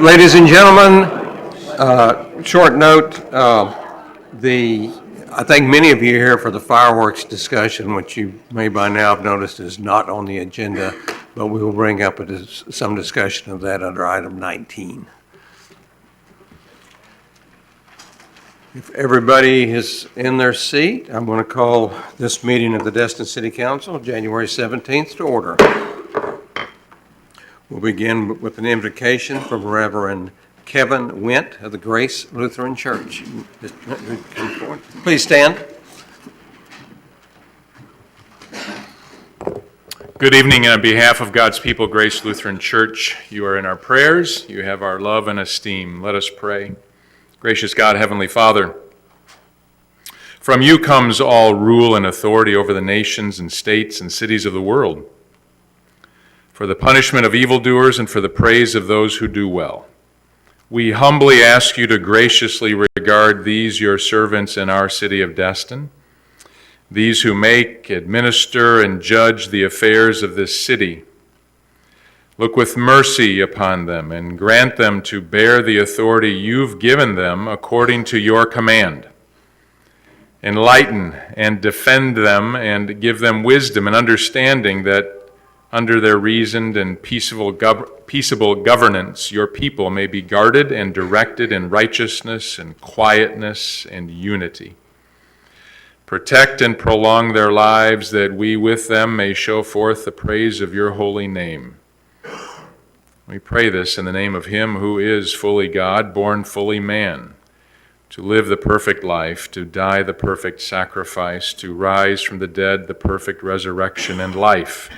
Ladies and gentlemen, short note, I think many of you are here for the fireworks discussion, which you may by now have noticed is not on the agenda, but we will bring up some discussion of that under item 19. If everybody is in their seat, I'm going to call this meeting of the Destin City Council, January 17th, to order. We'll begin with an invocation from Reverend Kevin Went of the Grace Lutheran Church. Please stand. Good evening. On behalf of God's people, Grace Lutheran Church, you are in our prayers. You have our love and esteem. Let us pray. Gracious God, Heavenly Father, from you comes all rule and authority over the nations and states and cities of the world, for the punishment of evildoers and for the praise of those who do well. We humbly ask you to graciously regard these your servants in our city of Destin, these who make, administer, and judge the affairs of this city. Look with mercy upon them and grant them to bear the authority you've given them according to your command. Enlighten and defend them and give them wisdom and understanding that under their reasoned and peaceable governance, your people may be guarded and directed in righteousness and quietness and unity. Protect and prolong their lives, that we with them may show forth the praise of your holy name. We pray this in the name of him who is fully God, born fully man, to live the perfect life, to die the perfect sacrifice, to rise from the dead, the perfect resurrection and life.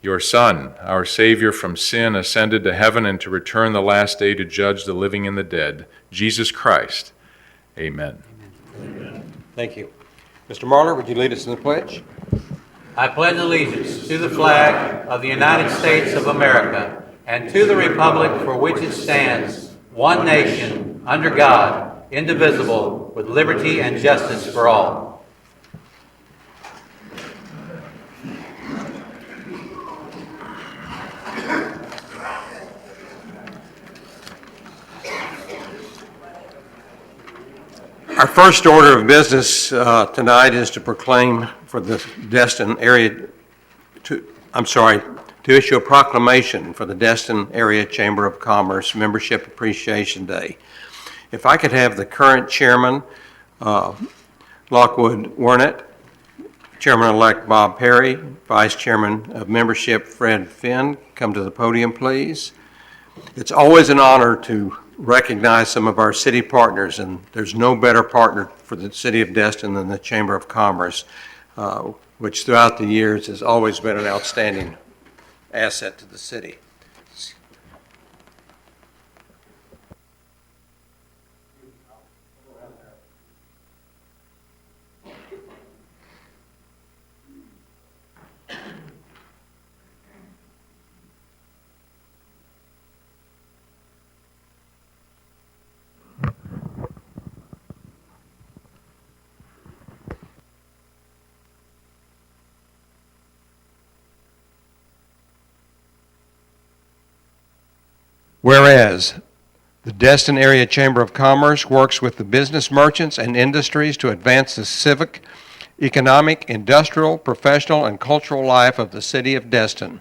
Your Son, our Savior from sin, ascended to heaven and to return the last day to judge the living and the dead, Jesus Christ. Amen. Amen. Thank you. Mr. Marler, would you lead us in the pledge? I pledge allegiance to the flag of the United States of America and to the republic for which it stands, one nation, under God, indivisible, with liberty and justice for all. Our first order of business tonight is to proclaim for the Destin area, to issue a proclamation for the Destin Area Chamber of Commerce Membership Appreciation Day. If I could have the current chairman, Lockwood Wernet, Chairman-elect Bob Perry, Vice Chairman of Membership Fred Finn, come to the podium, please. It's always an honor to recognize some of our city partners, and there's no better partner for the city of Destin than the Chamber of Commerce, which throughout the years has always been an outstanding asset to the city. Whereas the Destin Area Chamber of Commerce works with the business merchants and industries to advance the civic, economic, industrial, professional, and cultural life of the city of Destin.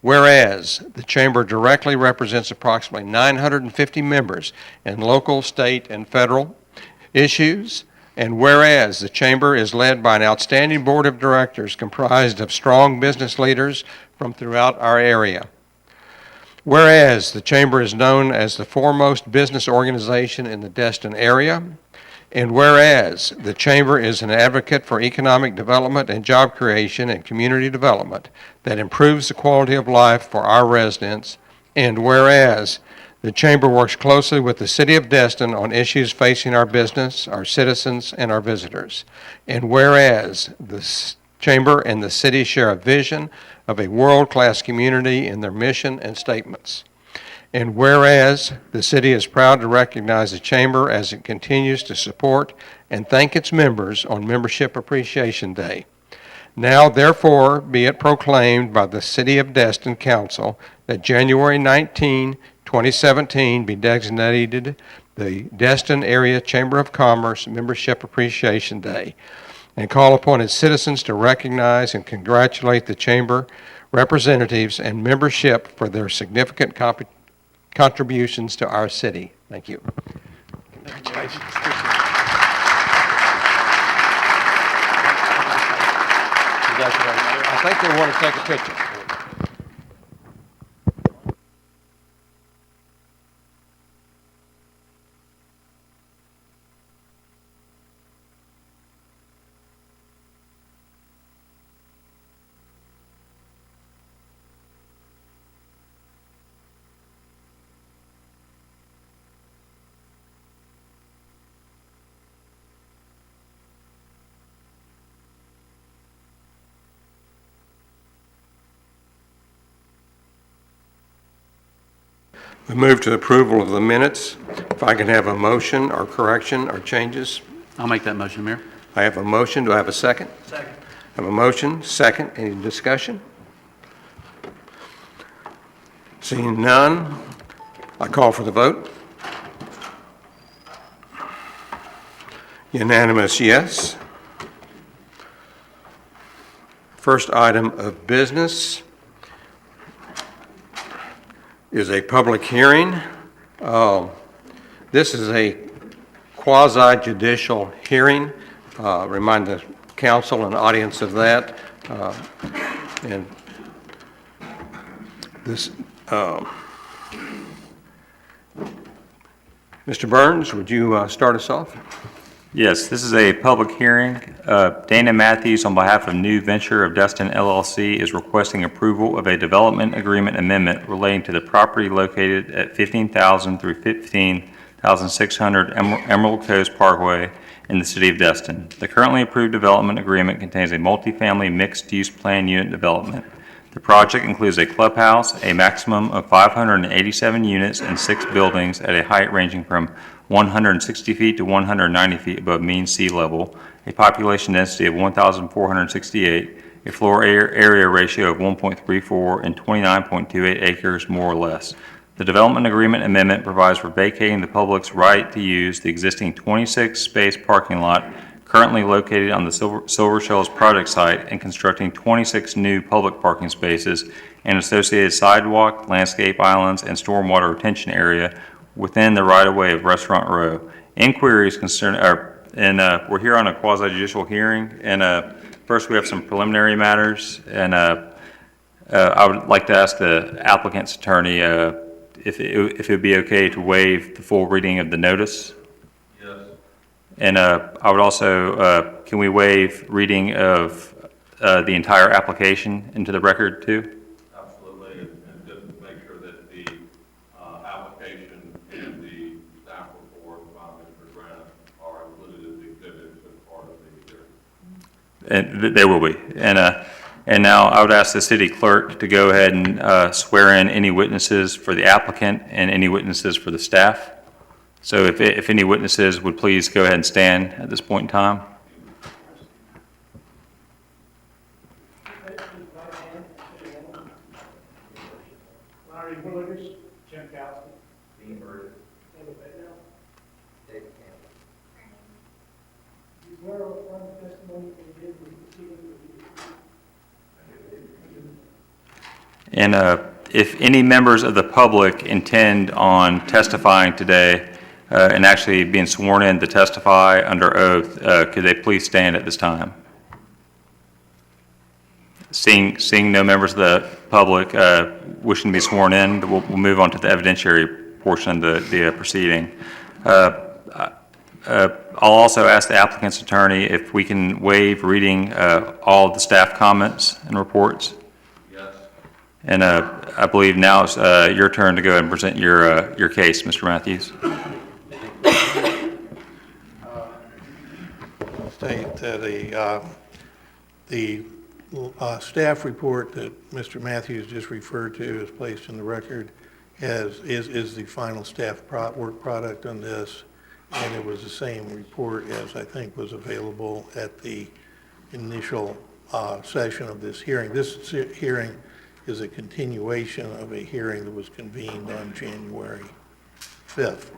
Whereas the Chamber directly represents approximately 950 members in local, state, and federal issues. And whereas the Chamber is led by an outstanding board of directors comprised of strong business leaders from throughout our area. Whereas the Chamber is known as the foremost business organization in the Destin area, and whereas the Chamber is an advocate for economic development and job creation and community development that improves the quality of life for our residents, and whereas the Chamber works closely with the City of Destin on issues facing our business, our citizens, and our visitors, and whereas the Chamber and the City share a vision of a world-class community in their mission and statements. And whereas the City is proud to recognize the Chamber as it continues to support and thank its members on Membership Appreciation Day. Now therefore be it proclaimed by the City of Destin Council that January 19, 2017 be designated the Destin Area Chamber of Commerce Membership Appreciation Day, and call upon its citizens to recognize and congratulate the Chamber representatives and membership for their significant contributions to our city. Thank you. Congratulations. I think they want to take a picture. We move to approval of the minutes. If I can have a motion or correction or changes. I'll make that motion, Mayor. I have a motion. Do I have a second? Second. I have a motion, second. Any discussion? Seeing none, I call for the vote. Unanimous, yes. First item of business is a public hearing. This is a quasi-judicial hearing. Remind the council and audience of that. And this, Mr. Burns, would you start us off? Yes, this is a public hearing. Dana Matthews, on behalf of New Venture of Destin LLC, is requesting approval of a development agreement amendment relating to the property located at 15,000 through 15,600 Emerald Coast Parkway in the city of Destin. The currently approved development agreement contains a multifamily mixed-use plan unit development. The project includes a clubhouse, a maximum of 587 units, and 6 buildings at a height ranging from 160 feet to 190 feet above mean sea level, a population density of 1,468, a floor area ratio of 1.34, and 29.28 acres, more or less. The development agreement amendment provides for vacating the public's right to use the existing 26-space parking lot currently located on the Silver Shells project site and constructing 26 new public parking spaces and associated sidewalk, landscape islands, and stormwater retention area within the right-of-way of Restaurant Row. Inquiries we're here on a quasi-judicial hearing, and first we have some preliminary matters, and I would like to ask the applicant's attorney if it would be okay to waive the full reading of the notice. Yes. And I would also, can we waive reading of the entire application into the record too? Absolutely, and just make sure that the application and the staff report by Mr. Grant are included as exhibits as part of the hearing. And there will be. And now I would ask the city clerk to go ahead and swear in any witnesses for the applicant and any witnesses for the staff. So if any witnesses would please go ahead and stand at this point in time. Larry Willigers, Jim Kowski, Dean Bird, David Bedell, David Campbell. You swear or affirm the testimony you give in the proceedings And if any members of the public intend on testifying today and actually being sworn in to testify under oath, could they please stand at this time? Seeing no members of the public wishing to be sworn in, we'll move on to the evidentiary portion of the proceeding. I'll also ask the applicant's attorney if we can waive reading all of the staff comments and reports. Yes. And I believe now it's your turn to go ahead and present your case, Mr. Matthews. State that the staff report that Mr. Matthews just referred to is placed in the record is the final staff work product on this, and it was the same report as I think was available at the initial session of this hearing. This hearing is a continuation of a hearing that was convened on January 5th,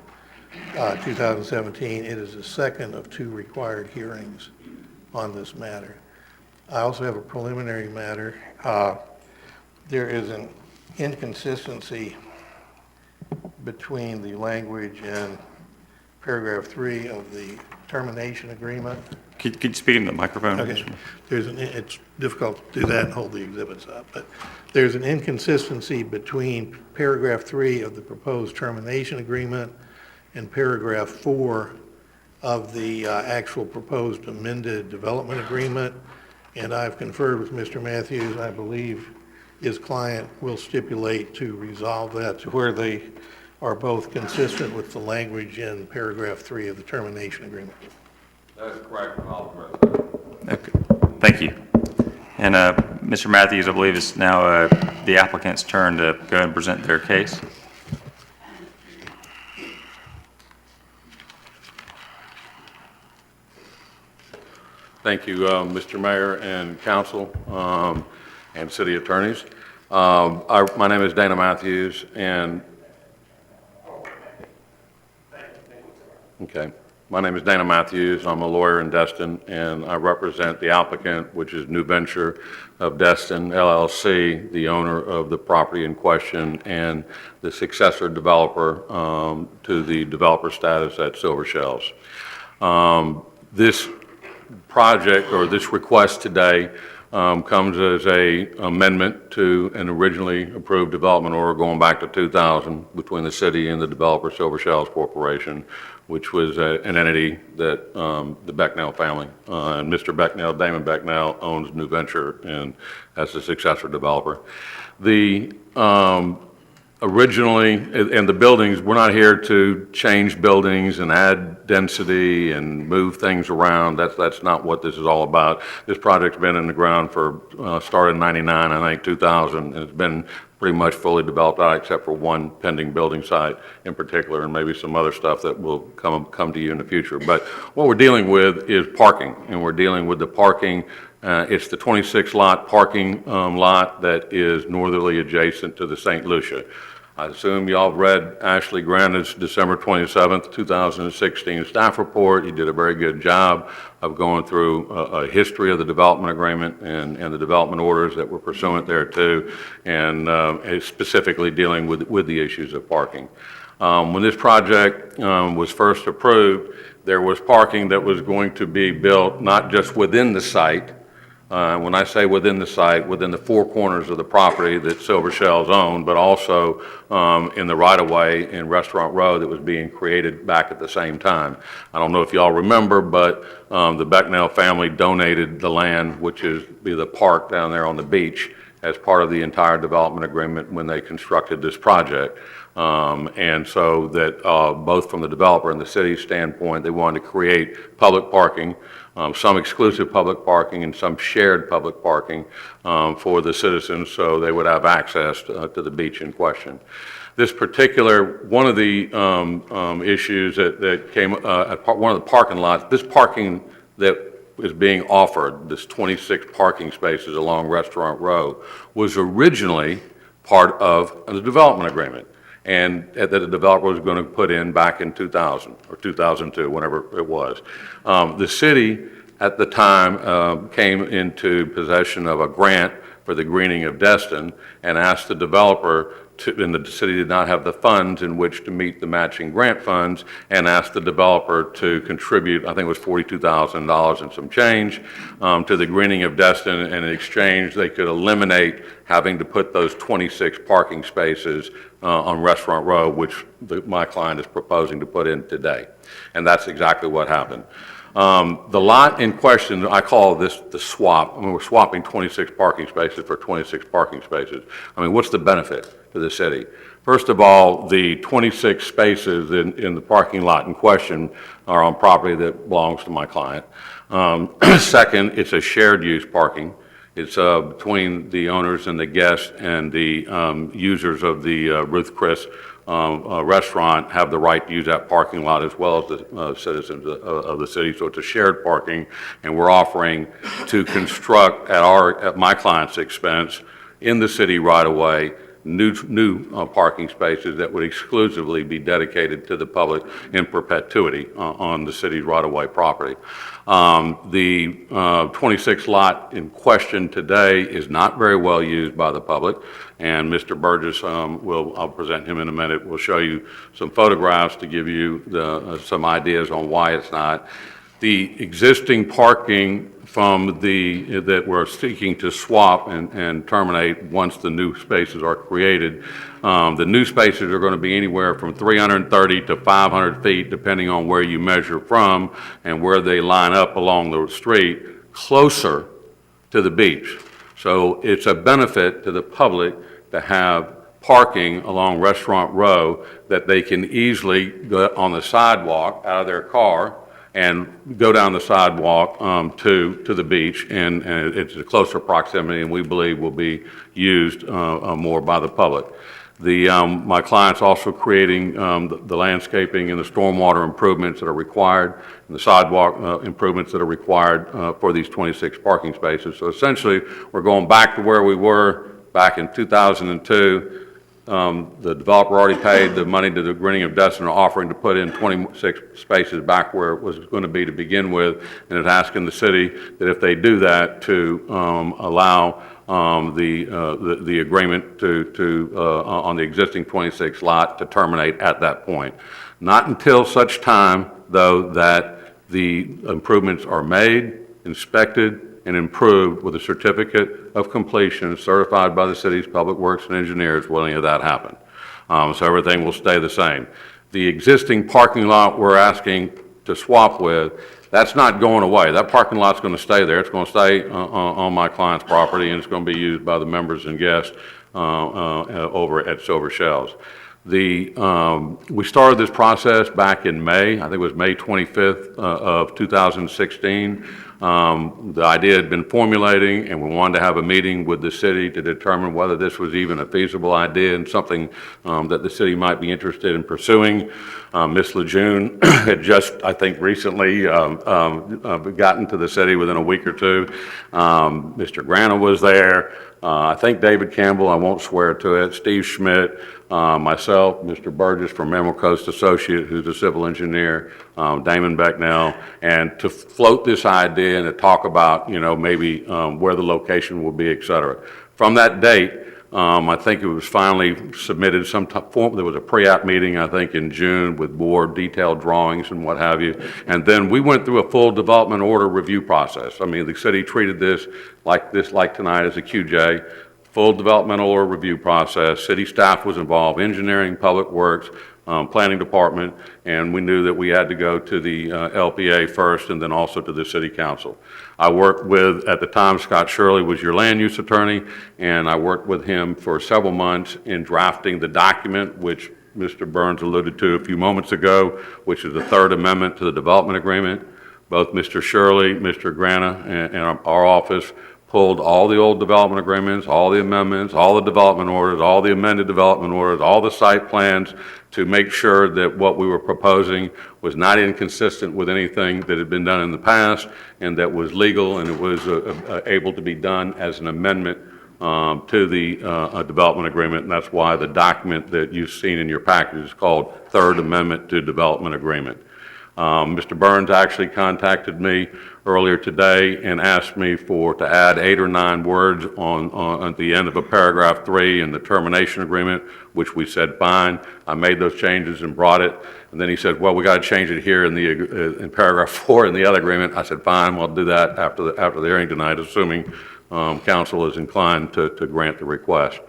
2017. It is the second of two required hearings on this matter. I also have a preliminary matter. There is an inconsistency between the language in paragraph 3 of the termination agreement. Could you speak in the microphone? Okay, it's difficult to do that and hold the exhibits up, but there's an inconsistency between paragraph 3 of the proposed termination agreement and paragraph 4 of the actual proposed amended development agreement, and I've conferred with Mr. Matthews. I believe his client will stipulate to resolve that to where they are both consistent with the language in paragraph 3 of the termination agreement. That's correct, I'll address that. Okay, thank you. And Mr. Matthews, I believe it's now the applicant's turn to go ahead and present their case. Thank you, Mr. Mayor and council and city attorneys. My name is Dana Matthews, and my name is Dana Matthews. I'm a lawyer in Destin, and I represent the applicant, which is New Venture of Destin LLC, the owner of the property in question, and the successor developer to the developer status at Silver Shells. This project, or this request today, comes as a amendment to an originally approved development order going back to 2000 between the city and the developer Silver Shells Corporation, which was an entity that the Becknell family and Mr. Becknell, Damon Becknell, owns New Venture and as the successor developer. The originally, and the buildings, we're not here to change buildings and add density and move things around. That's not what this is all about. This project's been in the ground for, started in 99, I think 2000, and it's been pretty much fully developed out except for one pending building site in particular, and maybe some other stuff that will come to you in the future. But what we're dealing with is parking, and we're dealing with the parking. It's the 26 lot parking lot that is northerly adjacent to the St. Lucia. I assume y'all have read Ashley Grandin's December 27th, 2016 staff report. He did a very good job of going through a history of the development agreement and the development orders that were pursuant there too, and specifically dealing with the issues of parking. When this project was first approved, there was parking that was going to be built not just within the site. When I say within the site, within the four corners of the property that Silver Shells owned, but also in the right-of-way in Restaurant Row that was being created back at the same time. I don't know if y'all remember, but the Becknell family donated the land, which is the park down there on the beach, as part of the entire development agreement when they constructed this project. And so that both from the developer and the city's standpoint, they wanted to create public parking, some exclusive public parking and some shared public parking for the citizens, so they would have access to the beach in question. This particular, one of the issues that came at one of the parking lots, this parking that is being offered, this 26 parking spaces along Restaurant Row, was originally part of the development agreement, and that the developer was going to put in back in 2000 or 2002, whenever it was. The city at the time came into possession of a grant for the greening of Destin and asked the developer to, and the city did not have the funds in which to meet the matching grant funds, and asked the developer to contribute, I think it was $42,000 and some change, to the greening of Destin, and in exchange they could eliminate having to put those 26 parking spaces on Restaurant Row, which my client is proposing to put in today. And that's exactly what happened. The lot in question, I call this the swap. I mean, we're swapping 26 parking spaces for 26 parking spaces. I mean, what's the benefit to the city? First of all, the 26 spaces in the parking lot in question are on property that belongs to my client. Second, it's a shared use parking. It's between the owners and the guests, and the users of the Ruth Chris restaurant have the right to use that parking lot as well as the citizens of the city. So it's a shared parking, and we're offering to construct at my client's expense in the city right away new parking spaces that would exclusively be dedicated to the public in perpetuity on the city's right-of-way property. The 26 lot in question today is not very well used by the public, and Mr. Burgess I'll present him in a minute. We'll show you some photographs to give you some ideas on why it's not. The existing parking that we're seeking to swap and terminate once the new spaces are created, the new spaces are going to be anywhere from 330 to 500 feet, depending on where you measure from and where they line up along the street, closer to the beach. So it's a benefit to the public to have parking along Restaurant Row that they can easily go on the sidewalk out of their car and go down the sidewalk to the beach, and it's a closer proximity, and we believe will be used more by the public. My client's also creating the landscaping and the stormwater improvements that are required, and the sidewalk improvements that are required for these 26 parking spaces. So essentially, we're going back to where we were back in 2002. The developer already paid the money to the Greening of Destin, offering to put in 26 spaces back where it was going to be to begin with, and it's asking the city that if they do that to allow the agreement on the existing 26 lot to terminate at that point. Not until such time, though, that the improvements are made, inspected, and improved with a certificate of completion certified by the city's public works and engineers will any of that happen. So everything will stay the same. The existing parking lot we're asking to swap with, that's not going away. That parking lot's going to stay there. It's going to stay on my client's property, and it's going to be used by the members and guests over at Silver Shells. We started this process back in May. I think it was May 25th of 2016. The idea had been formulating, and we wanted to have a meeting with the city to determine whether this was even a feasible idea and something that the city might be interested in pursuing. Ms. Lejeune had just, I think, recently gotten to the city within a week or two. Mr. Grana was there. I think David Campbell, I won't swear to it, Steve Schmidt, myself, Mr. Burgess from Emerald Coast Associate, who's a civil engineer, Damon Becknell, and to float this idea and to talk about, maybe where the location will be, et cetera. From that date, I think it was finally submitted there was a pre-app meeting, I think, in June with more detailed drawings and what have you. And then we went through a full development order review process. I mean, the city treated this like tonight as a QJ, full developmental order review process. City staff was involved, engineering, public works, planning department, and we knew that we had to go to the LPA first and then also to the city council. I worked with, at the time, Scott Shirley was your land use attorney, and I worked with him for several months in drafting the document, which Mr. Burns alluded to a few moments ago, which is the third amendment to the development agreement. Both Mr. Shirley, Mr. Grana, and our office pulled all the old development agreements, all the amendments, all the development orders, all the amended development orders, all the site plans to make sure that what we were proposing was not inconsistent with anything that had been done in the past and that was legal and it was able to be done as an amendment to the development agreement. And that's why the document that you've seen in your package is called Third Amendment to Development Agreement. Mr. Burns actually contacted me earlier today and asked me to add 8 or 9 words at the end of a paragraph 3 in the termination agreement, which we said fine. I made those changes and brought it, and then he said, well, we got to change it here in paragraph 4 in the other agreement. I said, fine, we'll do that after the hearing tonight, assuming council is inclined to grant the request.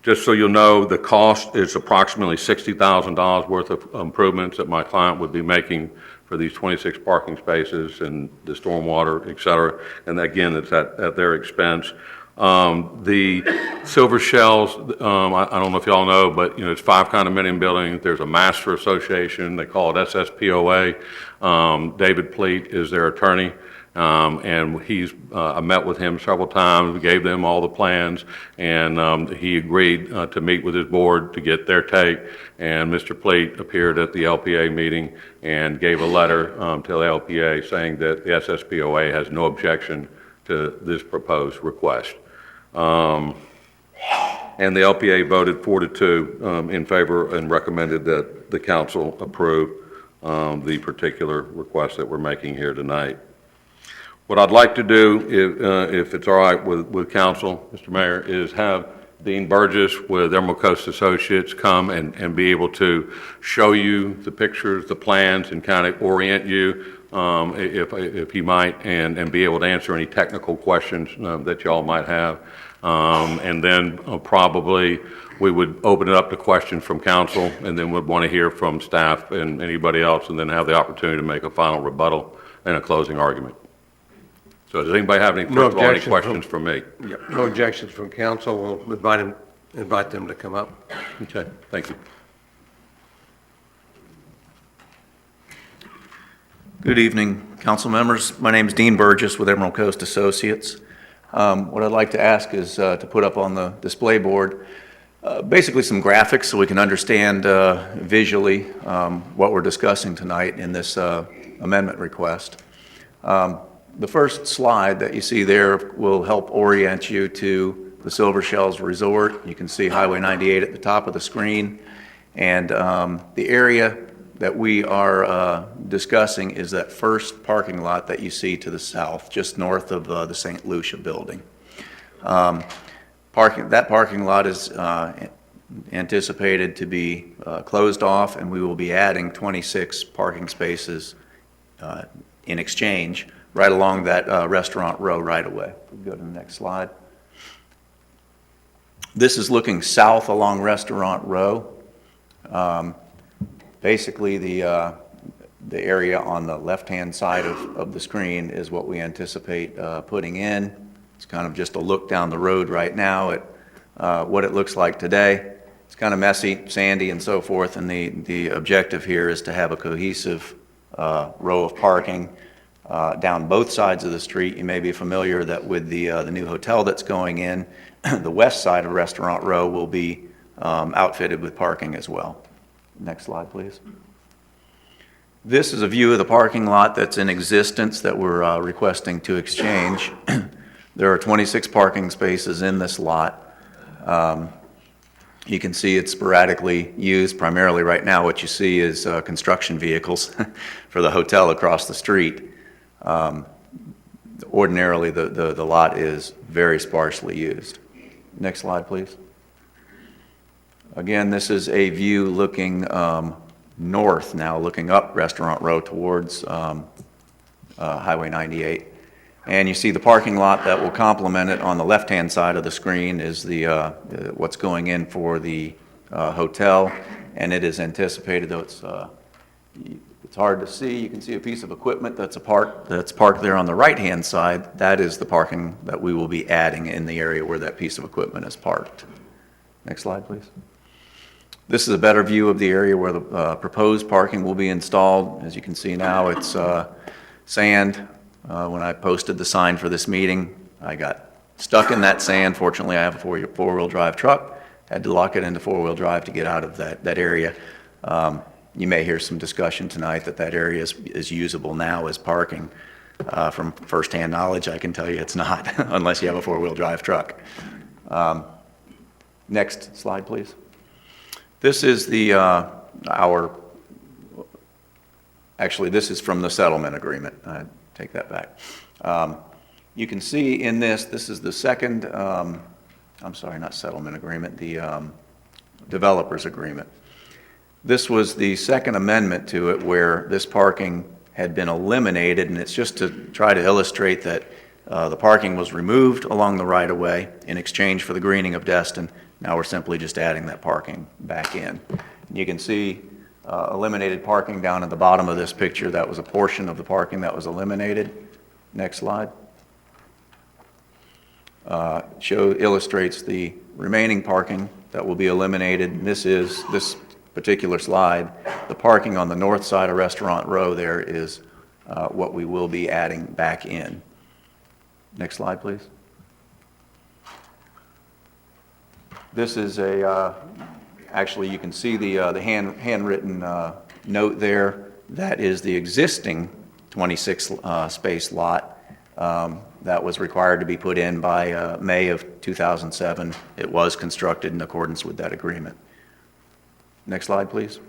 Just so you'll know, the cost is approximately $60,000 worth of improvements that my client would be making for these 26 parking spaces and the stormwater, et cetera. And again, it's at their expense. The Silver Shells, I don't know if y'all know, but it's 5 condominium buildings. There's a master association. They call it SSPOA. David Pleat is their attorney. And I met with him several times, gave them all the plans, and he agreed to meet with his board to get their take. And Mr. Plate appeared at the LPA meeting and gave a letter to the LPA saying that the SSPOA has no objection to this proposed request. And the LPA voted 4-2 in favor and recommended that the council approve the particular request that we're making here tonight. What I'd like to do, if it's all right with council, Mr. Mayor, is have Dean Burgess with Emerald Coast Associates come and be able to show you the pictures, the plans, and kind of orient you, if he might, and be able to answer any technical questions that y'all might have. And then probably we would open it up to questions from council, and then we'd want to hear from staff and anybody else, and then have the opportunity to make a final rebuttal and a closing argument. So does anybody have any, No first of all, any objection questions from me? Yep. No objections from council. We'll invite them to come up. Okay, thank you. Good evening, council members. My name is Dean Burgess with Emerald Coast Associates. What I'd like to ask is to put up on the display board basically some graphics so we can understand visually what we're discussing tonight in this amendment request. The first slide that you see there will help orient you to the Silver Shells Resort. You can see Highway 98 at the top of the screen, and the area that we are discussing is that first parking lot that you see to the south, just north of the St. Lucia building. That parking lot is anticipated to be closed off, and we will be adding 26 parking spaces in exchange right along that restaurant row right away. We'll go to the next slide. This is looking south along Restaurant Row. Basically, the area on the left-hand side of the screen is what we anticipate putting in. It's kind of just a look down the road right now at what it looks like today. It's kind of messy, sandy, and so forth, and the objective here is to have a cohesive row of parking down both sides of the street. You may be familiar that with the new hotel that's going in, the west side of Restaurant Row will be outfitted with parking as well. Next slide, please. This is a view of the parking lot that's in existence that we're requesting to exchange. There are 26 parking spaces in this lot. You can see it's sporadically used. Primarily right now what you see is construction vehicles for the hotel across the street. Ordinarily the lot is very sparsely used. Next slide, please. Again, this is a view looking north now, looking up Restaurant Row towards Highway 98. And you see the parking lot that will complement it on the left-hand side of the screen is what's going in for the hotel. And it is anticipated, though it's hard to see, you can see a piece of equipment that's parked there on the right-hand side. That is the parking that we will be adding in the area where that piece of equipment is parked. Next slide, please. This is a better view of the area where the proposed parking will be installed. As you can see now, it's sand. When I posted the sign for this meeting, I got stuck in that sand. Fortunately, I have a four-wheel drive truck. Had to lock it into four-wheel drive to get out of that area. You may hear some discussion tonight that area is usable now as parking. From firsthand knowledge, I can tell you it's not, unless you have a four-wheel drive truck. Next slide, please. This is actually, this is from the settlement agreement. I take that back. You can see in this is the second, I'm sorry, not settlement agreement, the developers agreement. This was the second amendment to it where this parking had been eliminated, and it's just to try to illustrate that the parking was removed along the right-of-way in exchange for the greening of Destin. Now we're simply just adding that parking back in. You can see eliminated parking down at the bottom of this picture. That was a portion of the parking that was eliminated. Next slide. Illustrates the remaining parking that will be eliminated. This particular slide, the parking on the north side of Restaurant Row there is what we will be adding back in. Next slide, please. This is actually, you can see the handwritten note there. That is the existing 26 space lot that was required to be put in by May of 2007. It was constructed in accordance with that agreement. Next slide, please.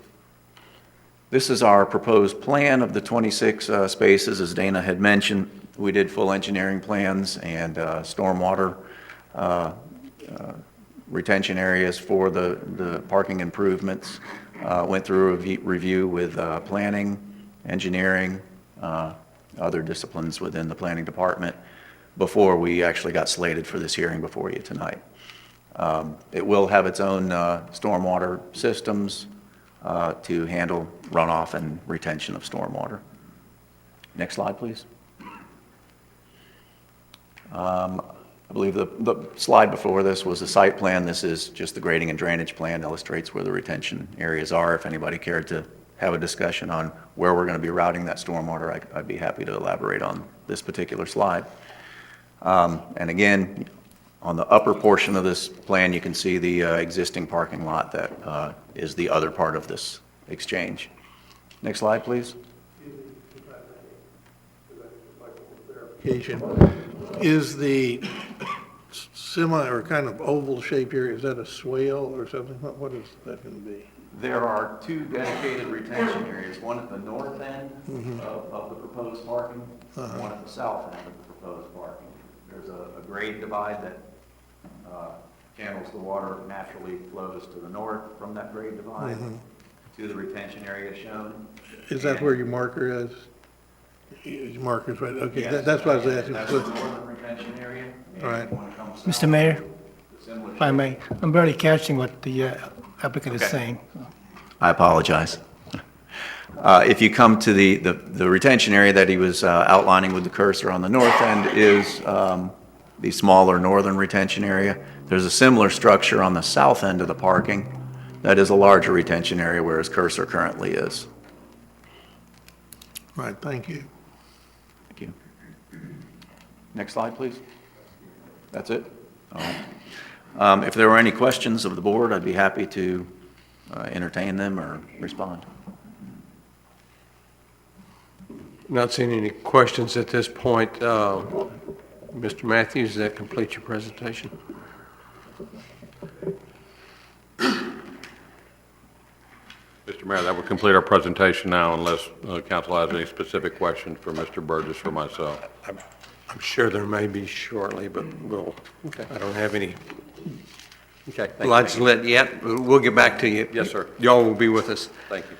This is our proposed plan of the 26 spaces. As Dana had mentioned, we did full engineering plans and stormwater retention areas for the parking improvements. Went through a review with planning, engineering, other disciplines within the planning department before we actually got slated for this hearing before you tonight. It will have its own stormwater systems to handle runoff and retention of stormwater. Next slide, please. I believe the slide before this was the site plan. This is just the grading and drainage plan, illustrates where the retention areas are. If anybody cared to have a discussion on where we're going to be routing that stormwater, I'd be happy to elaborate on this particular slide. And again, on the upper portion of this plan, you can see the existing parking lot that is the other part of this exchange. Next slide, please. Is the semi or kind of oval shape here, is that a swale or something? What is that going to be? There are two dedicated retention areas, one at the north end of the proposed parking, one at the south end of the proposed parking. There's a grade divide that channels the water, naturally flows to the north from that grade divide to the retention area shown. Is that where your marker is? Your marker's right, okay, Yes, that's what I was asking. That's the northern retention area. And All right. when it comes Mr. south, Mayor, similar if I may, I'm barely catching what the applicant is Okay. saying. I apologize. If you come to the retention area that he was outlining with the cursor on the north end is the smaller northern retention area. There's a similar structure on the south end of the parking that is a larger retention area where his cursor currently is. Right, thank you. Thank you. Next slide, please. That's it? All right. If there were any questions of the board, I'd be happy to entertain them or respond. Not seeing any questions at this point. Mr. Matthews, does that complete your presentation? Mr. Mayor, that would complete our presentation now unless council has any specific questions for Mr. Burgess or myself. I'm sure there may be shortly, but I don't have any Okay, thank you. lights lit yet. But we'll get back to you. Yes, sir. Y'all will be with us. Thank you.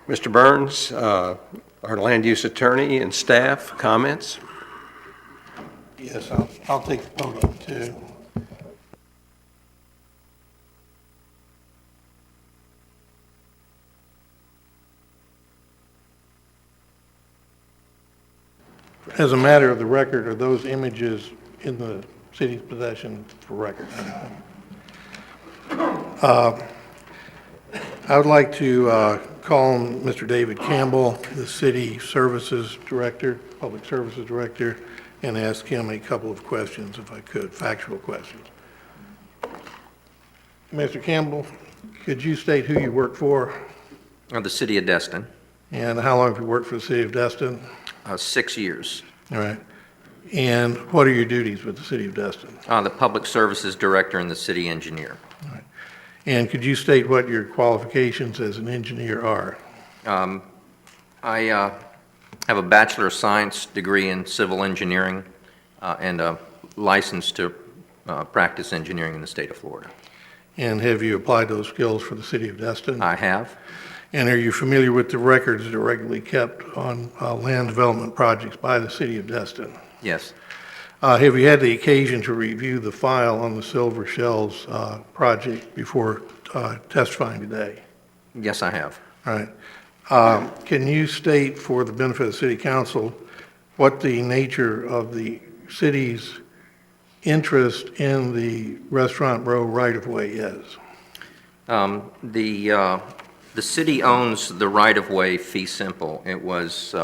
Mr. Burns, our land use attorney and staff, comments? Yes, I'll take the podium too. As a matter of the record, are those images in the city's possession for record? I would like to call on Mr. David Campbell, the City Services Director, Public Services Director, and ask him a couple of questions, if I could, factual questions. Mr. Campbell, could you state who you work for, The city of Destin, and how long have you worked for the City of Destin? 6 years. All right. And what are your duties with the City of Destin? The public services director and the city engineer. And could you state what your qualifications as an engineer are? I have a Bachelor of Science degree in civil engineering and a license to practice engineering in the state of Florida. And have you applied those skills for the City of Destin? I have. And are you familiar with the records that are regularly kept on land development projects by the City of Destin? Yes. Have you had the occasion to review the file on the Silver Shells project before testifying today? Yes, I have. All right. Can you state for the benefit of the City Council what the nature of the city's interest in the Restaurant Row right-of-way is? The city owns the right-of-way fee simple. It was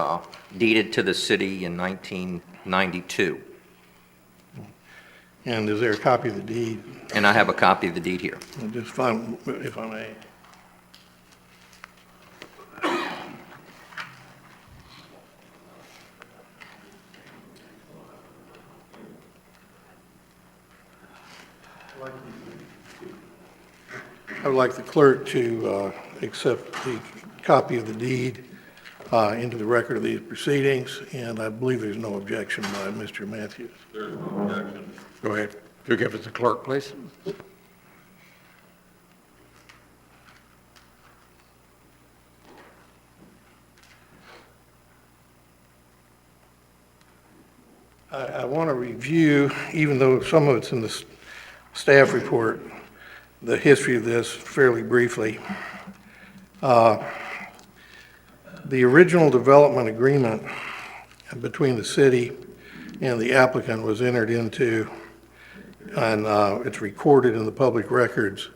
deeded to the city in 1992, And is there a copy of the deed? and I have a copy of the deed here. Just find, if I may. I would like the clerk to accept the copy of the deed into the record of these proceedings, and I believe there's no objection by Mr. Matthews. There's no objection. Go ahead. If you give it to the clerk, please. I want to review, even though some of it's in the staff report, the history of this fairly briefly. The original development agreement between the city and the applicant was entered into, and it's recorded in the public records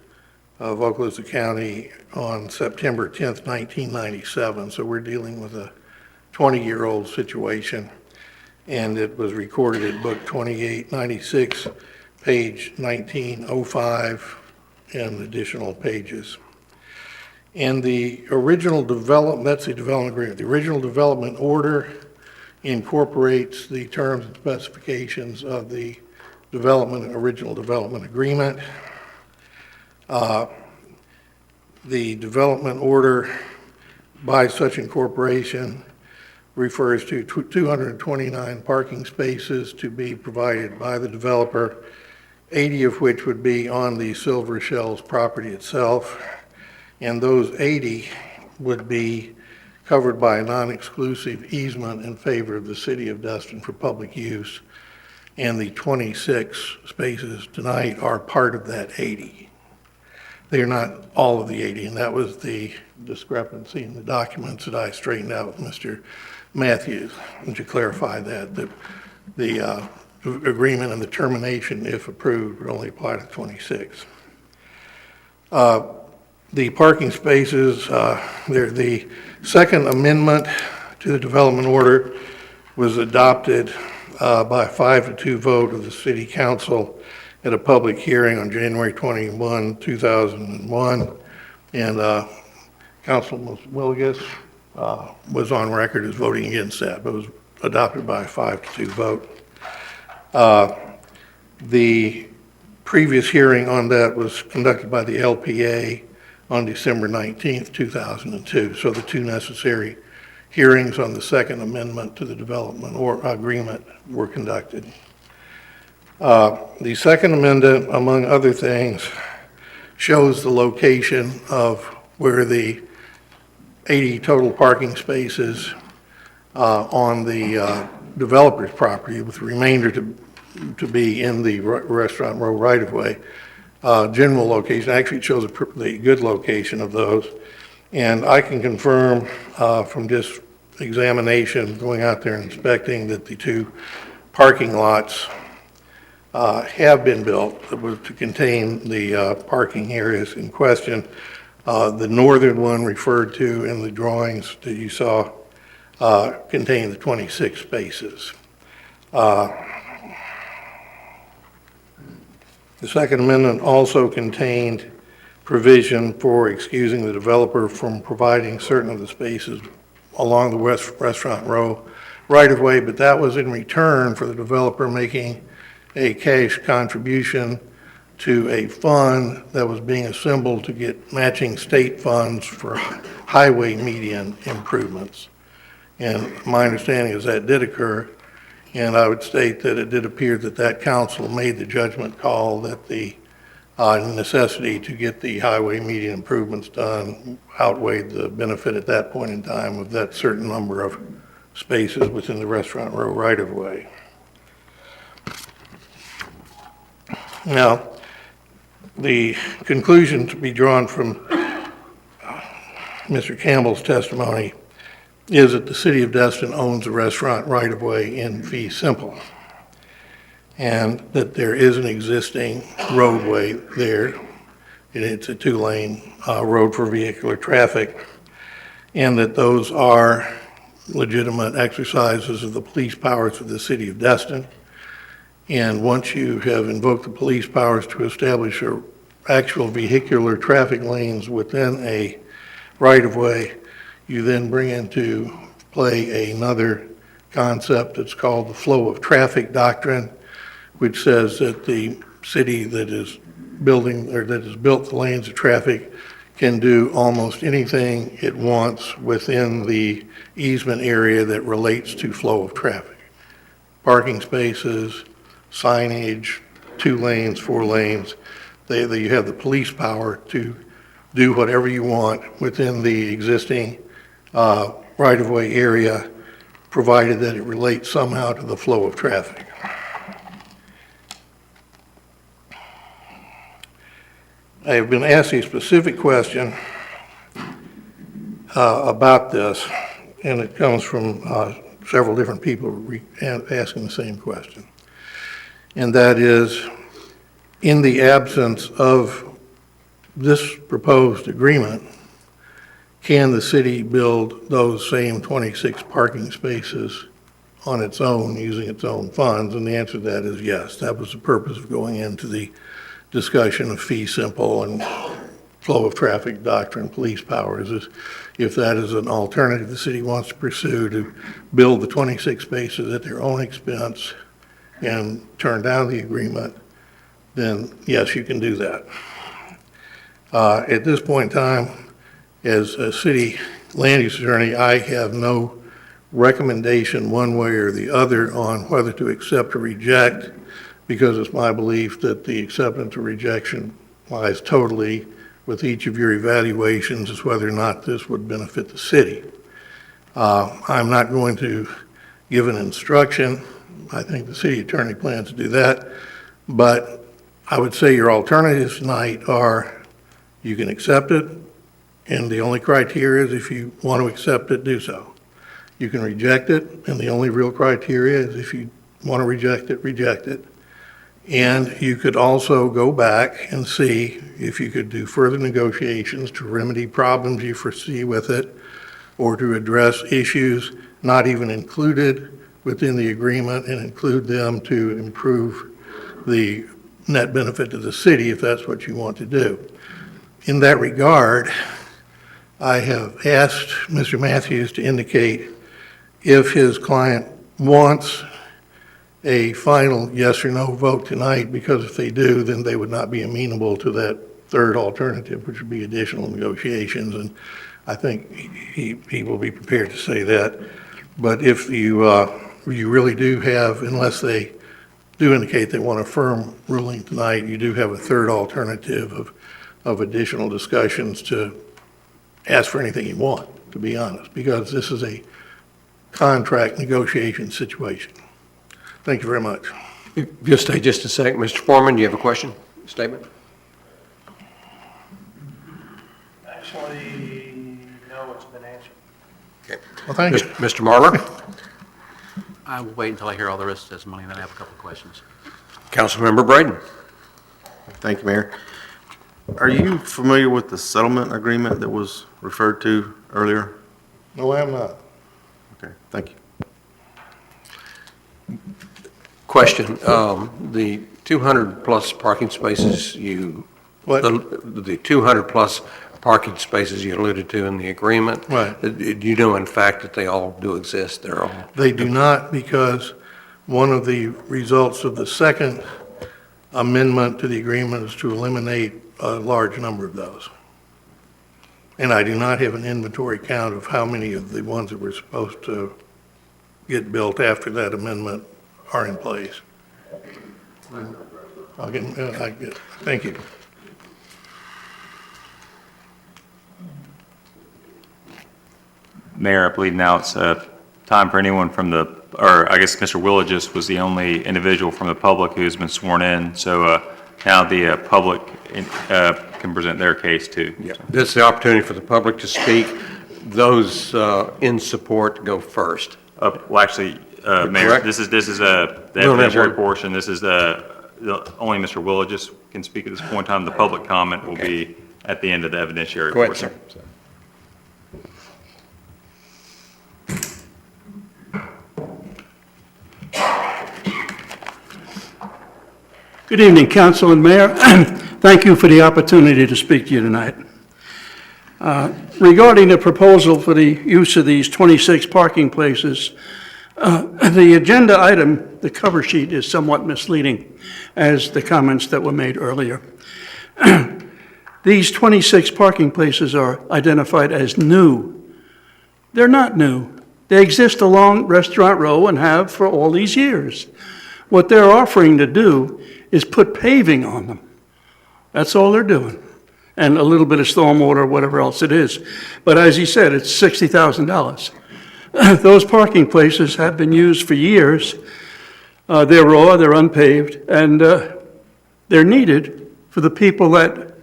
of Okaloosa County on September 10th, 1997. So we're dealing with a 20-year-old situation. And it was recorded at Book 2896, page 1905, and additional pages. And the original development, that's the development agreement, the original development order incorporates the terms and specifications of the original development agreement. The development order by such incorporation refers to 229 parking spaces to be provided by the developer, 80 of which would be on the Silver Shells property itself, and those 80 would be covered by a non-exclusive easement in favor of the city of Destin for public use, and the 26 spaces tonight are part of that 80. They are not all of the 80, and that was the discrepancy in the documents that I straightened out with Mr. Matthews, and to clarify that, the agreement and the termination, if approved, would only apply to 26. The parking spaces, the second amendment to the development order was adopted by a 5-2 vote of the City Council at a public hearing on January 21, 2001, and Councilman Willigus was on record as voting against that, but was adopted by a 5-2 vote. The previous hearing on that was conducted by the LPA on December 19th, 2002. So the two necessary hearings on the second amendment to the development or agreement were conducted. The second amendment, among other things, shows the location of where the 80 total parking spaces on the developer's property, with the remainder to be in the Restaurant Row right-of-way. General location, actually it shows the good location of those. And I can confirm from just examination, going out there and inspecting, that the two parking lots have been built to contain the parking areas in question. The northern one referred to in the drawings that you saw contained the 26 spaces. The second amendment also contained provision for excusing the developer from providing certain of the spaces along the West Restaurant Row right-of-way, but that was in return for the developer making a cash contribution to a fund that was being assembled to get matching state funds for highway median improvements. And my understanding is that did occur, and I would state that it did appear that that council made the judgment call that the necessity to get the highway median improvements done outweighed the benefit at that point in time of that certain number of spaces within the Restaurant Row right-of-way. Now, the conclusion to be drawn from Mr. Campbell's testimony is that the city of Destin owns a restaurant right-of-way in fee simple, and that there is an existing roadway there It's a two-lane road for vehicular traffic, and that those are legitimate exercises of the police powers of the city of Destin. And once you have invoked the police powers to establish actual vehicular traffic lanes within a right-of-way, you then bring into play another concept that's called the flow of traffic doctrine, which says that the city that is building, or that has built the lanes of traffic, can do almost anything it wants within the easement area that relates to flow of traffic. Parking spaces, signage, 2 lanes, 4 lanes, you have the police power to do whatever you want within the existing right-of-way area, provided that it relates somehow to the flow of traffic. I have been asked a specific question about this, and it comes from several different people asking the same question. And that is, in the absence of this proposed agreement, can the city build those same 26 parking spaces on its own, using its own funds? And the answer to that is yes. That was the purpose of going into the discussion of fee simple and flow of traffic doctrine, police powers, is if that is an alternative the city wants to pursue, to build the 26 spaces at their own expense and turn down the agreement, then yes, you can do that. At this point in time, as a city land use attorney, I have no recommendation one way or the other on whether to accept or reject, because it's my belief that the acceptance or rejection lies totally with each of your evaluations as whether or not this would benefit the city. I'm not going to give an instruction. I think the city attorney plans to do that, but I would say your alternatives tonight are you can accept it, and the only criteria is if you want to accept it, do so. You can reject it, and the only real criteria is if you want to reject it, reject it. And you could also go back and see if you could do further negotiations to remedy problems you foresee with it, or to address issues not even included within the agreement and include them to improve the net benefit to the city, if that's what you want to do. In that regard, I have asked Mr. Matthews to indicate if his client wants a final yes or no vote tonight, because if they do, then they would not be amenable to that third alternative, which would be additional negotiations, and I think he will be prepared to say that. But if you really do have, unless they do indicate they want a firm ruling tonight, you do have a third alternative of additional discussions to ask for anything you want, to be honest, because this is a contract negotiation situation. Thank you very much. If you'll stay just a second. Mr. Foreman, do you have a question, statement? Actually, no, it's been answered. Okay. Well, thank you. Mr. Marler? I will wait until I hear all the rest of the testimony, then I have a couple of questions. Councilmember Braden? Thank you, Mayor. Are you familiar with the settlement agreement that was referred to earlier? No, I am not. Okay, thank you. Question, the 200-plus parking spaces What? the 200-plus parking spaces you alluded to in the agreement. Right. Do you know in fact that they all do exist? They're all. They do not, because one of the results of the second amendment to the agreement is to eliminate a large number of those. And I do not have an inventory count of how many of the ones that were supposed to get built after that amendment are in place. Thank you. Mayor, I believe now it's time for anyone from the, or I guess Mr. Willigis was the only individual from the public who has been sworn in. So now the public can present their case too. Yeah. This is the opportunity for the public to speak. Those in support go first. Well, actually, Mayor, correct? this is the No, evidentiary we're- portion. This is only Mr. Willigis can speak at this point in time. The public comment will be at the end of the evidentiary Go ahead, portion. sir. Good evening, Council and Mayor. Thank you for the opportunity to speak to you tonight. Regarding the proposal for the use of these 26 parking places, the agenda item, the cover sheet, is somewhat misleading, as the comments that were made earlier. These 26 parking places are identified as new. They're not new. They exist along Restaurant Row and have for all these years. What they're offering to do is put paving on them. That's all they're doing. And a little bit of stormwater or whatever else it is. But as he said, it's $60,000. Those parking places have been used for years. They're raw, they're unpaved, and they're needed for the people that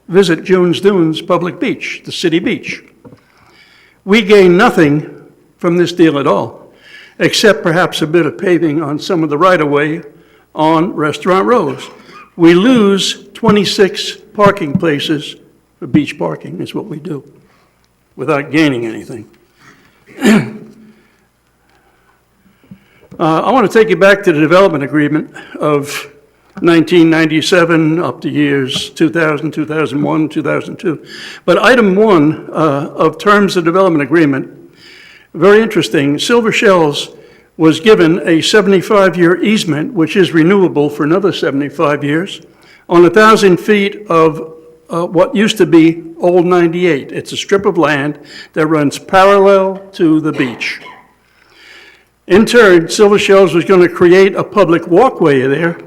visit June's Dunes Public Beach, the city beach. We gain nothing from this deal at all, except perhaps a bit of paving on some of the right-of-way on Restaurant Rows. We lose 26 parking places for beach parking is what we do, without gaining anything. I want to take you back to the development agreement of 1997 up to years 2000, 2001, 2002. But item 1 of terms of development agreement, very interesting. Silver Shells was given a 75-year easement, which is renewable for another 75 years, on 1,000 feet of what used to be Old 98. It's a strip of land that runs parallel to the beach. In turn, Silver Shells was going to create a public walkway there,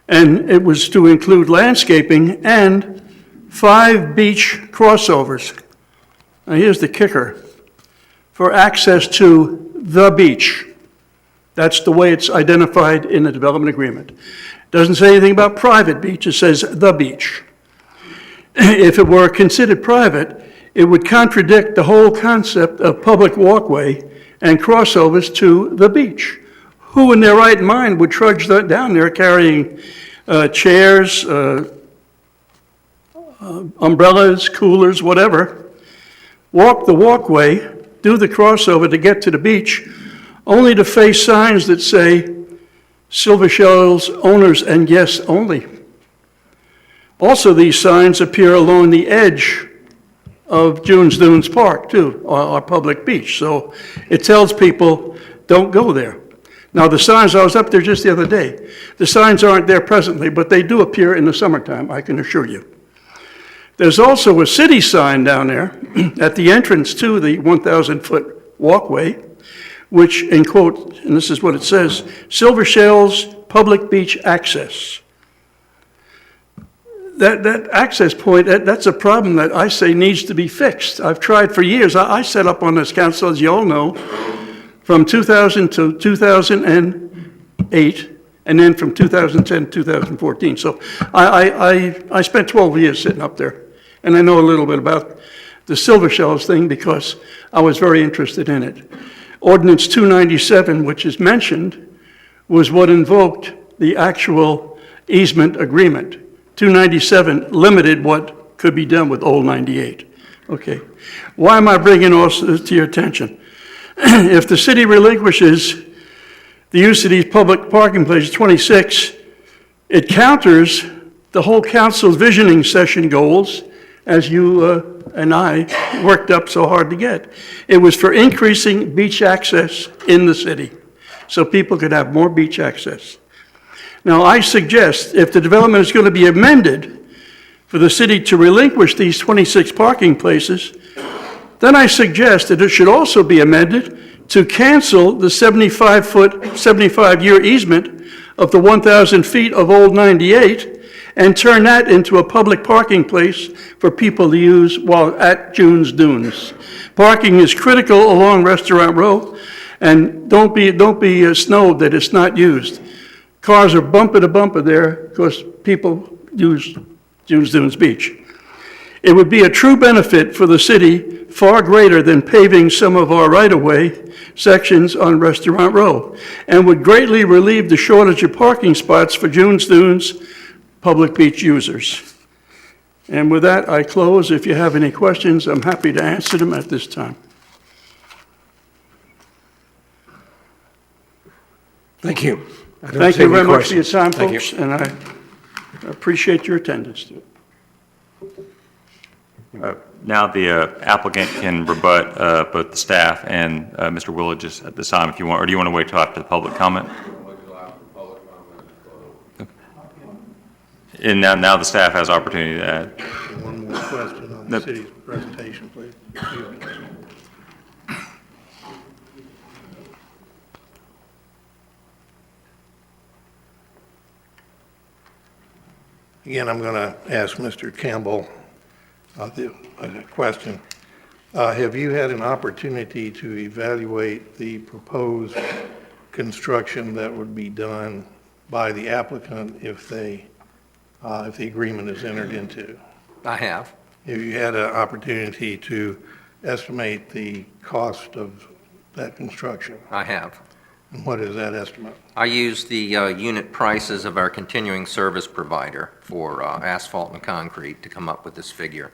and it was to include landscaping and 5 beach crossovers. Now here's the kicker. For access to the beach. That's the way it's identified in the development agreement. Doesn't say anything about private beach, it says the beach. If it were considered private, it would contradict the whole concept of public walkway and crossovers to the beach. Who in their right mind would trudge that down there carrying chairs, umbrellas, coolers, whatever, walk the walkway, do the crossover to get to the beach, only to face signs that say Silver Shells owners and guests only. Also, these signs appear along the edge of June's Dunes Park, too, our public beach. So it tells people, don't go there. Now, the signs, I was up there just the other day. The signs aren't there presently, but they do appear in the summertime, I can assure you. There's also a city sign down there at the entrance to the 1,000-foot walkway, which, in quote, and this is what it says, Silver Shells Public Beach Access. That access point, that's a problem that I say needs to be fixed. I've tried for years. I set up on this council, as you all know, from 2000 to 2008, and then from 2010 to 2014. So I spent 12 years sitting up there, and I know a little bit about the Silver Shells thing because I was very interested in it. Ordinance 297, which is mentioned, was what invoked the actual easement agreement. 297 limited what could be done with Old 98. Okay. Why am I bringing all this to your attention? If the city relinquishes the use of these public parking places, 26, it counters the whole council's visioning session goals, as you and I worked up so hard to get. It was for increasing beach access in the city, so people could have more beach access. Now, I suggest if the development is going to be amended for the city to relinquish these 26 parking places, then I suggest that it should also be amended to cancel the 75-year easement of the 1,000 feet of Old 98 and turn that into a public parking place for people to use while at June's Dunes. Parking is critical along Restaurant Row, and don't be snowed that it's not used. Cars are bumper to bumper there because people use June's Dunes Beach. It would be a true benefit for the city, far greater than paving some of our right-of-way sections on Restaurant Row, and would greatly relieve the shortage of parking spots for June's Dunes public beach users. And with that, I close. If you have any questions, I'm happy to answer them at this time. Thank you. I don't Thank see you any very much for your questions. time, Thank you. folks, and I appreciate your attendance to it. Now the applicant can rebut both the staff and Mr. Willedge at this time if you want, or do you want to wait till after the public comment? And now the staff has opportunity to add. One more question on the city's presentation, please. Excuse me. Again, I'm going to ask Mr. Campbell a question. Have you had an opportunity to evaluate the proposed construction that would be done by the applicant if the agreement is entered into? I have. Have you had an opportunity to estimate the cost of that construction? I have. And what is that estimate? I used the unit prices of our continuing service provider for asphalt and concrete to come up with this figure.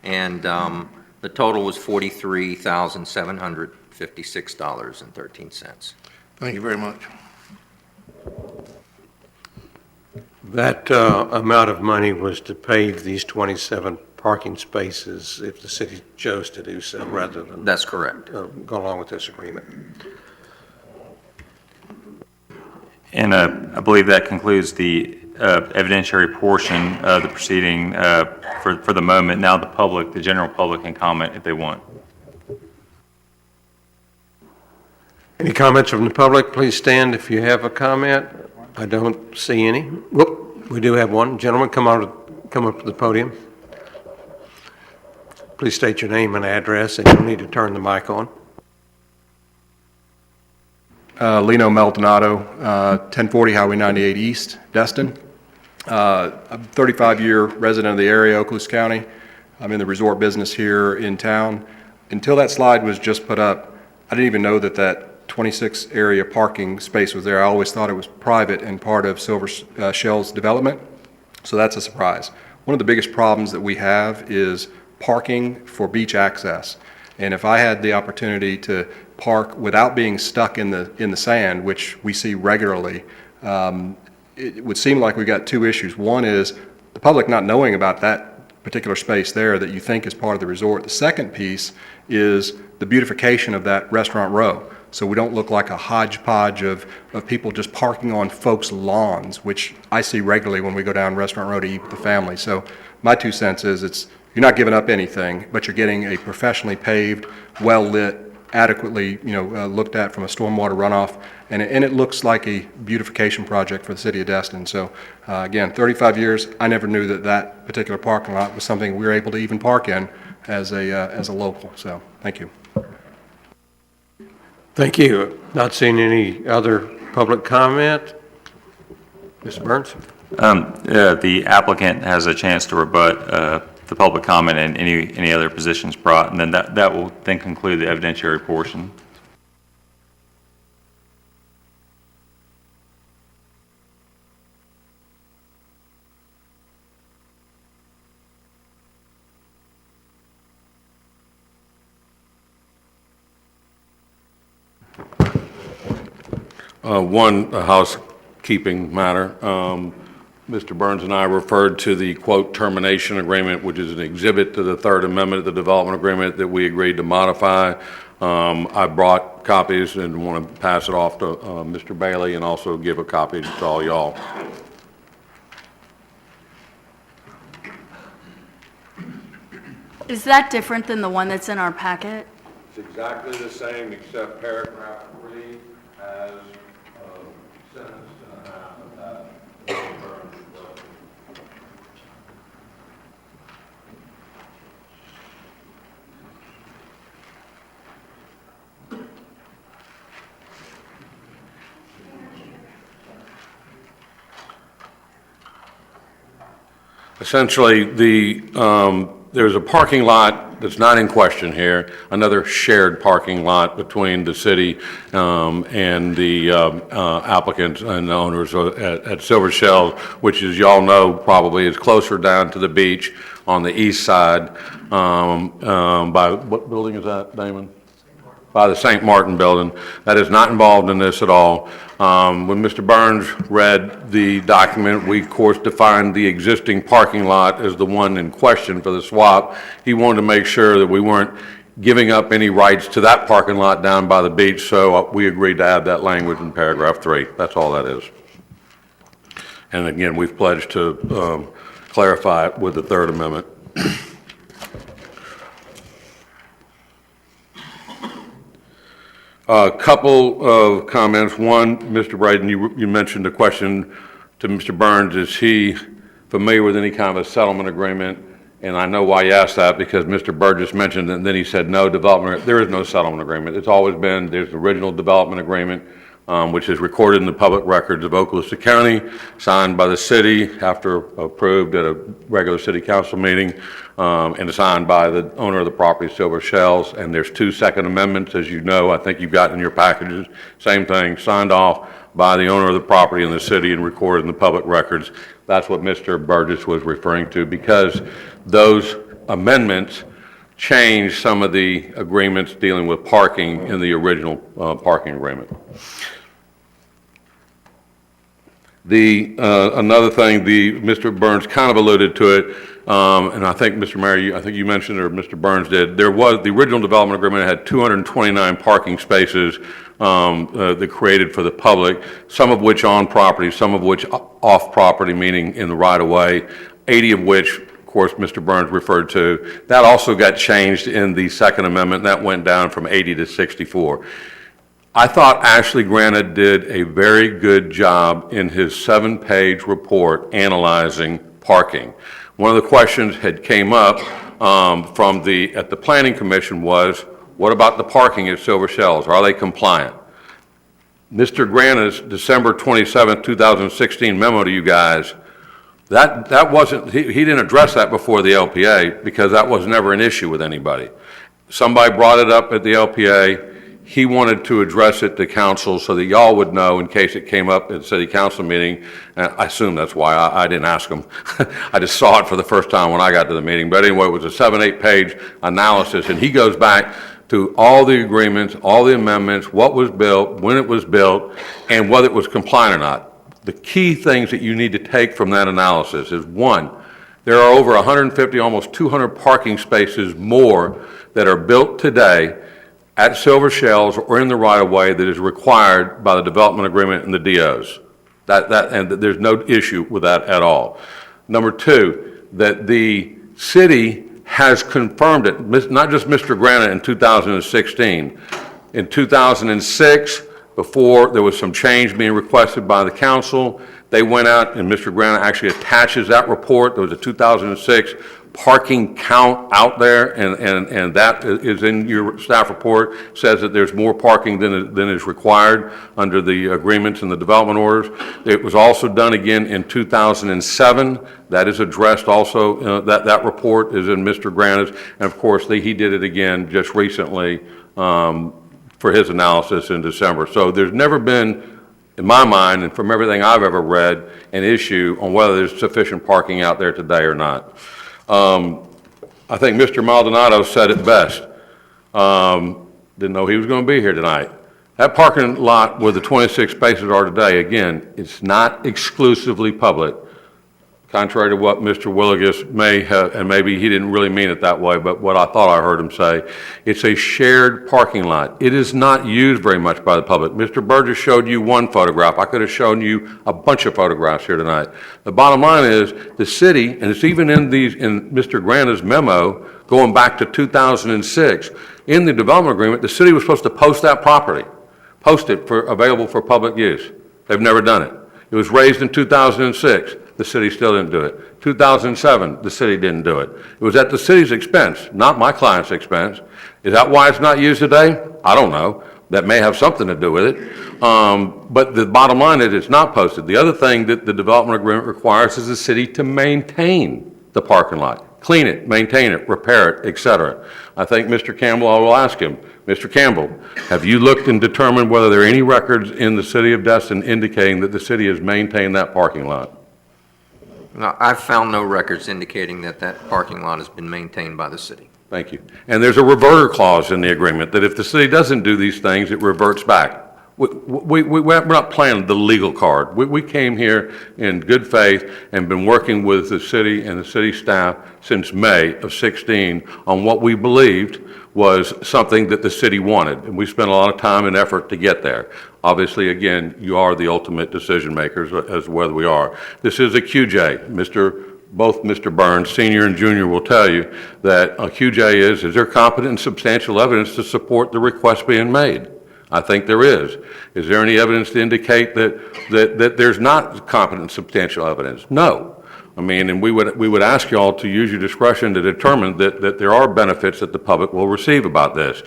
And the total was $43,756.13. Thank you very much. That amount of money was to pave these 27 parking spaces if the city chose to do so, rather than That's correct. go along with this agreement. And I believe that concludes the evidentiary portion of the proceeding for the moment. Now the general public can comment if they want. Any comments from the public? Please stand if you have a comment. I don't see any. Whoop, we do have one. Gentlemen, come up to the podium. Please state your name and address, and you'll need to turn the mic on. Lino Maldonado, 1040 Highway 98 East, Destin. I'm a 35-year resident of the area, Okaloosa County. I'm in the resort business here in town. Until that slide was just put up, I didn't even know that 26 area parking space was there. I always thought it was private and part of Silver Shell's development, so that's a surprise. One of the biggest problems that we have is parking for beach access. And if I had the opportunity to park without being stuck in the sand, which we see regularly, it would seem like we got two issues. One is the public not knowing about that particular space there that you think is part of the resort. The second piece is the beautification of that restaurant row, so we don't look like a hodgepodge of people just parking on folks' lawns, which I see regularly when we go down Restaurant Row to eat with the family. So my 2 cents is you're not giving up anything, but you're getting a professionally paved, well-lit, adequately looked at from a stormwater runoff, and it looks like a beautification project for the city of Destin. So again, 35 years, I never knew that particular parking lot was something we were able to even park in as a local. So thank you. Thank you. Not seeing any other public comment. Mr. Burns? The applicant has a chance to rebut the public comment and any other positions brought, and then that will then conclude the evidentiary portion. One housekeeping matter. Mr. Burns and I referred to the quote termination agreement, which is an exhibit to the Third Amendment of the development agreement that we agreed to modify. I brought copies and want to pass it off to Mr. Bailey and also give a copy to all y'all. Is that different than the one that's in our packet? It's exactly the same except paragraph 3 has a sentence and a half of that. Essentially, the there's a parking lot that's not in question here, another shared parking lot between the city and the applicants and the owners at Silver Shells, which, as y'all know, probably is closer down to the beach on the east side. By what building is that, Damon? By the St. Martin building. That is not involved in this at all. When Mr. Burns read the document, we of course defined the existing parking lot as the one in question for the swap. He wanted to make sure that we weren't giving up any rights to that parking lot down by the beach, so we agreed to add that language in paragraph 3. That's all that is. And again, we've pledged to clarify it with the Third Amendment. A couple of comments. One, Mr. Braden, you mentioned a question to Mr. Burns. Is he familiar with any kind of a settlement agreement? And I know why you asked that, because Mr. Burgess mentioned it, and then he said no development. There is no settlement agreement. It's always been, there's the original development agreement, which is recorded in the public records of Okaloosa County, signed by the city after approved at a regular city council meeting, and signed by the owner of the property, Silver Shells. And there's 2 second amendments, as you know. I think you've got in your packages. Same thing, signed off by the owner of the property in the city and recorded in the public records. That's what Mr. Burgess was referring to, because those amendments changed some of the agreements dealing with parking in the original parking agreement. Another thing, Mr. Burns kind of alluded to it, and I think Mr. Mayor, I think you mentioned, or Mr. Burns did, there was, the original development agreement had 229 parking spaces that created for the public, some of which on property, some of which off property, meaning in the right of way, 80 of which, of course, Mr. Burns referred to. That also got changed in the Second Amendment. That went down from 80 to 64. I thought Ashley Granite did a very good job in his 7-page report analyzing parking. One of the questions had came up at the Planning Commission was, what about the parking at Silver Shells? Are they compliant? Mr. Granite's December 27, 2016 memo to you guys, that wasn't, he didn't address that before the LPA, because that was never an issue with anybody. Somebody brought it up at the LPA. He wanted to address it to council so that y'all would know in case it came up at the city council meeting. I assume that's why I didn't ask him. I just saw it for the first time when I got to the meeting. But anyway, it was a 7-8 page analysis, and he goes back to all the agreements, all the amendments, what was built, when it was built, and whether it was compliant or not. The key things that you need to take from that analysis is, 1, there are over 150, almost 200 parking spaces more that are built today at Silver Shells or in the right-of-way that is required by the development agreement and the DOs. And there's no issue with that at all. Number 2, that the city has confirmed it, not just Mr. Granite in 2016. In 2006, before there was some change being requested by the council, they went out, and Mr. Granite actually attaches that report. There was a 2006 parking count out there, and that is in your staff report, says that there's more parking than is required under the agreements and the development orders. It was also done again in 2007. That is addressed also, that report is in Mr. Granite's, and of course, he did it again just recently for his analysis in December. So there's never been, in my mind, and from everything I've ever read, an issue on whether there's sufficient parking out there today or not. I think Mr. Maldonado said it best. Didn't know he was going to be here tonight. That parking lot where the 26 spaces are today, again, it's not exclusively public, contrary to what Mr. Willigus may have, and maybe he didn't really mean it that way, but what I thought I heard him say, it's a shared parking lot. It is not used very much by the public. Mr. Burgess showed you one photograph. I could have shown you a bunch of photographs here tonight. The bottom line is the city, and it's even in Mr. Granite's memo going back to 2006, in the development agreement, the city was supposed to post that property, post it for available for public use. They've never done it. It was raised in 2006. The city still didn't do it. 2007, the city didn't do it. It was at the city's expense, not my client's expense. Is that why it's not used today? I don't know. That may have something to do with it. But the bottom line is it's not posted. The other thing that the development agreement requires is the city to maintain the parking lot. clean it, maintain it, repair it, et cetera. I think Mr. Campbell, I will ask him, Mr. Campbell, have you looked and determined whether there are any records in the city of Destin indicating that the city has maintained that parking lot? No, I've found no records indicating that that parking lot has been maintained by the city. Thank you. And there's a reverter clause in the agreement that if the city doesn't do these things, it reverts back. We're not playing the legal card. We came here in good faith and been working with the city and the city staff since May of 16 on what we believed was something that the city wanted. And we spent a lot of time and effort to get there. Obviously, again, you are the ultimate decision makers as to whether we are. This is a QJ. Both Mr. Burns, Senior and Junior, will tell you that a QJ is there competent and substantial evidence to support the request being made? I think there is. Is there any evidence to indicate that there's not competent and substantial evidence? No. I mean, and we would ask you all to use your discretion to determine that there are benefits that the public will receive about this.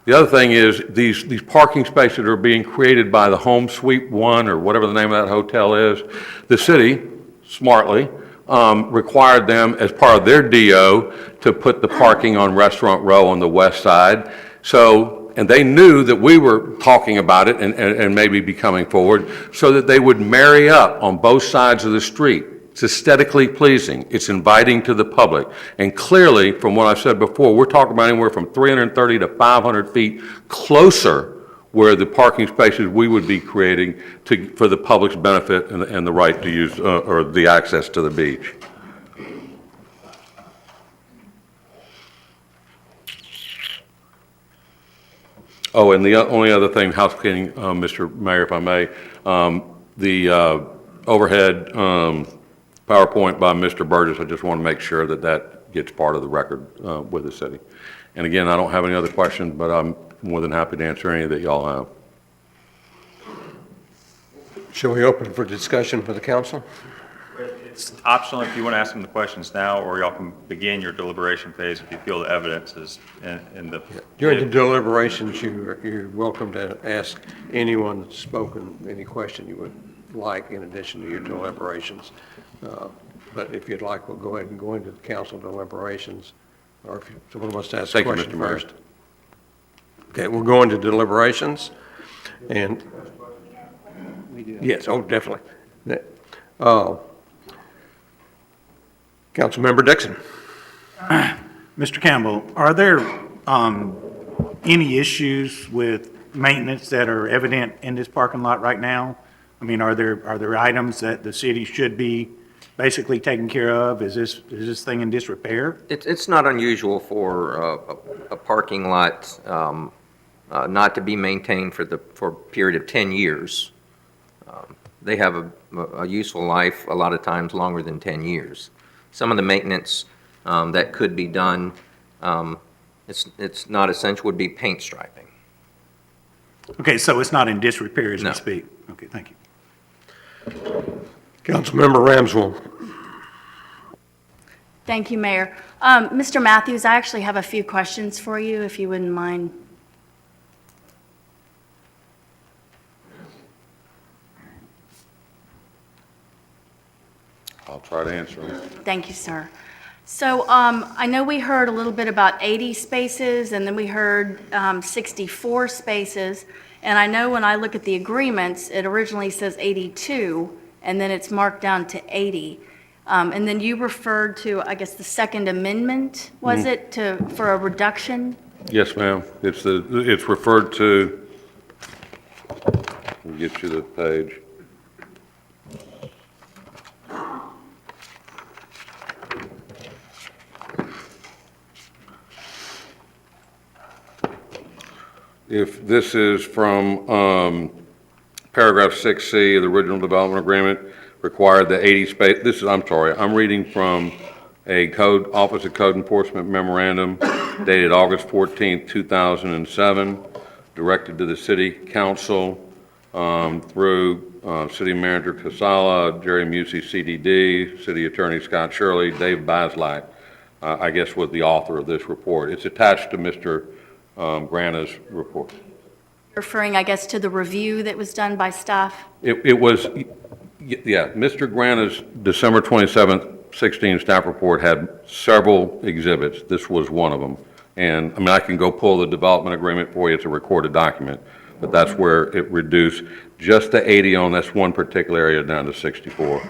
The other thing is these parking spaces that are being created by the Home Suite One or whatever the name of that hotel is, the city, smartly, required them as part of their DO to put the parking on Restaurant Row on the west side. And they knew that we were talking about it and maybe be coming forward so that they would marry up on both sides of the street. It's aesthetically pleasing. It's inviting to the public. And clearly, from what I've said before, we're talking about anywhere from 330 to 500 feet closer where the parking spaces we would be creating for the public's benefit and the right to use or the access to the beach. Oh, and the only other thing, housekeeping, Mr. Mayor, if I may, the overhead PowerPoint by Mr. Burgess, I just want to make sure that that gets part of the record with the city. And again, I don't have any other questions, but I'm more than happy to answer any that y'all have. Shall we open for discussion for the council? It's optional if you want to ask them the questions now, or y'all can begin your deliberation phase if you feel the evidence is in the... During the deliberations, you're welcome to ask anyone that's spoken any question you would like in addition to your deliberations. But if you'd like, we'll go ahead and go into the council deliberations, or if someone wants to ask a question first. Okay, we'll go into deliberations, and yes, oh, definitely. Councilmember Dixon. Mr. Campbell, are there any issues with maintenance that are evident in this parking lot right now? I mean, are there items that the city should be basically taking care of? Is this thing in disrepair? It's not unusual for a parking lot not to be maintained for a period of 10 years. They have a useful life, a lot of times longer than 10 years. Some of the maintenance that could be done, it's not essential, would be paint striping. Okay, so it's not in disrepair as we speak? Okay, thank you. Councilmember Ramswell. Thank you, Mayor. Mr. Matthews, I actually have a few questions for you, if you wouldn't mind. I'll try to answer them. Thank you, sir. So I know we heard a little bit about 80 spaces, and then we heard 64 spaces. And I know when I look at the agreements, it originally says 82, and then it's marked down to 80. And then you referred to, I guess, the Second Amendment, was it, for a reduction? Yes, ma'am. It's referred to, I'll get you the page. If this is from paragraph 6C of the original development agreement, required the 80 space, I'm reading from a Office of Code Enforcement memorandum dated August 14th, 2007, directed to the City Council through City Manager Casala, Jerry Musey, CDD, City Attorney Scott Shirley, Dave Baslak, I guess was the author of this report. It's attached to Mr. Grana's report. Referring, I guess, to the review that was done by staff? It was, yeah, Mr. Grana's December 27th 16 staff report had several exhibits. This was one of them. And, I mean, I can go pull the development agreement for you. It's a recorded document. But that's where it reduced just the 80 on this one particular area down to 64.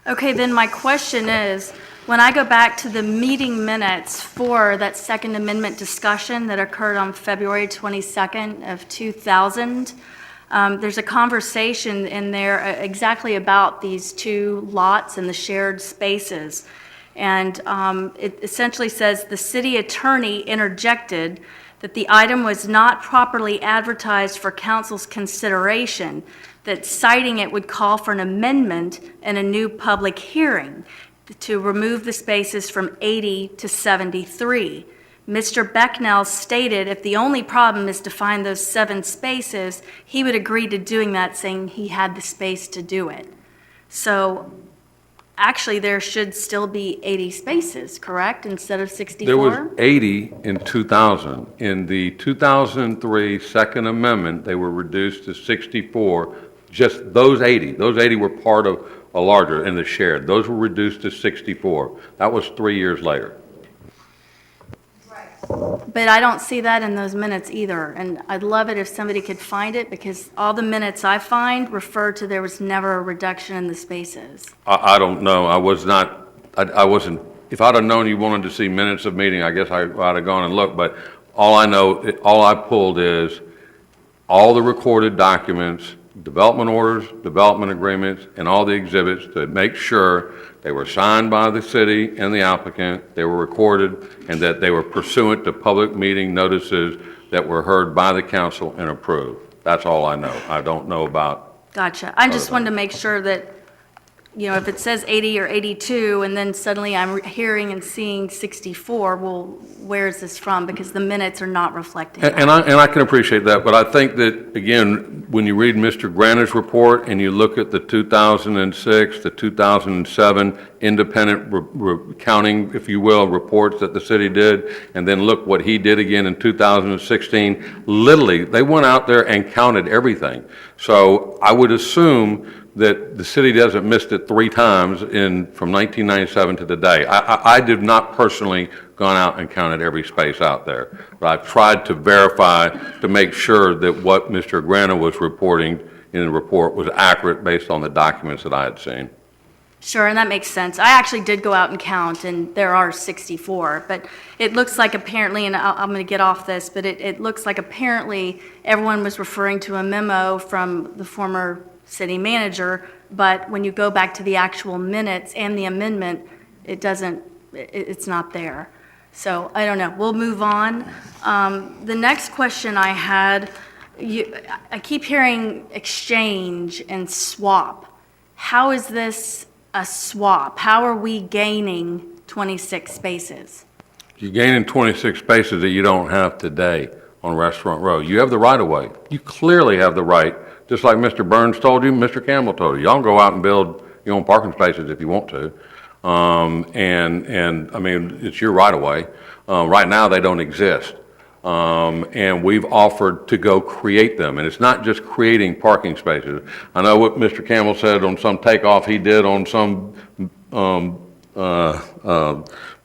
Okay, then my question is, when I go back to the meeting minutes for that Second Amendment discussion that occurred on February 22nd of 2000, there's a conversation in there exactly about these two lots and the shared spaces. And it essentially says the city attorney interjected that the item was not properly advertised for council's consideration, that citing it would call for an amendment and a new public hearing to remove the spaces from 80 to 73. Mr. Becknell stated if the only problem is to find those 7 spaces, he would agree to doing that, saying he had the space to do it. So actually, there should still be 80 spaces, correct, instead of 64? There was 80 in 2000. In the 2003 Second Amendment, they were reduced to 64. Just those 80. Those 80 were part of a larger and the shared. Those were reduced to 64. That was 3 years later. But I don't see that in those minutes either, and I'd love it if somebody could find it, because all the minutes I find refer to there was never a reduction in the spaces. I don't know. I wasn't, if I'd have known you wanted to see minutes of meeting, I guess I'd have gone and looked, but all I know, all I pulled is all the recorded documents, development orders, development agreements, and all the exhibits to make sure they were signed by the city and the applicant, they were recorded, and that they were pursuant to public meeting notices that were heard by the council and approved. That's all I know. I don't know about. Gotcha. I just wanted to make sure that, you know, if it says 80 or 82, and then suddenly I'm hearing and seeing 64, well, where is this from? Because the minutes are not reflecting that. And I can appreciate that, but I think that, again, when you read Mr. Granna's report and you look at the 2006, the 2007 independent counting, if you will, reports that the city did, and then look what he did again in 2016, literally, they went out there and counted everything. So I would assume that the city hasn't missed it 3 times from 1997 to today. I did not personally gone out and counted every space out there, but I've tried to verify to make sure that what Mr. Granna was reporting in the report was accurate based on the documents that I had seen. Sure, and that makes sense. I actually did go out and count, and there are 64, but it looks like apparently, and I'm going to get off this, but it looks like apparently everyone was referring to a memo from the former city manager, but when you go back to the actual minutes and the amendment, it's not there. So I don't know, we'll move on. The next question I had, I keep hearing exchange and swap. How is this a swap? How are we gaining 26 spaces? You're gaining 26 spaces that you don't have today on Restaurant Row. You have the right of way. You clearly have the right, just like Mr. Burns told you, Mr. Campbell told you. Y'all can go out and build your own parking spaces if you want to. And I mean, it's your right of way. Right now, they don't exist. And we've offered to go create them. And it's not just creating parking spaces. I know what Mr. Campbell said on some takeoff he did on some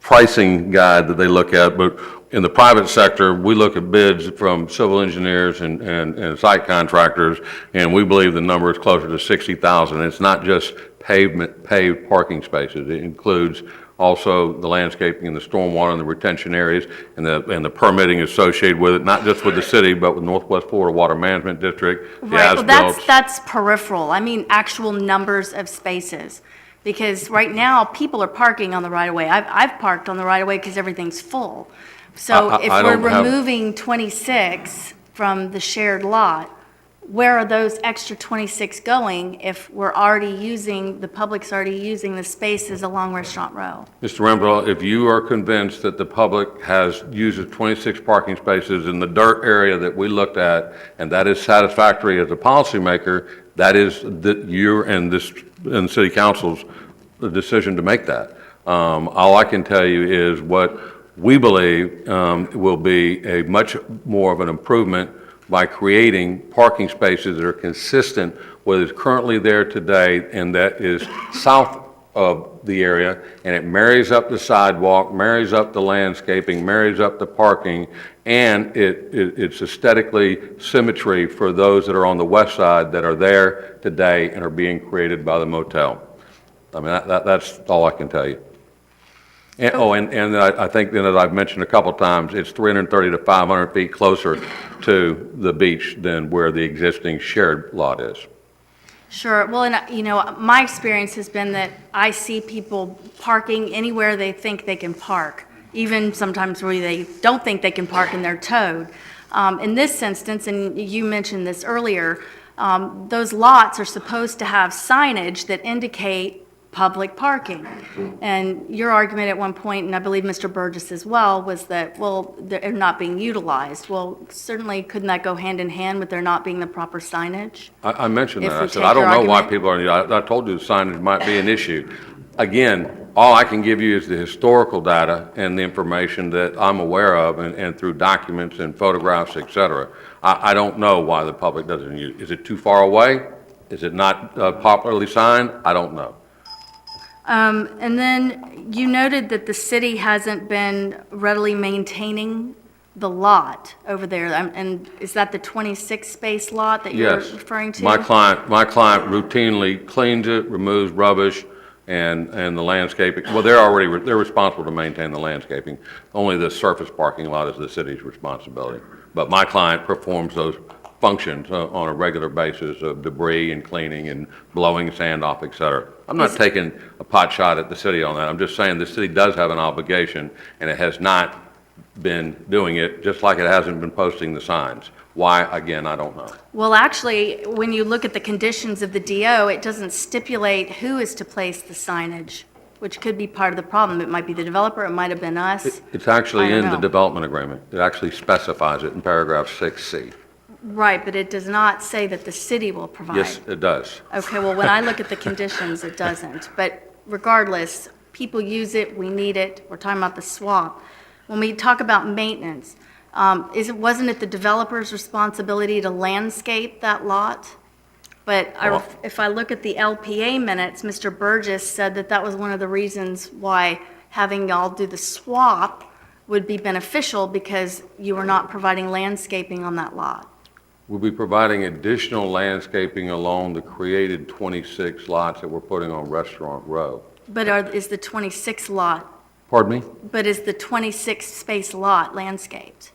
pricing guide that they look at, but in the private sector, we look at bids from civil engineers and site contractors, and we believe the number is closer to 60,000. It's not just paved parking spaces. It includes also the landscaping and the stormwater and the retention areas and the permitting associated with it, not just with the city, but with Northwest Florida Water Management District. Right, well, that's peripheral. I mean, actual numbers of spaces. Because right now, people are parking on the right-of-way. I've parked on the right-of-way because everything's full. So if we're removing 26 from the shared lot, where are those extra 26 going if we're already using, the public's already using the spaces along Restaurant Row? Mr. Ramsdell, if you are convinced that the public uses 26 parking spaces in the dirt area that we looked at, and that is satisfactory as a policymaker, that is your and City Council's decision to make that. All I can tell you is what we believe will be a much more of an improvement by creating parking spaces that are consistent with what is currently there today, and that is south of the area, and it marries up the sidewalk, marries up the landscaping, marries up the parking, and it's aesthetically symmetry for those that are on the west side that are there today and are being created by the motel. I mean, that's all I can tell you. And, and I think that, as I've mentioned a couple times, it's 330 to 500 feet closer to the beach than where the existing shared lot is. Sure. Well, and you know, my experience has been that I see people parking anywhere they think they can park, even sometimes where they don't think they can park and they're towed. In this instance, and you mentioned this earlier, those lots are supposed to have signage that indicate public parking. And your argument at one point, and I believe Mr. Burgess as well, was that, well, they're not being utilized. Well, certainly couldn't that go hand in hand with there not being the proper signage? I mentioned If that. we I said, take I don't your know why argument- people are, I told you the signage might be an issue. Again, all I can give you is the historical data and the information that I'm aware of and through documents and photographs, et cetera. I don't know why the public doesn't use it. Is it too far away? Is it not popularly signed? I don't know. And then you noted that the city hasn't been readily maintaining the lot over there. And is that the 26 space lot that you're Yes. referring to? My client routinely cleans it, removes rubbish, and the landscaping. Well, they're responsible to maintain the landscaping. Only the surface parking lot is the city's responsibility. But my client performs those functions on a regular basis of debris and cleaning and blowing sand off, et cetera. I'm not taking a pot shot at the city on that. I'm just saying the city does have an obligation, and it has not been doing it, just like it hasn't been posting the signs. Why, again, I don't know. Well, actually, when you look at the conditions of the DO, it doesn't stipulate who is to place the signage, which could be part of the problem. It might be the developer, it might have been us. It's actually I don't in the know. development agreement. It actually specifies it in paragraph 6C. Right, but it does not say that the city will provide. Yes, it does. Okay, well, when I look at the conditions, it doesn't. But regardless, people use it, we need it, we're talking about the swap. When we talk about maintenance, wasn't it the developer's responsibility to landscape that lot? But if I look at the LPA minutes, Mr. Burgess said that that was one of the reasons why having y'all do the swap would be beneficial, because you were not providing landscaping on that lot. We'll be providing additional landscaping along the created 26 lots that we're putting on Restaurant Row. But is the 26 lot, Pardon me? but is the 26 space lot landscaped?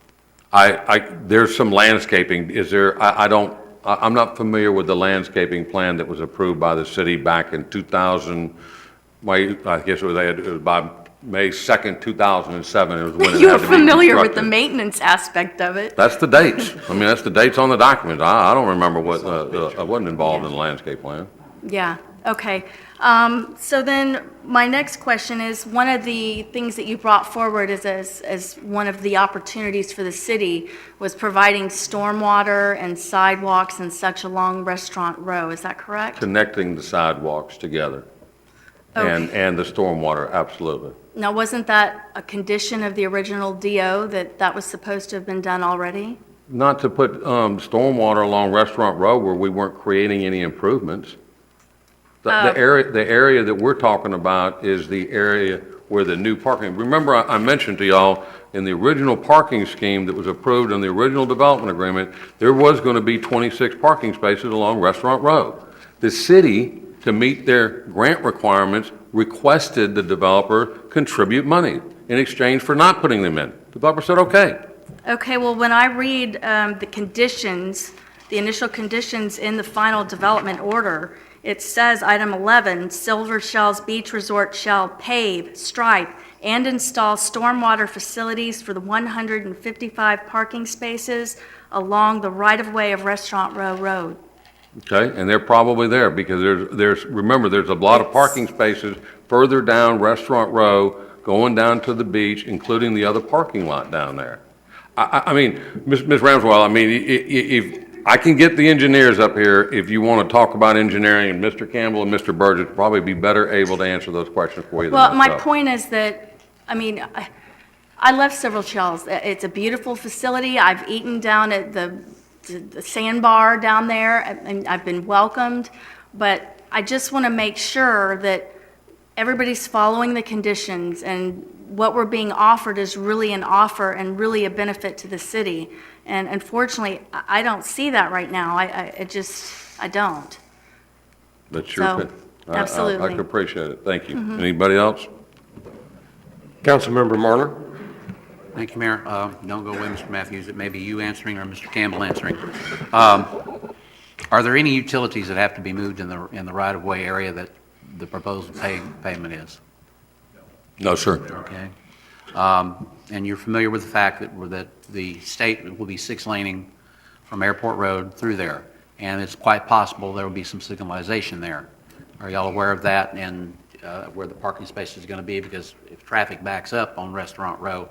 There's some landscaping. Is there, I'm not familiar with the landscaping plan that was approved by the city back in 2000, I guess it was by May 2nd, 2007. It was when it You had were to be familiar with the constructed. maintenance aspect of it. That's the dates. I mean, that's the dates on the document. I don't remember what, I wasn't involved in the landscape plan. Yeah, okay. So then, my next question is, one of the things that you brought forward as one of the opportunities for the city was providing stormwater and sidewalks and such along Restaurant Row, is that correct? Connecting the sidewalks together. Okay. And the stormwater, absolutely. Now, wasn't that a condition of the original DO, that was supposed to have been done already? Not to put stormwater along Restaurant Row where we weren't creating any improvements. The area that we're talking about is the area where the new parking, remember I mentioned to y'all, in the original parking scheme that was approved in the original development agreement, there was going to be 26 parking spaces along Restaurant Row. The city, to meet their grant requirements, requested the developer contribute money in exchange for not putting them in. The developer said, okay. Okay, well, when I read the conditions, the initial conditions in the final development order, it says, item 11, Silver Shells Beach Resort shall pave, stripe, and install stormwater facilities for the 155 parking spaces along the right-of-way of Restaurant Row Road. Okay, and they're probably there because remember, there's a lot of parking spaces further down Restaurant Row going down to the beach, including the other parking lot down there. I mean, Ms. Ramswell, I mean, if I can get the engineers up here, if you want to talk about engineering, and Mr. Campbell and Mr. Burgess would probably be better able to answer those questions for you than Well, my myself. point is that, I mean, I love Silver Shells. It's a beautiful facility. I've eaten down at the sandbar down there, and I've been welcomed. But I just want to make sure that everybody's following the conditions, and what we're being offered is really an offer and really a benefit to the city. And unfortunately, I don't see that right now. I don't. That's your So, opinion. I absolutely. can appreciate it. Thank you. Anybody else? Councilmember Marner? Thank you, Mayor. Don't go away, Mr. Matthews. It may be you answering or Mr. Campbell answering. Are there any utilities that have to be moved in the right-of-way area that the proposed pavement is? No, sir. Okay. And you're familiar with the fact that the state will be six-laning from Airport Road through there, and it's quite possible there will be some signalization there. Are y'all aware of that and where the parking space is going to be? Because if traffic backs up on Restaurant Row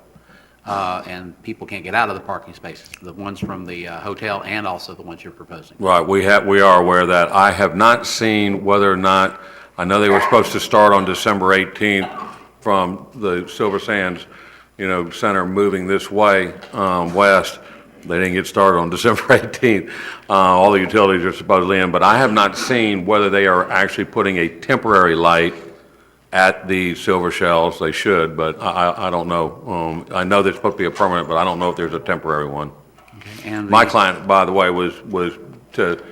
and people can't get out of the parking spaces, the ones from the hotel and also the ones you're proposing. Right, we are aware of that. I have not seen whether or not, I know they were supposed to start on December 18th from the Silver Sands, center moving this way, west. They didn't get started on December 18th. All the utilities are supposedly in, but I have not seen whether they are actually putting a temporary light at the Silver Shells. They should, but I don't know. I know there's supposed to be a permanent, but I don't know if there's a temporary one. Okay. And My client, by the way, was to,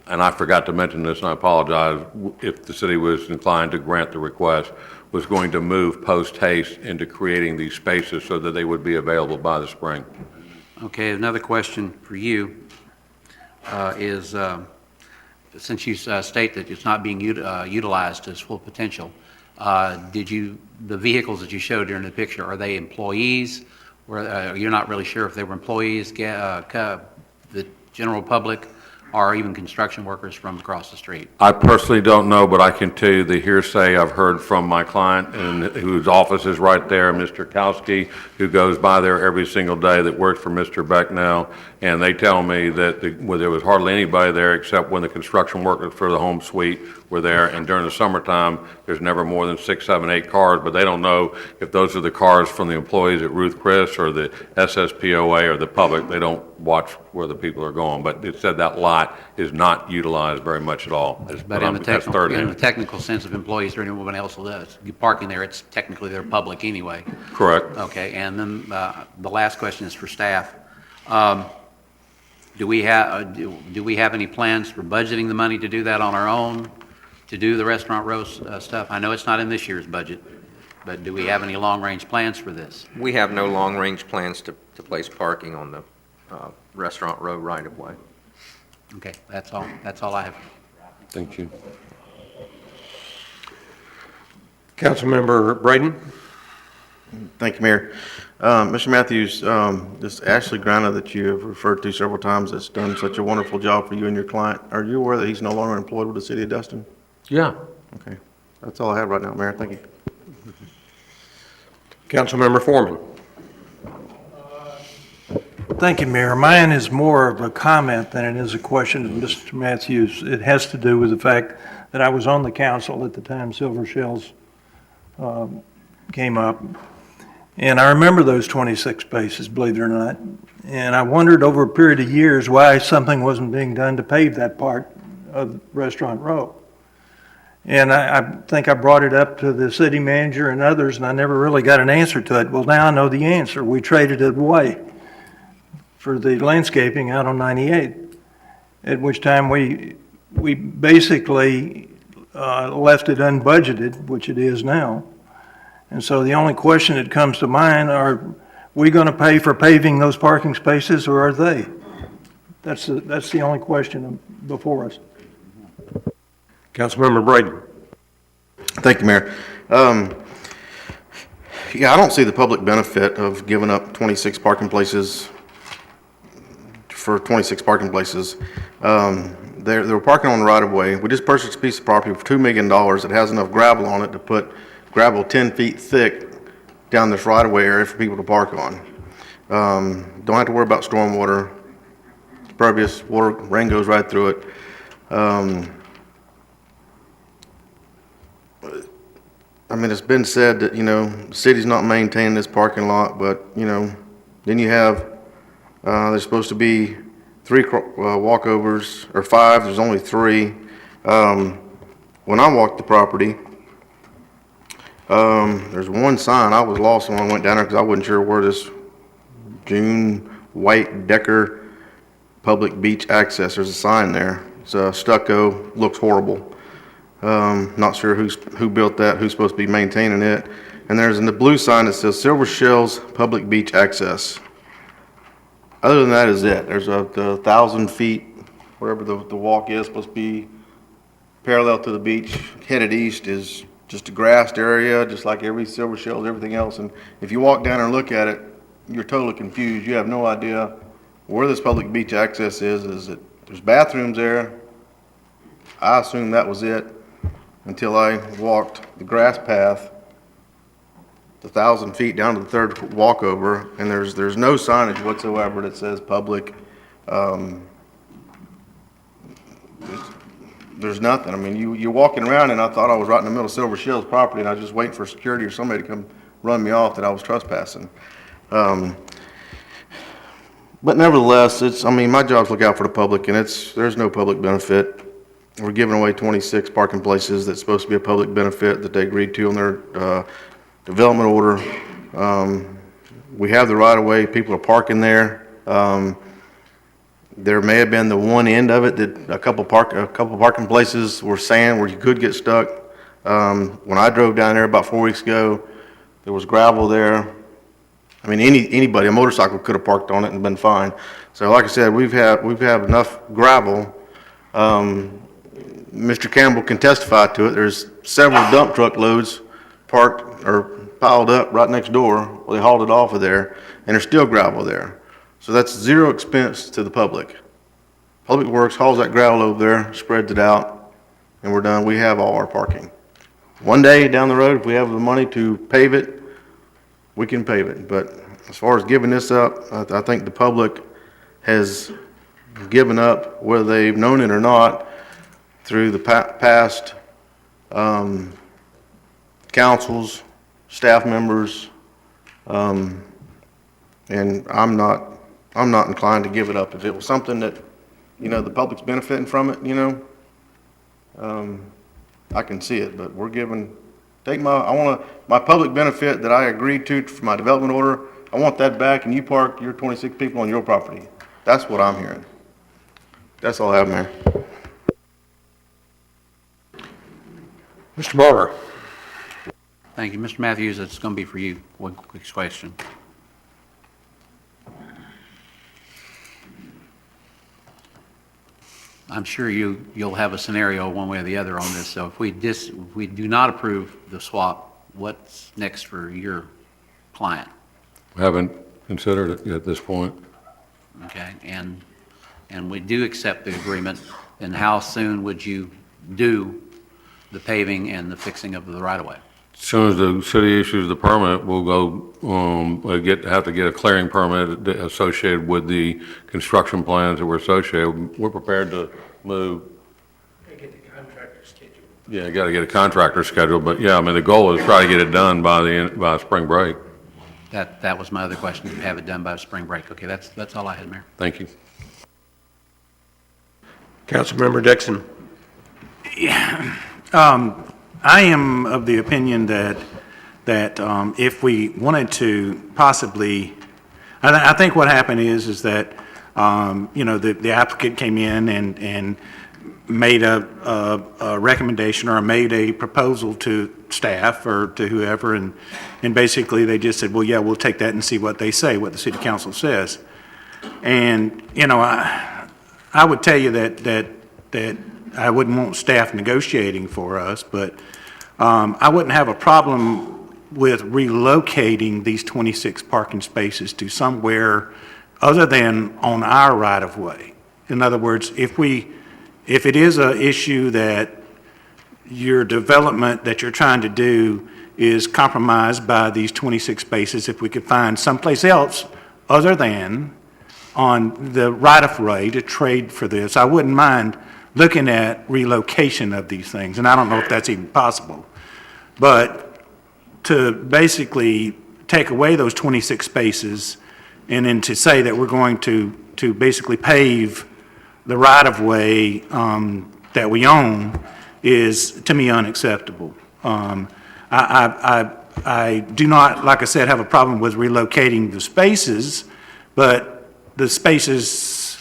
and I forgot to mention this, and I apologize, if the city was inclined to grant the request, was going to move post-haste into creating these spaces so that they would be available by the spring. Okay, another question for you is, since you state that it's not being utilized to its full potential, the vehicles that you showed during the picture, are they employees? You're not really sure if they were employees, the general public, or even construction workers from across the street? I personally don't know, but I can tell you the hearsay I've heard from my client, and whose office is right there, Mr. Kowski, who goes by there every single day, that works for Mr. Becknell, and they tell me that there was hardly anybody there except when the construction workers for the home suite were there, and during the summertime, there's never more than 6, 7, 8 cars, but they don't know if those are the cars from the employees at Ruth Chris or the SSPOA or the public. They don't watch where the people are going, but it said that lot is not utilized very much at all. But in the technical sense of employees or anyone else that's parking there, it's technically they're public anyway. Correct. Okay, and then the last question is for staff. Do we have any plans for budgeting the money to do that on our own, to do the Restaurant Row stuff? I know it's not in this year's budget, but do we have any long-range plans for this? We have no long-range plans to place parking on the Restaurant Row right-of-way. Okay, that's all I have. Thank you. Councilmember Braden? Thank you, Mayor. Mr. Matthews, this Ashley Grana that you have referred to several times that's done such a wonderful job for you and your client, are you aware that he's no longer employed with the city of Destin? Yeah. Okay. That's all I have right now, Mayor. Thank you. Councilmember Foreman? Thank you, Mayor. Mine is more of a comment than it is a question of Mr. Matthews. It has to do with the fact that I was on the council at the time Silver Shells came up. And I remember those 26 spaces, believe it or not. And I wondered over a period of years why something wasn't being done to pave that part of Restaurant Row. And I think I brought it up to the city manager and others, and I never really got an answer to it. Well, now I know the answer. We traded it away for the landscaping out on 98, at which time we basically left it unbudgeted, which it is now. And so the only question that comes to mind, are we going to pay for paving those parking spaces, or are they? That's the only question before us. Councilmember Braden? Thank you, Mayor. Yeah, I don't see the public benefit of giving up 26 parking places for 26 parking places. They're parking on the right of way. We just purchased a piece of property for $2 million. It has enough gravel on it to put gravel 10 feet thick down this right of way area for people to park on. Don't have to worry about stormwater. Pervious water, rain goes right through it. I mean, it's been said that, the city's not maintaining this parking lot, but, then you have, there's supposed to be 3 walkovers, or 5, there's only 3. When I walked the property, There's one sign, I was lost when I went down there because I wasn't sure where this June White Decker Public Beach Access, there's a sign there. It's stucco, looks horrible. Not sure who built that, who's supposed to be maintaining it. And there's in the blue sign that says Silver Shells Public Beach Access. Other than that is it. There's the 1,000 feet, whatever the walk is, supposed to be parallel to the beach, headed east is just a grassed area, just like every Silver Shells, everything else. And if you walk down and look at it, you're totally confused. You have no idea where this public beach access is. Is it, there's bathrooms there. I assumed that was it until I walked the grass path, the 1,000 feet down to the third walkover, and there's no signage whatsoever that says public. There's nothing. I mean, you're walking around, and I thought I was right in the middle of Silver Shells property, and I was just waiting for security or somebody to come run me off that I was trespassing. But nevertheless, I mean, my job's to look out for the public, and there's no public benefit. We're giving away 26 parking places that's supposed to be a public benefit that they agreed to on their development order. We have the right-of-way. People are parking there. There may have been the one end of it that a couple parking places were sand where you could get stuck. When I drove down there about 4 weeks ago, there was gravel there. I mean, anybody, a motorcycle could have parked on it and been fine. So like I said, we've had enough gravel. Mr. Campbell can testify to it. There's several dump truck loads parked or piled up right next door where they hauled it off of there, and there's still gravel there. So that's zero expense to the public. Public Works hauls that gravel over there, spreads it out, and we're done. We have all our parking. One day down the road, if we have the money to pave it, we can pave it. But as far as giving this up, I think the public has given up, whether they've known it or not, through the past councils, staff members, and I'm not inclined to give it up. If it was something that, the public's benefiting from it, I can see it, but we're giving, my public benefit that I agreed to for my development order, I want that back, and you park your 26 people on your property. That's what I'm hearing. That's all I have, Mayor. Mr. Barber. Thank you. Mr. Matthews, it's going to be for you. One quick question. I'm sure you'll have a scenario one way or the other on this. So if we do not approve the swap, what's next for your client? Haven't considered it at this point. Okay, and we do accept the agreement, then how soon would you do the paving and the fixing of the right-of-way? As soon as the city issues the permit, we'll go, have to get a clearing permit associated with the construction plans that were associated. We're prepared to move. Get the contractor scheduled. Yeah, got to get a contractor scheduled, but yeah, I mean, the goal is try to get it done by spring break. That was my other question, to have it done by spring break. Okay, that's all I had, Mayor. Thank you. Councilmember Dixon. I am of the opinion that if we wanted to possibly, I think what happened is that, the applicant came in and made a recommendation or made a proposal to staff or to whoever, and basically they just said, well, yeah, we'll take that and see what they say, what the city council says. And, I would tell you that I wouldn't want staff negotiating for us, but I wouldn't have a problem with relocating these 26 parking spaces to somewhere other than on our right-of-way. In other words, if it is an issue that your development that you're trying to do is compromised by these 26 spaces, if we could find someplace else other than on the right-of-way to trade for this, I wouldn't mind looking at relocation of these things, and I don't know if that's even possible. But to basically take away those 26 spaces and then to say that we're going to basically pave the right-of-way that we own is, to me, unacceptable. I do not, like I said, have a problem with relocating the spaces, but the spaces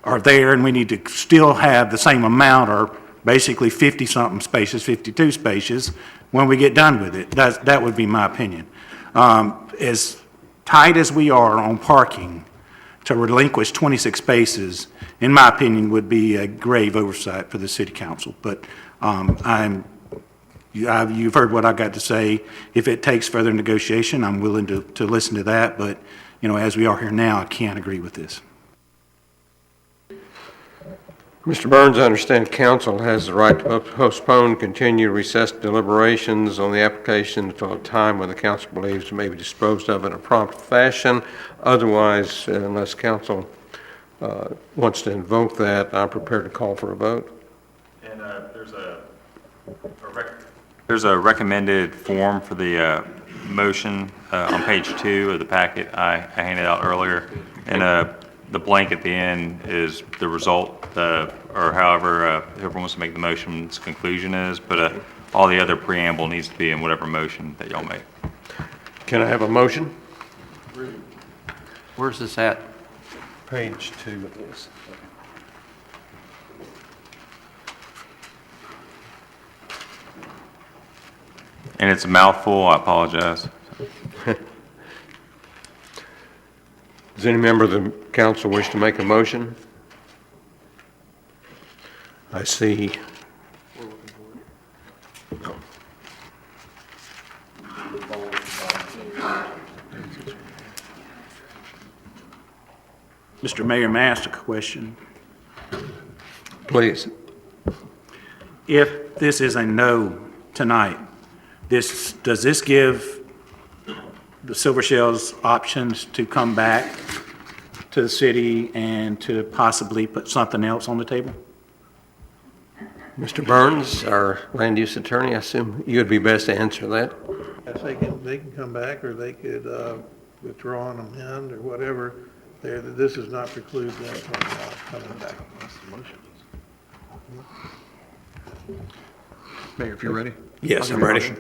are there, and we need to still have the same amount, or basically 50-something spaces, 52 spaces, when we get done with it. That would be my opinion. As tight as we are on parking, to relinquish 26 spaces, in my opinion, would be a grave oversight for the city council. But you've heard what I got to say. If it takes further negotiation, I'm willing to listen to that. But, as we are here now, I can't agree with this. Mr. Burns, I understand council has the right to postpone continued recessed deliberations on the application until a time when the council believes it may be disposed of in a prompt fashion. Otherwise, unless council wants to invoke that, I'm prepared to call for a vote. And there's a recommended form for the motion on page 2 of the packet I handed out earlier. And the blank at the end is the result, or however whoever wants to make the motion's conclusion is, but all the other preamble needs to be in whatever motion that y'all make. Can I have a motion? Where's this at? Page 2 of this. And it's a mouthful, I apologize. Does any member of the council wish to make a motion? I see. Mr. Mayor, may I ask a question? Please. If this is a no tonight, does this give the Silver Shells options to come back to the city and to possibly put something else on the table? Mr. Burns, our land use attorney, I assume you would be best to answer that. Yes, they can come back, or they could withdraw and amend, or whatever. This does not preclude them from coming back. Mayor, if you're ready. Yes, I'm ready.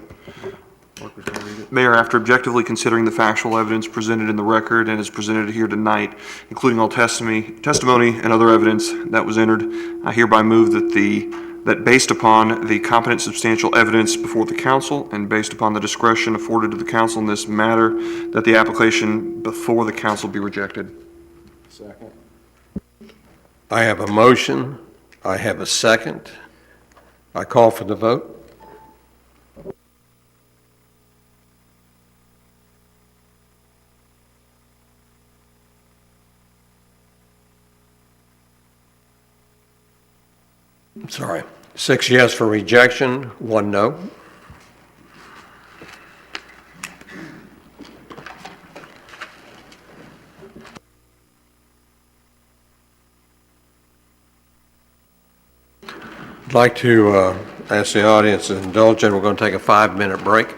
Mayor, after objectively considering the factual evidence presented in the record and is presented here tonight, including all testimony and other evidence that was entered, I hereby move that based upon the competent substantial evidence before the council and based upon the discretion afforded to the council in this matter, that the application before the council be rejected. Second. I have a motion. I have a second. I call for the vote. Sorry. 6 yes for rejection, 1 no. I'd like to ask the audience to indulge, and we're going to take a 5-minute break.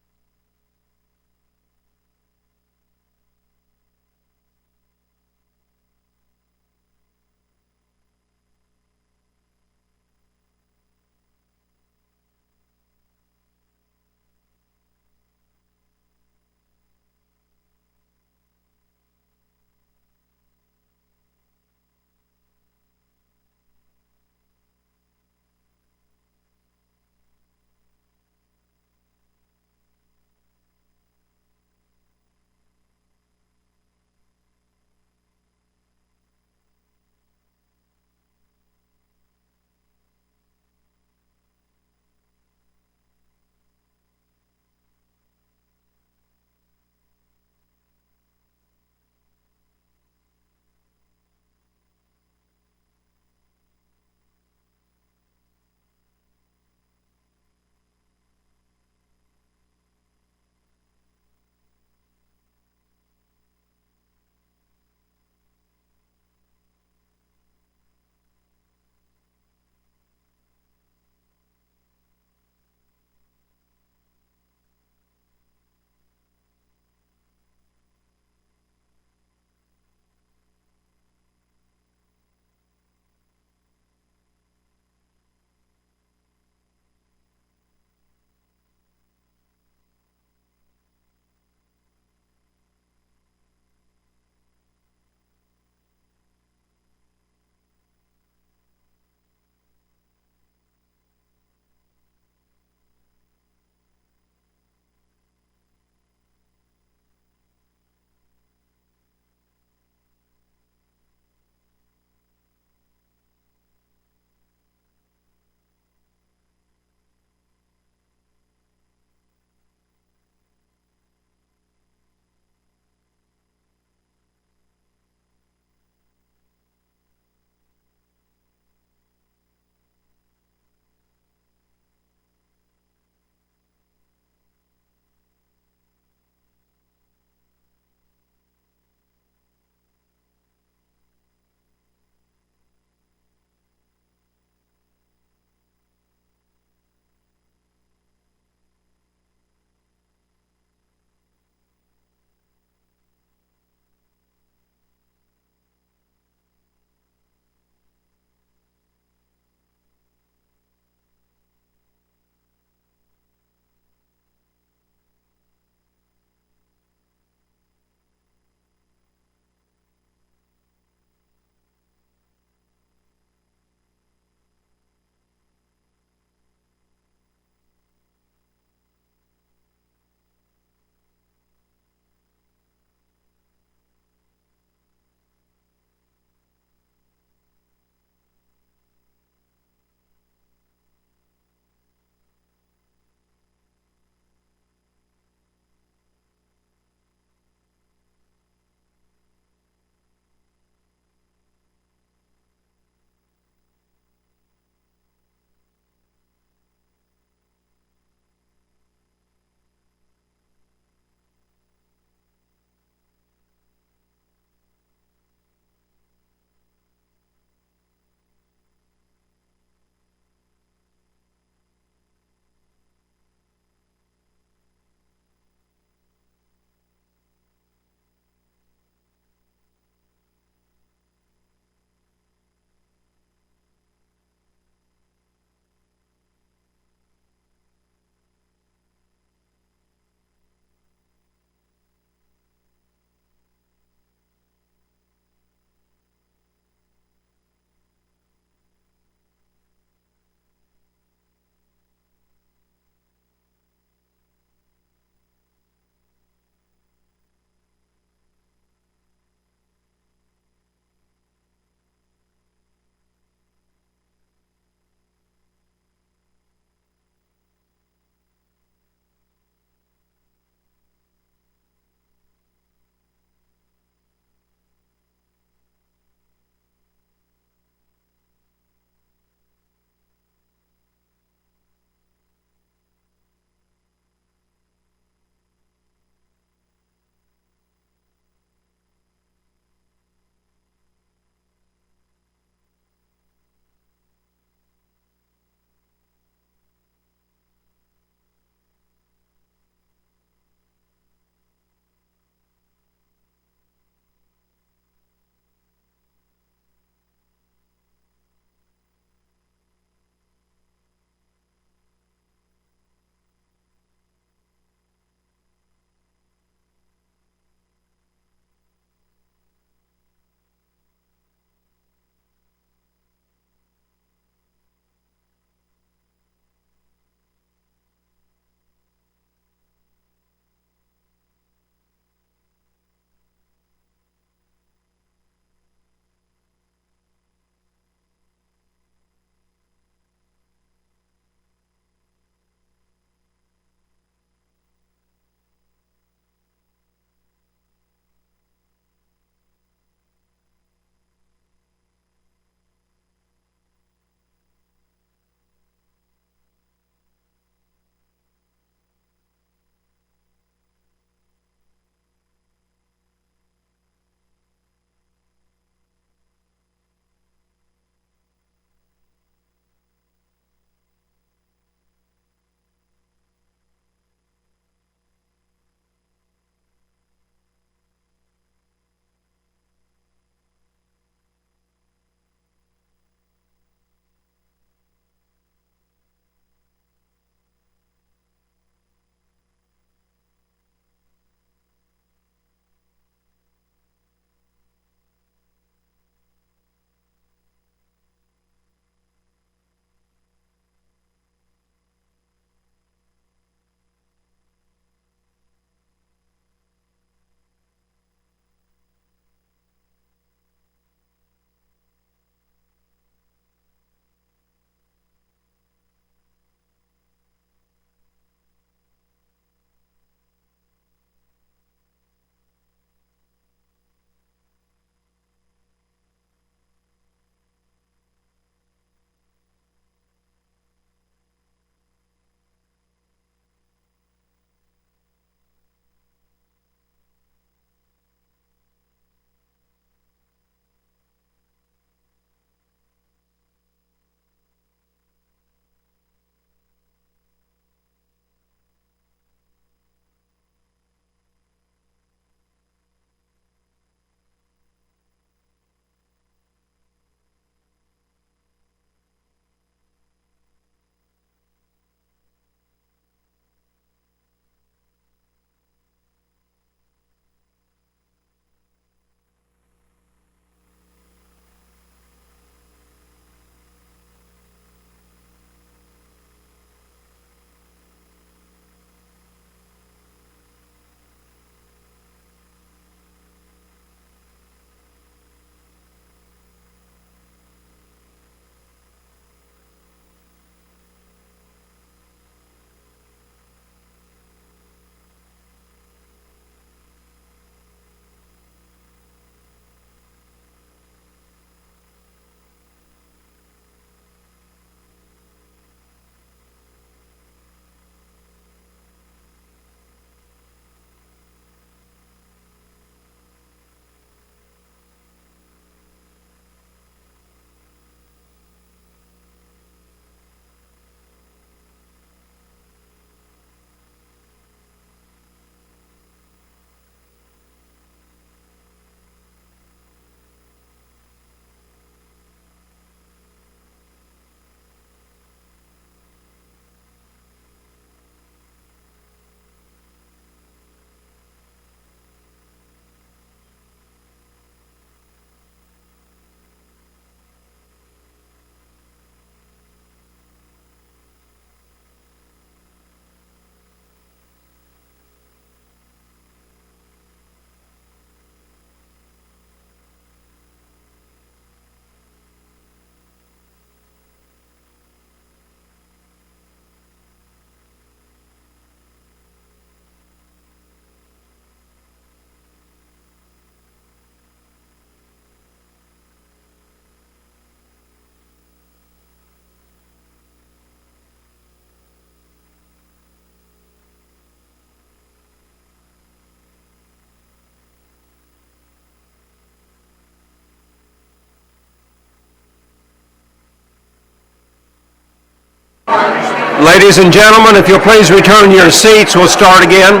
Ladies and gentlemen, if you'll please return to your seats, we'll start again.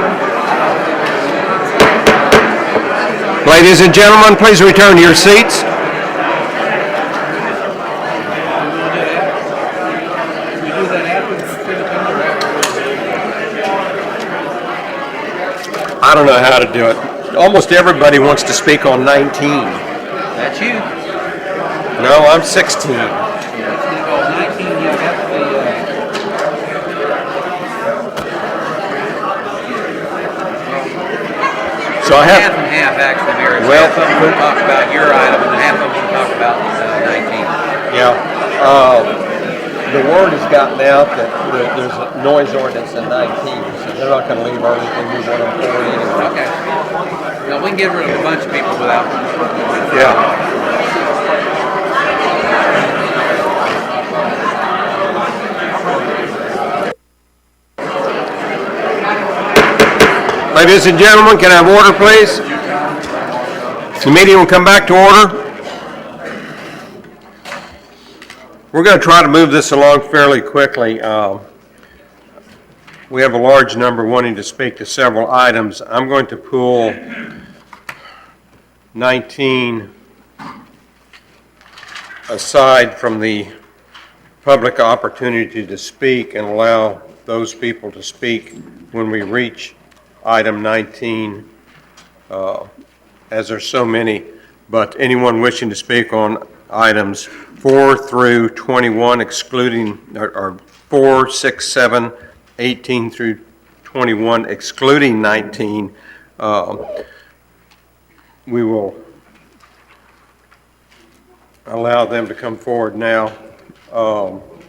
Ladies and gentlemen, please return to your seats. I don't know how to do it. Almost everybody wants to speak on 19. That's you. No, I'm 16. 19, you have So I have, half and half, actually, Mayor. It's Well- half of them will talk about your item, and half of them will talk about 19. the word has gotten out that there's a noise ordinance in 19, so they're not going to leave early if they move one on forward anyway. Okay. Now, we can get rid of a bunch of people without. Yeah. Ladies and gentlemen, can I have order, please? The meeting will come back to order. We're going to try to move this along fairly quickly. We have a large number wanting to speak to several items. I'm going to pull 19 aside from the public opportunity to speak and allow those people to speak when we reach item 19, as there's so many, but anyone wishing to speak on items 4 through 21 excluding, or 4, 6, 7, 18 through 21 excluding 19, we will allow them to come forward now.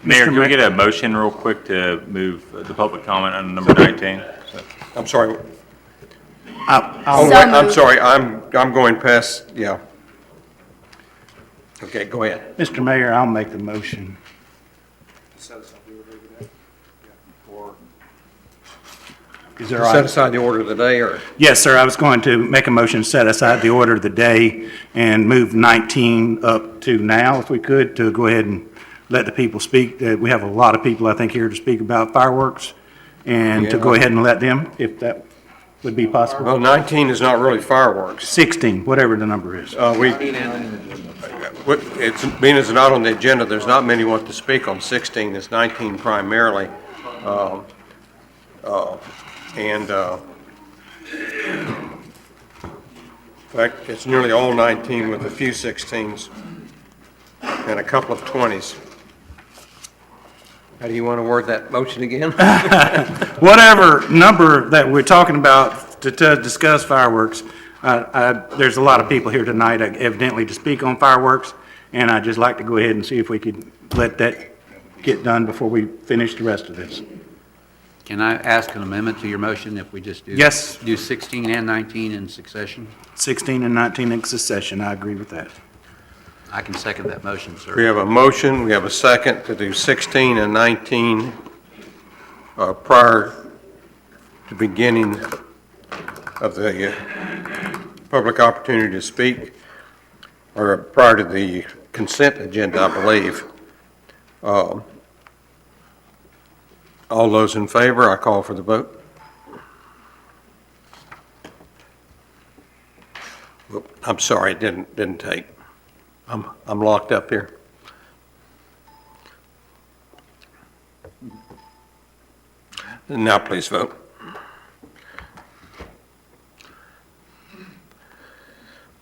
Mayor, can we get a motion real quick to move the public comment on number 19? I'm sorry. So I'm moved. sorry, I'm going past, yeah. Okay, go ahead. Mr. Mayor, I'll make the motion. Is there Set aside the order of the day, or? Yes, sir, I was going to make a motion to set aside the order of the day and move 19 up to now, if we could, to go ahead and let the people speak. We have a lot of people, I think, here to speak about fireworks, and to go ahead and let them, if that would be possible. Well, 19 is not really fireworks. 16, whatever the number is. It's, being as it's not on the agenda, there's not many want to speak on 16, it's 19 primarily. In fact, it's nearly all 19 with a few 16s and a couple of 20s. How do you want to word that motion again? Whatever number that we're talking about to discuss fireworks, there's a lot of people here tonight evidently to speak on fireworks, and I'd just like to go ahead and see if we could let that get done before we finish the rest of this. Can I ask an amendment to your motion if we just do? Yes. Do 16 and 19 in succession? 16 and 19 in succession, I agree with that. I can second that motion, sir. We have a motion, we have a second to do 16 and 19 prior to beginning of the public opportunity to speak, or prior to the consent agenda, I believe. All those in favor, I call for the vote. I'm sorry, it didn't take. I'm locked up here. Now please vote.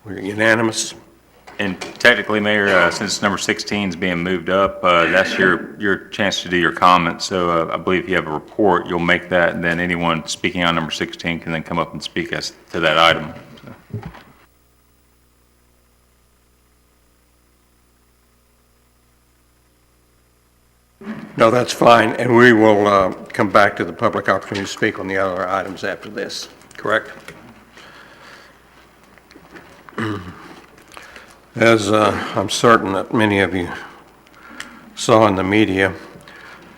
We're unanimous. And technically, Mayor, since number 16 is being moved up, that's your chance to do your comments. So I believe if you have a report, you'll make that, and then anyone speaking on number 16 can then come up and speak as to that item. So. No, that's fine, and we will come back to the public opportunity to speak on the other items after this, correct? As I'm certain that many of you saw in the media,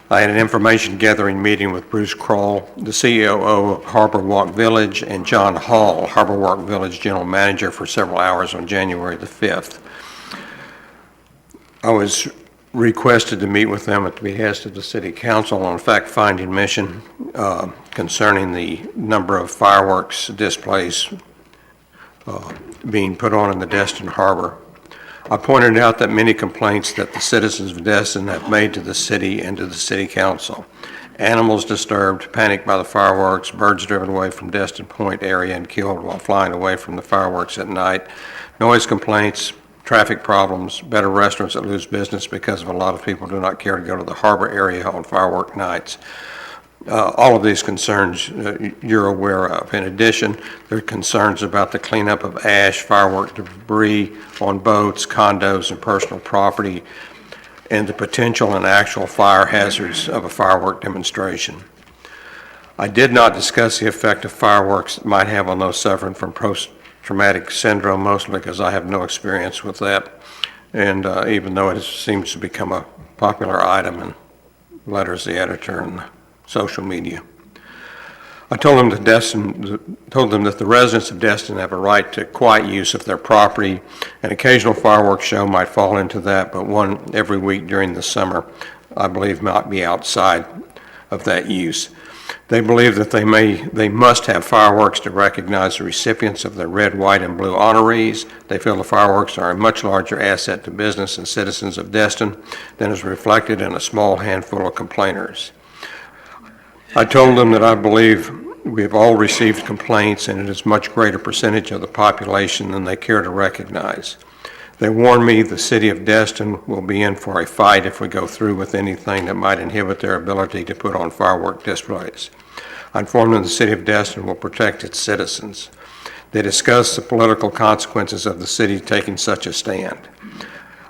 I had an information gathering meeting with Bruce Kroll, the COO of Harbor Walk Village, and John Hall, Harbor Walk Village General Manager, for several hours on January the 5th. I was requested to meet with them at the behest of the city council on a fact-finding mission concerning the number of fireworks displays being put on in the Destin Harbor. I pointed out that many complaints that the citizens of Destin have made to the city and to the city council. Animals disturbed, panicked by the fireworks, birds driven away from Destin Point area and killed while flying away from the fireworks at night, noise complaints, traffic problems, better restaurants that lose business because of a lot of people do not care to go to the harbor area on firework nights. All of these concerns you're aware of. In addition, there are concerns about the cleanup of ash, firework debris on boats, condos, and personal property, and the potential and actual fire hazards of a firework demonstration. I did not discuss the effect of fireworks might have on those suffering from post-traumatic syndrome, mostly because I have no experience with that, and even though it seems to become a popular item in letters of the editor and social media. I told them that the residents of Destin have a right to quiet use of their property. An occasional fireworks show might fall into that, but one every week during the summer, I believe, might be outside of that use. They believe that they must have fireworks to recognize the recipients of the red, white, and blue honorees. They feel the fireworks are a much larger asset to business and citizens of Destin than is reflected in a small handful of complainers. I told them that I believe we have all received complaints, and it is a much greater percentage of the population than they care to recognize. They warned me the city of Destin will be in for a fight if we go through with anything that might inhibit their ability to put on firework displays. I informed them the city of Destin will protect its citizens. They discussed the political consequences of the city taking such a stand.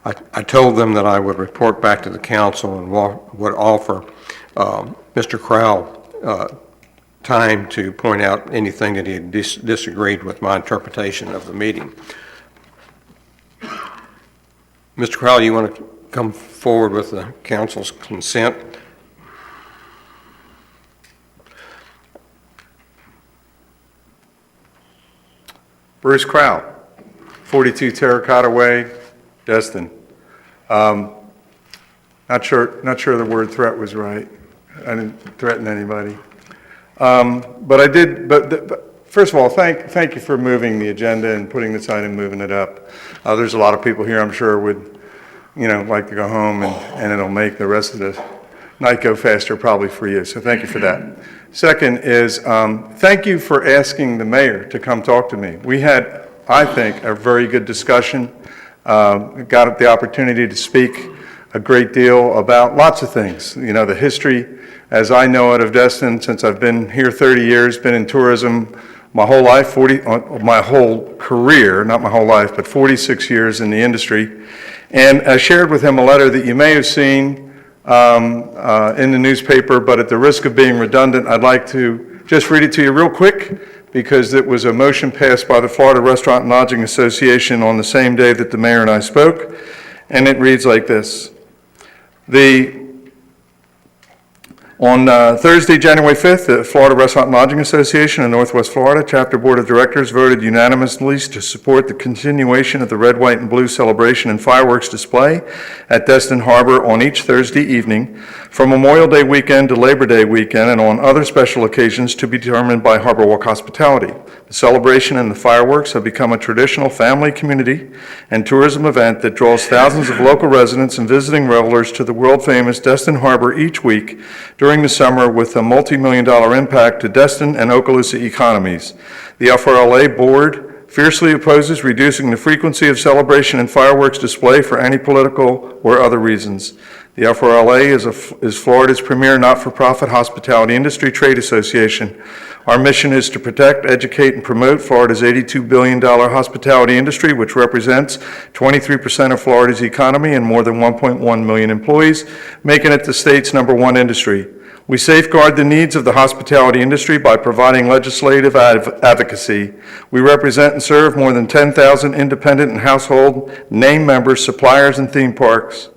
I told them that I would report back to the council and would offer Mr. Crowell time to point out anything that he had disagreed with my interpretation of the meeting. Mr. Crowell, you want to come forward with the council's consent? Bruce Crowell, 42 Terracotta Way, Destin. Not sure the word threat was right. I didn't threaten anybody. But I did, but first of all, thank you for moving the agenda and putting this item, moving it up. There's a lot of people here I'm sure would, like to go home and it'll make the rest of the night go faster probably for you. So thank you for that. Second is, thank you for asking the mayor to come talk to me. We had, I think, a very good discussion. Got the opportunity to speak a great deal about lots of things. The history, as I know it, of Destin, since I've been here 30 years, been in tourism my whole life, my whole career, not my whole life, but 46 years in the industry. And I shared with him a letter that you may have seen in the newspaper, but at the risk of being redundant, I'd like to just read it to you real quick, because it was a motion passed by the Florida Restaurant and Lodging Association on the same day that the mayor and I spoke, and it reads like this. On Thursday, January 5th, the Florida Restaurant and Lodging Association of Northwest Florida Chapter Board of Directors voted unanimously to support the continuation of the red, white, and blue celebration and fireworks display at Destin Harbor on each Thursday evening from Memorial Day weekend to Labor Day weekend and on other special occasions to be determined by Harbor Walk Hospitality. The celebration and the fireworks have become a traditional family, community, and tourism event that draws thousands of local residents and visiting revelers to the world-famous Destin Harbor each week during the summer, with a multi-million-dollar impact to Destin and Okaloosa economies. The FRLA board fiercely opposes reducing the frequency of celebration and fireworks display for any political or other reasons. The FRLA is Florida's premier not-for-profit hospitality industry trade association. Our mission is to protect, educate, and promote Florida's $82 billion hospitality industry, which represents 23% of Florida's economy and more than 1.1 million employees, making it the state's #1 industry. We safeguard the needs of the hospitality industry by providing legislative advocacy. We represent and serve more than 10,000 independent and household name members, suppliers, and theme parks.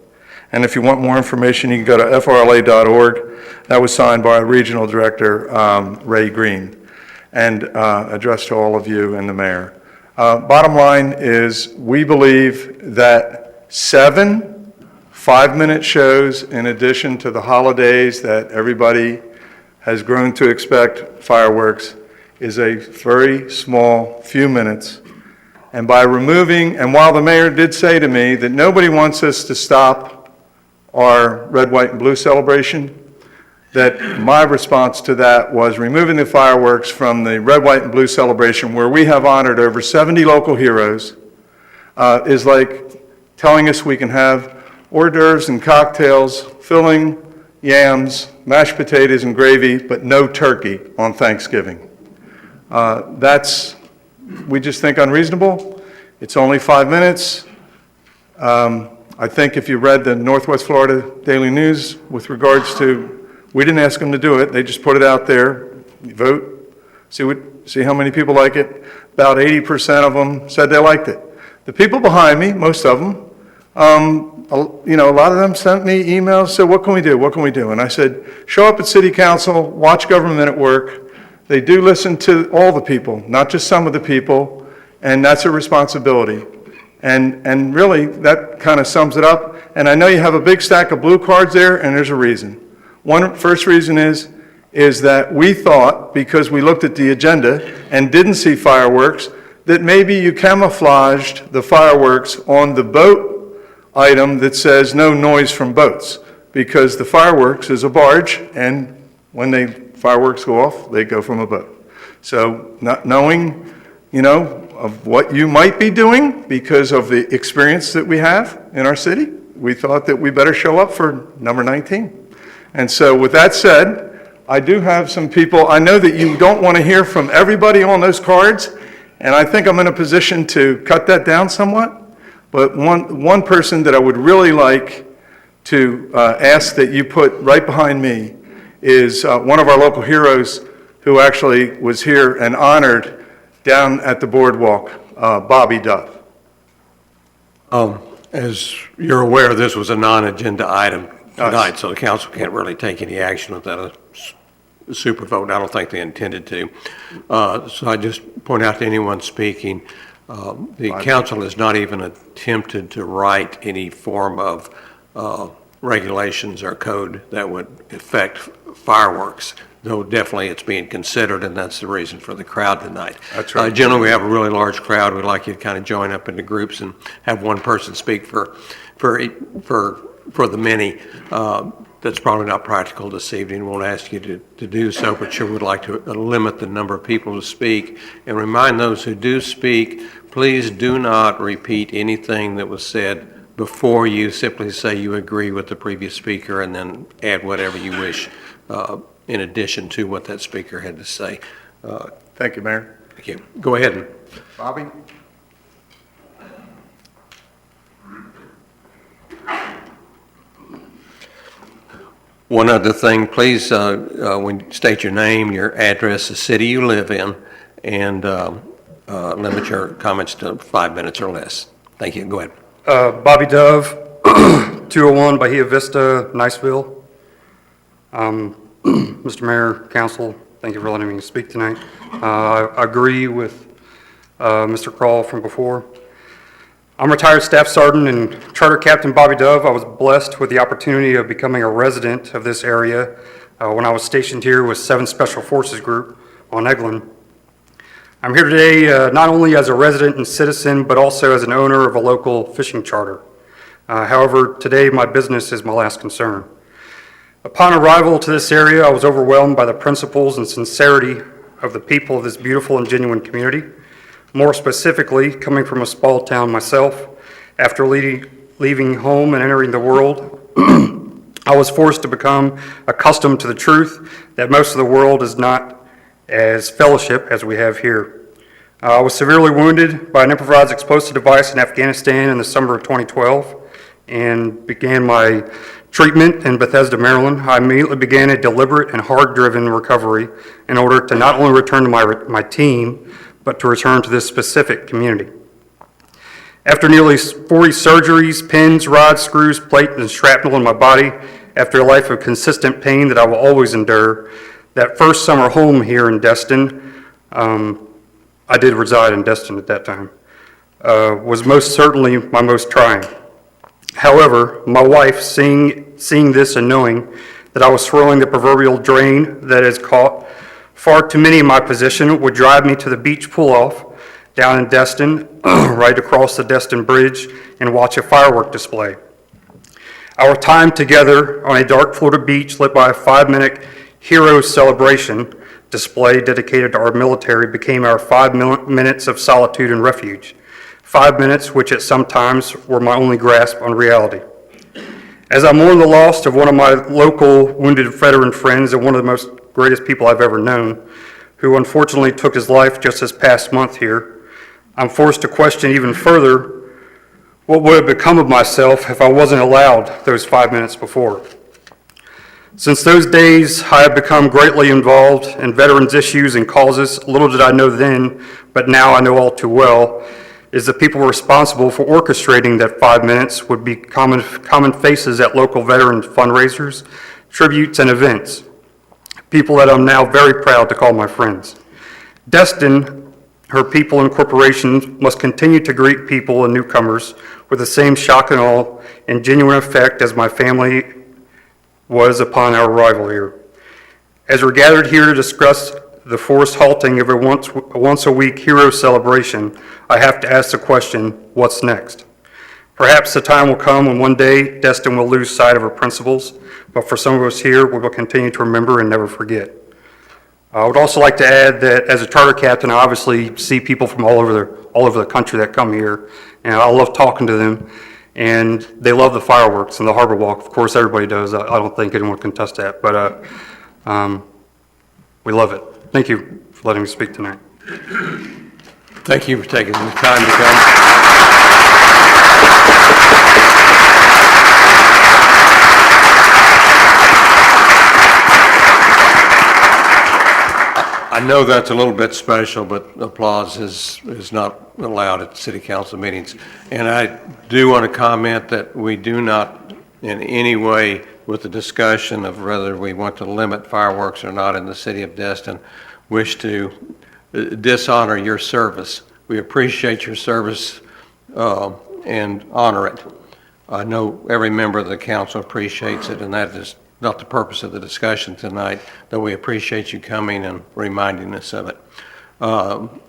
And if you want more information, you can go to frla.org. That was signed by our regional director, Ray Green, and addressed to all of you and the mayor. Bottom line is, we believe that 7 5-minute shows in addition to the holidays that everybody has grown to expect fireworks is a very small few minutes. And by removing, and while the mayor did say to me that nobody wants us to stop our red, white, and blue celebration, that my response to that was removing the fireworks from the red, white, and blue celebration, where we have honored over 70 local heroes, is like telling us we can have hors d'oeuvres and cocktails, filling, yams, mashed potatoes and gravy, but no turkey on Thanksgiving. We just think unreasonable. It's only 5 minutes. I think if you read the Northwest Florida Daily News with regards to, we didn't ask them to do it, they just put it out there, you vote, see how many people like it. About 80% of them said they liked it. The people behind me, most of them, a lot of them sent me emails, said, what can we do, what can we do? And I said, show up at city council, watch government at work. They do listen to all the people, not just some of the people, and that's a responsibility. And really, that kind of sums it up. And I know you have a big stack of blue cards there, and there's a reason. First reason is that we thought, because we looked at the agenda and didn't see fireworks, that maybe you camouflaged the fireworks on the boat item that says no noise from boats, because the fireworks is a barge, and when fireworks go off, they go from a boat. So not knowing, of what you might be doing because of the experience that we have in our city, we thought that we better show up for number 19. And so with that said, I do have some people, I know that you don't want to hear from everybody on those cards, and I think I'm in a position to cut that down somewhat. But one person that I would really like to ask that you put right behind me is one of our local heroes who actually was here and honored down at the boardwalk, Bobby Dove. As you're aware, this was a non-agenda item tonight, so the council can't really take any action without a super vote. I don't think they intended to. So I just point out to anyone speaking, the council has not even attempted to write any form of regulations or code that would affect fireworks, though definitely it's being considered, and that's the reason for the crowd tonight. That's right. Generally, we have a really large crowd. We'd like you to kind of join up into groups and have one person speak for the many. That's probably not practical this evening. Won't ask you to do so, but sure would like to limit the number of people to speak. And remind those who do speak, please do not repeat anything that was said before you. Simply say you agree with the previous speaker and then add whatever you wish in addition to what that speaker had to say. Thank you, Mayor. Thank you. Go ahead. Bobby? One other thing, please, when you state your name, your address, the city you live in, and limit your comments to 5 minutes or less. Thank you. Go ahead. Bobby Dove, 201 Bahia Vista, Niceville. Mr. Mayor, Council, thank you for letting me speak tonight. I agree with Mr. Crawl from before. I'm retired Staff Sergeant and Charter Captain Bobby Dove. I was blessed with the opportunity of becoming a resident of this area when I was stationed here with 7th Special Forces Group on Eglin. I'm here today not only as a resident and citizen, but also as an owner of a local fishing charter. However, today my business is my last concern. Upon arrival to this area, I was overwhelmed by the principles and sincerity of the people of this beautiful and genuine community. More specifically, coming from a small town myself, after leaving home and entering the world, I was forced to become accustomed to the truth that most of the world is not as fellowship as we have here. I was severely wounded by an improvised explosive device in Afghanistan in the summer of 2012 and began my treatment in Bethesda, Maryland. I immediately began a deliberate and hard-driven recovery in order to not only return to my team, but to return to this specific community. After nearly 40 surgeries, pins, rods, screws, plate, and shrapnel in my body, after a life of consistent pain that I will always endure, that first summer home here in Destin, I did reside in Destin at that time, was most certainly my most trying. However, my wife, seeing this and knowing that I was swirling the proverbial drain that has caught far too many in my position, would drive me to the beach pull-off down in Destin, right across the Destin Bridge, and watch a firework display. Our time together on a dark Florida beach lit by a 5-minute hero celebration display dedicated to our military became our 5 minutes of solitude and refuge. 5 minutes which at some times were my only grasp on reality. As I mourn the loss of one of my local wounded veteran friends and one of the most greatest people I've ever known, who unfortunately took his life just this past month here, I'm forced to question even further what would have become of myself if I wasn't allowed those 5 minutes before. Since those days, I have become greatly involved in veterans' issues and causes. Little did I know then, but now I know all too well, is the people responsible for orchestrating that 5 minutes would be common faces at local veteran fundraisers, tributes, and events. People that I'm now very proud to call my friends. Destin, her people and corporations must continue to greet people and newcomers with the same shock and awe and genuine effect as my family was upon our arrival here. As we're gathered here to discuss the forced halting of a once a week hero celebration, I have to ask the question, what's next? Perhaps the time will come when one day Destin will lose sight of her principles, but for some of us here, we will continue to remember and never forget. I would also like to add that as a charter captain, I obviously see people from all over the country that come here, and I love talking to them, and they love the fireworks and the Harbor Walk. Of course, everybody does. I don't think anyone can contest that, but we love it. Thank you for letting me speak tonight. Thank you for taking the time to come. I know that's a little bit special, but applause is not allowed at city council meetings. And I do want to comment that we do not in any way, with the discussion of whether we want to limit fireworks or not in the city of Destin, wish to dishonor your service. We appreciate your service and honor it. I know every member of the council appreciates it, and that is not the purpose of the discussion tonight, though we appreciate you coming and reminding us of it. I'm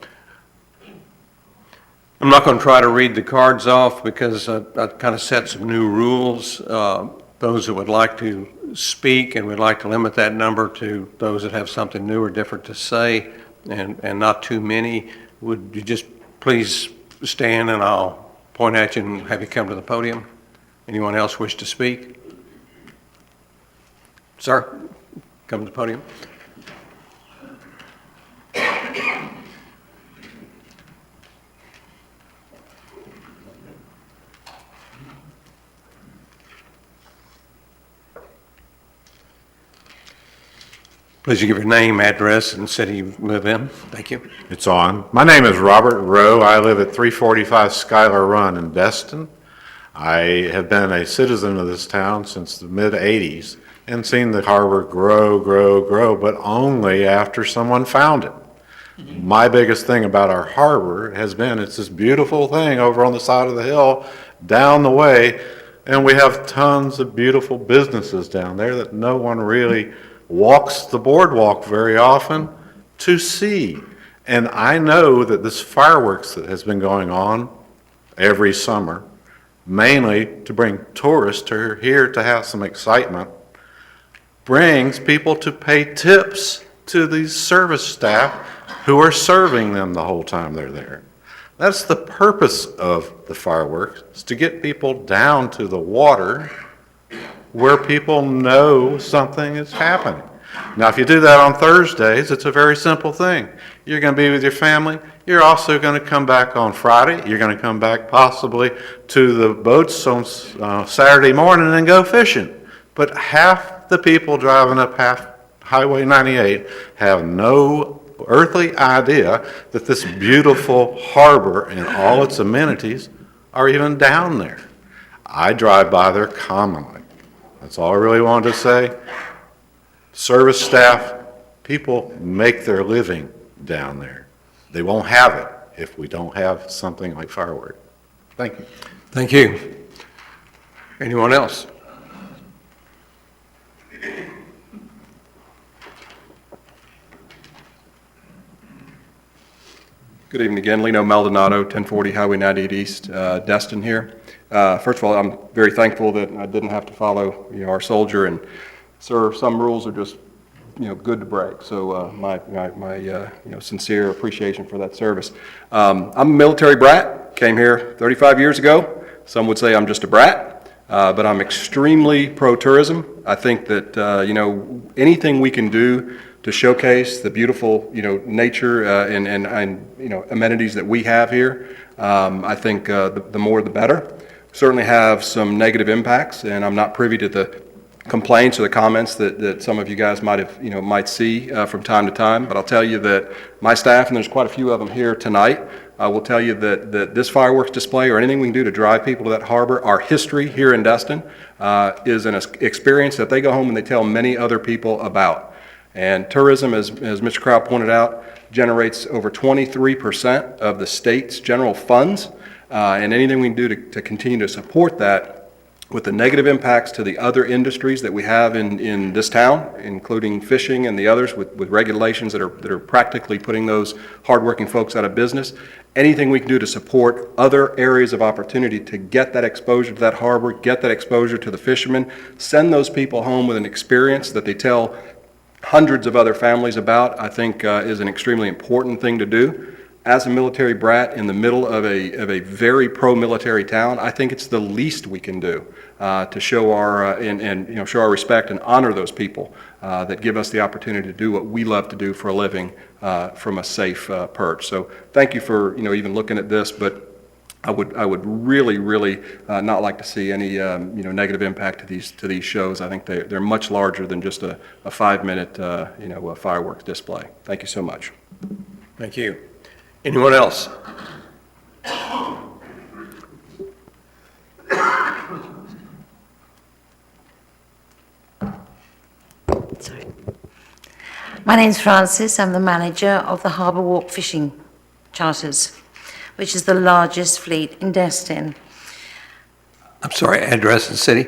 not going to try to read the cards off because I kind of set some new rules. Those that would like to speak, and we'd like to limit that number to those that have something new or different to say, and not too many. Would you just please stand and I'll point at you and have you come to the podium? Anyone else wish to speak? Sir, come to the podium. Please give your name, address, and city you live in. Thank you. It's on. My name is Robert Rowe. I live at 345 Schuyler Run in Destin. I have been a citizen of this town since the mid-'80s and seen the harbor grow, but only after someone found it. My biggest thing about our harbor has been it's this beautiful thing over on the side of the hill down the way, and we have tons of beautiful businesses down there that no one really walks the boardwalk very often to see. And I know that this fireworks that has been going on every summer, mainly to bring tourists here to have some excitement, brings people to pay tips to these service staff who are serving them the whole time they're there. That's the purpose of the fireworks, is to get people down to the water where people know something is happening. Now, if you do that on Thursdays, it's a very simple thing. You're going to be with your family. You're also going to come back on Friday. You're going to come back possibly to the boats on Saturday morning and go fishing. But half the people driving up Highway 98 have no earthly idea that this beautiful harbor and all its amenities are even down there. I drive by there commonly. That's all I really wanted to say. Service staff, people make their living down there. They won't have it if we don't have something like fireworks. Thank you. Thank you. Anyone else? Good evening again. Lino Maldonado, 1040 Highway 98 East, Destin here. First of all, I'm very thankful that I didn't have to follow, our soldier, and sir, some rules are just, good to break. So my sincere appreciation for that service. I'm a military brat, came here 35 years ago. Some would say I'm just a brat, but I'm extremely pro-tourism. I think that, anything we can do to showcase the beautiful, nature and amenities that we have here. I think the more the better. Certainly have some negative impacts, and I'm not privy to the complaints or the comments that some of you guys might see from time to time. But I'll tell you that my staff, and there's quite a few of them here tonight, will tell you that this fireworks display or anything we can do to drive people to that harbor, our history here in Destin, is an experience that they go home and they tell many other people about. And tourism, as Mr. Crow pointed out, generates over 23% of the state's general funds, and anything we can do to continue to support that with the negative impacts to the other industries that we have in this town, including fishing and the others with regulations that are practically putting those hardworking folks out of business. Anything we can do to support other areas of opportunity to get that exposure to that harbor, get that exposure to the fishermen, send those people home with an experience that they tell hundreds of other families about, I think is an extremely important thing to do. As a military brat in the middle of a very pro-military town, I think it's the least we can do to show our show our respect and honor those people that give us the opportunity to do what we love to do for a living from a safe perch. So thank you for even looking at this, but I would really not like to see any negative impact to these shows. I think they're much larger than just a 5-minute a fireworks display. Thank you so much. Thank you. Anyone else? Sorry. My name's Frances. I'm the manager of the Harbour Walk Fishing Charters, which is the largest fleet in Destin. I'm sorry, address and city?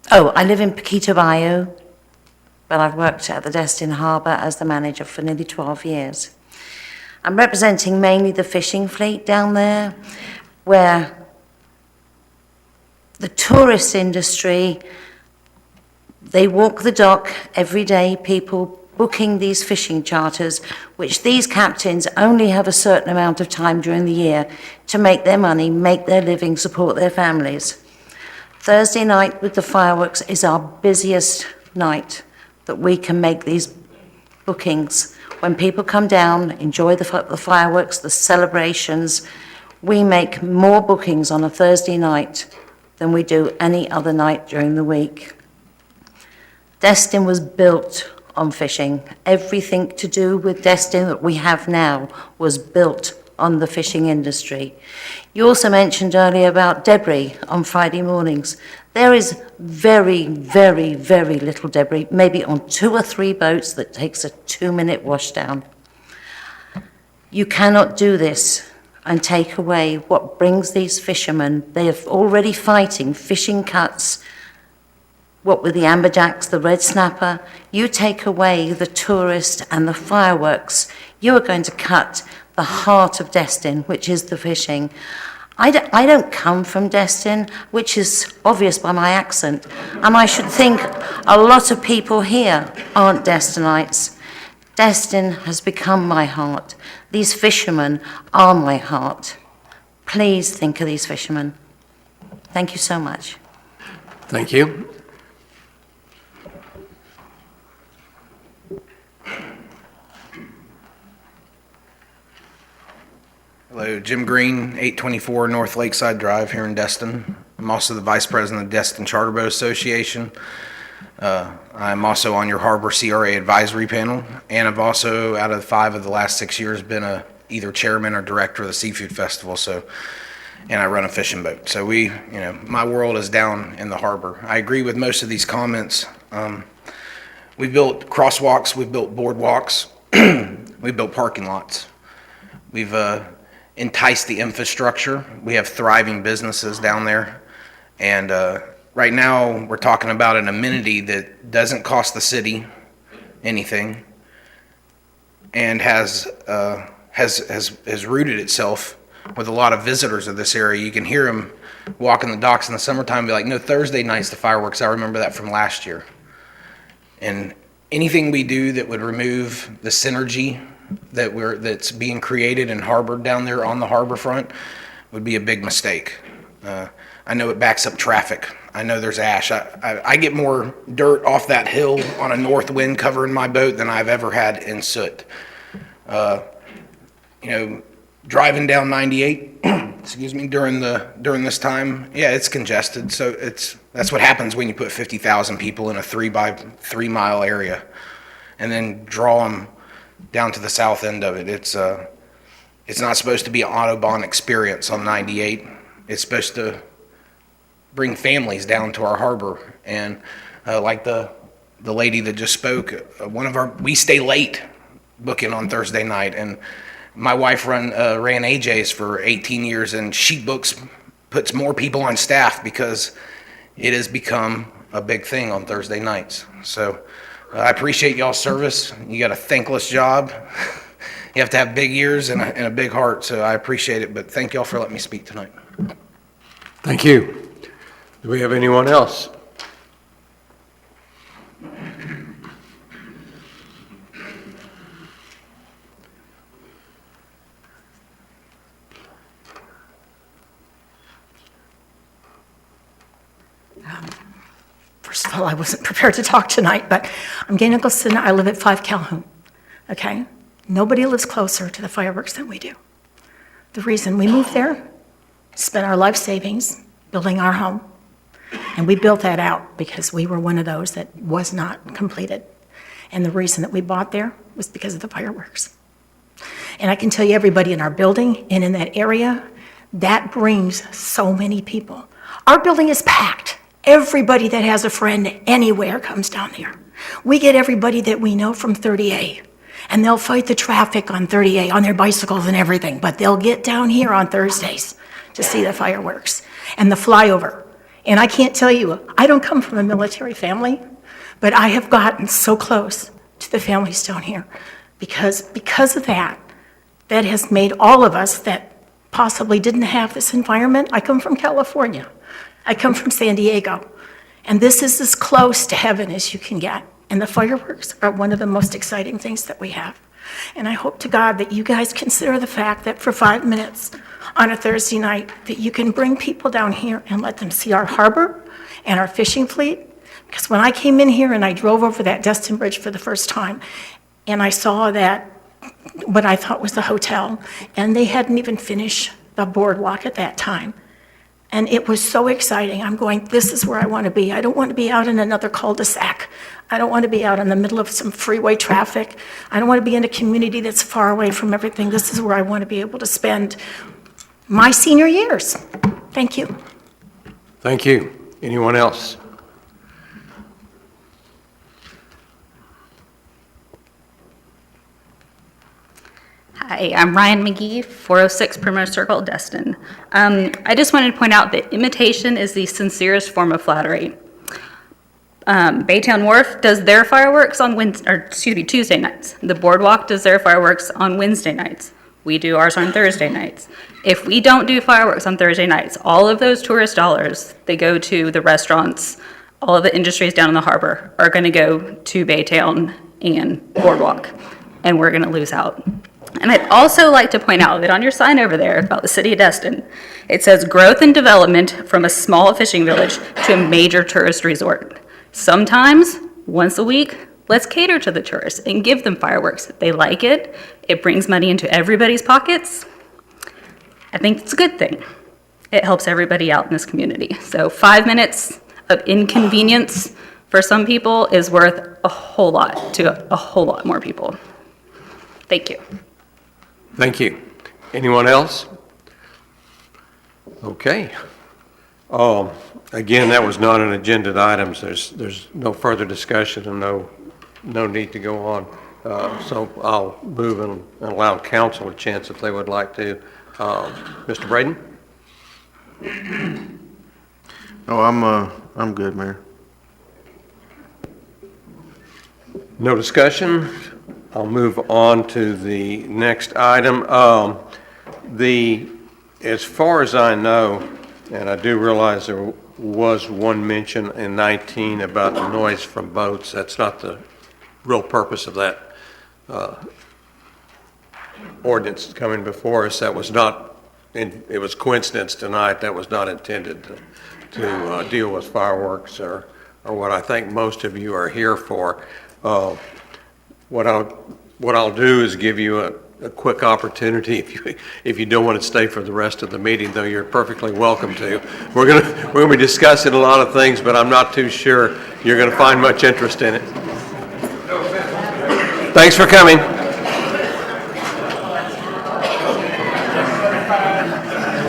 Oh, I live in Paquito Bayou, but I've worked at the Destin Harbour as the manager for nearly 12 years. I'm representing mainly the fishing fleet down there, where the tourist industry, they walk the dock every day, people booking these fishing charters, which these captains only have a certain amount of time during the year to make their money, make their living, support their families. Thursday night with the fireworks is our busiest night that we can make these bookings. When people come down, enjoy the fireworks, the celebrations, we make more bookings on a Thursday night than we do any other night during the week. Destin was built on fishing. Everything to do with Destin that we have now was built on the fishing industry. You also mentioned earlier about debris on Friday mornings. There is very little debris, maybe on 2 or 3 boats that takes a 2-minute washdown. You cannot do this and take away what brings these fishermen. They are already fighting fishing cuts, what with the amberjacks, the red snapper. You take away the tourist and the fireworks, you are going to cut the heart of Destin, which is the fishing. I don't come from Destin, which is obvious by my accent, and I should think a lot of people here aren't Destinites. Destin has become my heart. These fishermen are my heart. Please think of these fishermen. Thank you so much. Thank you. Hello, Jim Green, 824 North Lakeside Drive here in Destin. I'm also the Vice President of the Destin Charter Boat Association. I'm also on your Harbor CRA Advisory Panel, and I've also, out of 5 of the last 6 years, been either chairman or director of the Seafood Festival, and I run a fishing boat. So my world is down in the harbor. I agree with most of these comments. We've built crosswalks, we've built boardwalks, we've built parking lots. We've entice the infrastructure. We have thriving businesses down there. And right now, we're talking about an amenity that doesn't cost the city anything and has rooted itself with a lot of visitors of this area. You can hear them walking the docks in the summertime and be like, no, Thursday night's the fireworks. I remember that from last year. And anything we do that would remove the synergy that's being created and harbored down there on the harbor front would be a big mistake. I know it backs up traffic. I know there's ash. I get more dirt off that hill on a north wind covering my boat than I've ever had in soot. Driving down 98, excuse me, during this time, yeah, it's congested. So that's what happens when you put 50,000 people in a 3 mile area, and then draw them down to the south end of it. It's not supposed to be an Autobahn experience on 98. It's supposed to bring families down to our harbor. And like the lady that just spoke, we stay late booking on Thursday night. And my wife ran AJ's for 18 years, and she puts more people on staff because it has become a big thing on Thursday nights. So I appreciate y'all's service. You got a thankless job. You have to have big ears and a big heart, so I appreciate it. But thank y'all for letting me speak tonight. Thank you. Do we have anyone else? First of all, I wasn't prepared to talk tonight, but I'm Gay Nicholson. I live at 5 Calhoun, okay? Nobody lives closer to the fireworks than we do. The reason we moved there, spent our life savings building our home, and we built that out because we were one of those that was not completed. And the reason that we bought there was because of the fireworks. And I can tell you, everybody in our building and in that area, that brings so many people. Our building is packed. Everybody that has a friend anywhere comes down there. We get everybody that we know from 30A, and they'll fight the traffic on 30A on their bicycles and everything, but they'll get down here on Thursdays to see the fireworks and the flyover. And I can't tell you, I don't come from a military family, but I have gotten so close to the families down here because of that has made all of us that possibly didn't have this environment. I come from California. I come from San Diego, and this is as close to heaven as you can get. And the fireworks are one of the most exciting things that we have. And I hope to God that you guys consider the fact that for 5 minutes on a Thursday night, that you can bring people down here and let them see our harbor and our fishing fleet. Because when I came in here and I drove over that Destin Bridge for the first time, and I saw that, what I thought was the hotel, and they hadn't even finished the boardwalk at that time. And it was so exciting. I'm going, this is where I want to be. I don't want to be out in another cul-de-sac. I don't want to be out in the middle of some freeway traffic. I don't want to be in a community that's far away from everything. This is where I want to be able to spend my senior years. Thank you. Thank you. Anyone else? Hi, I'm Ryan McGee, 406 Primrose Circle, Destin. I just wanted to point out that imitation is the sincerest form of flattery. Baytown Wharf does their fireworks on Tuesday nights. The Boardwalk does their fireworks on Wednesday nights. We do ours on Thursday nights. If we don't do fireworks on Thursday nights, all of those tourist dollars, they go to the restaurants, all of the industries down in the harbor are going to go to Baytown and Boardwalk, and we're going to lose out. And I'd also like to point out that on your sign over there about the city of Destin, it says growth and development from a small fishing village to a major tourist resort. Sometimes, once a week, let's cater to the tourists and give them fireworks. They like it. It brings money into everybody's pockets. I think it's a good thing. It helps everybody out in this community. So 5 minutes of inconvenience for some people is worth a whole lot to a whole lot more people. Thank you. Thank you. Anyone else? Okay. Again, that was not an agenda item. There's no further discussion and no need to go on. So I'll move and allow council a chance if they would like to. Mr. Braden? Oh, I'm good, Mayor. No discussion. I'll move on to the next item. As far as I know, and I do realize there was one mention in 19 about the noise from boats. That's not the real purpose of that ordinance coming before us. That was not, it was coincidence tonight. That was not intended to deal with fireworks or what I think most of you are here for. What I'll do is give you a quick opportunity if you don't want to stay for the rest of the meeting, though you're perfectly welcome to. We're gonna be discussing a lot of things, but I'm not too sure you're gonna find much interest in it. Thanks for coming.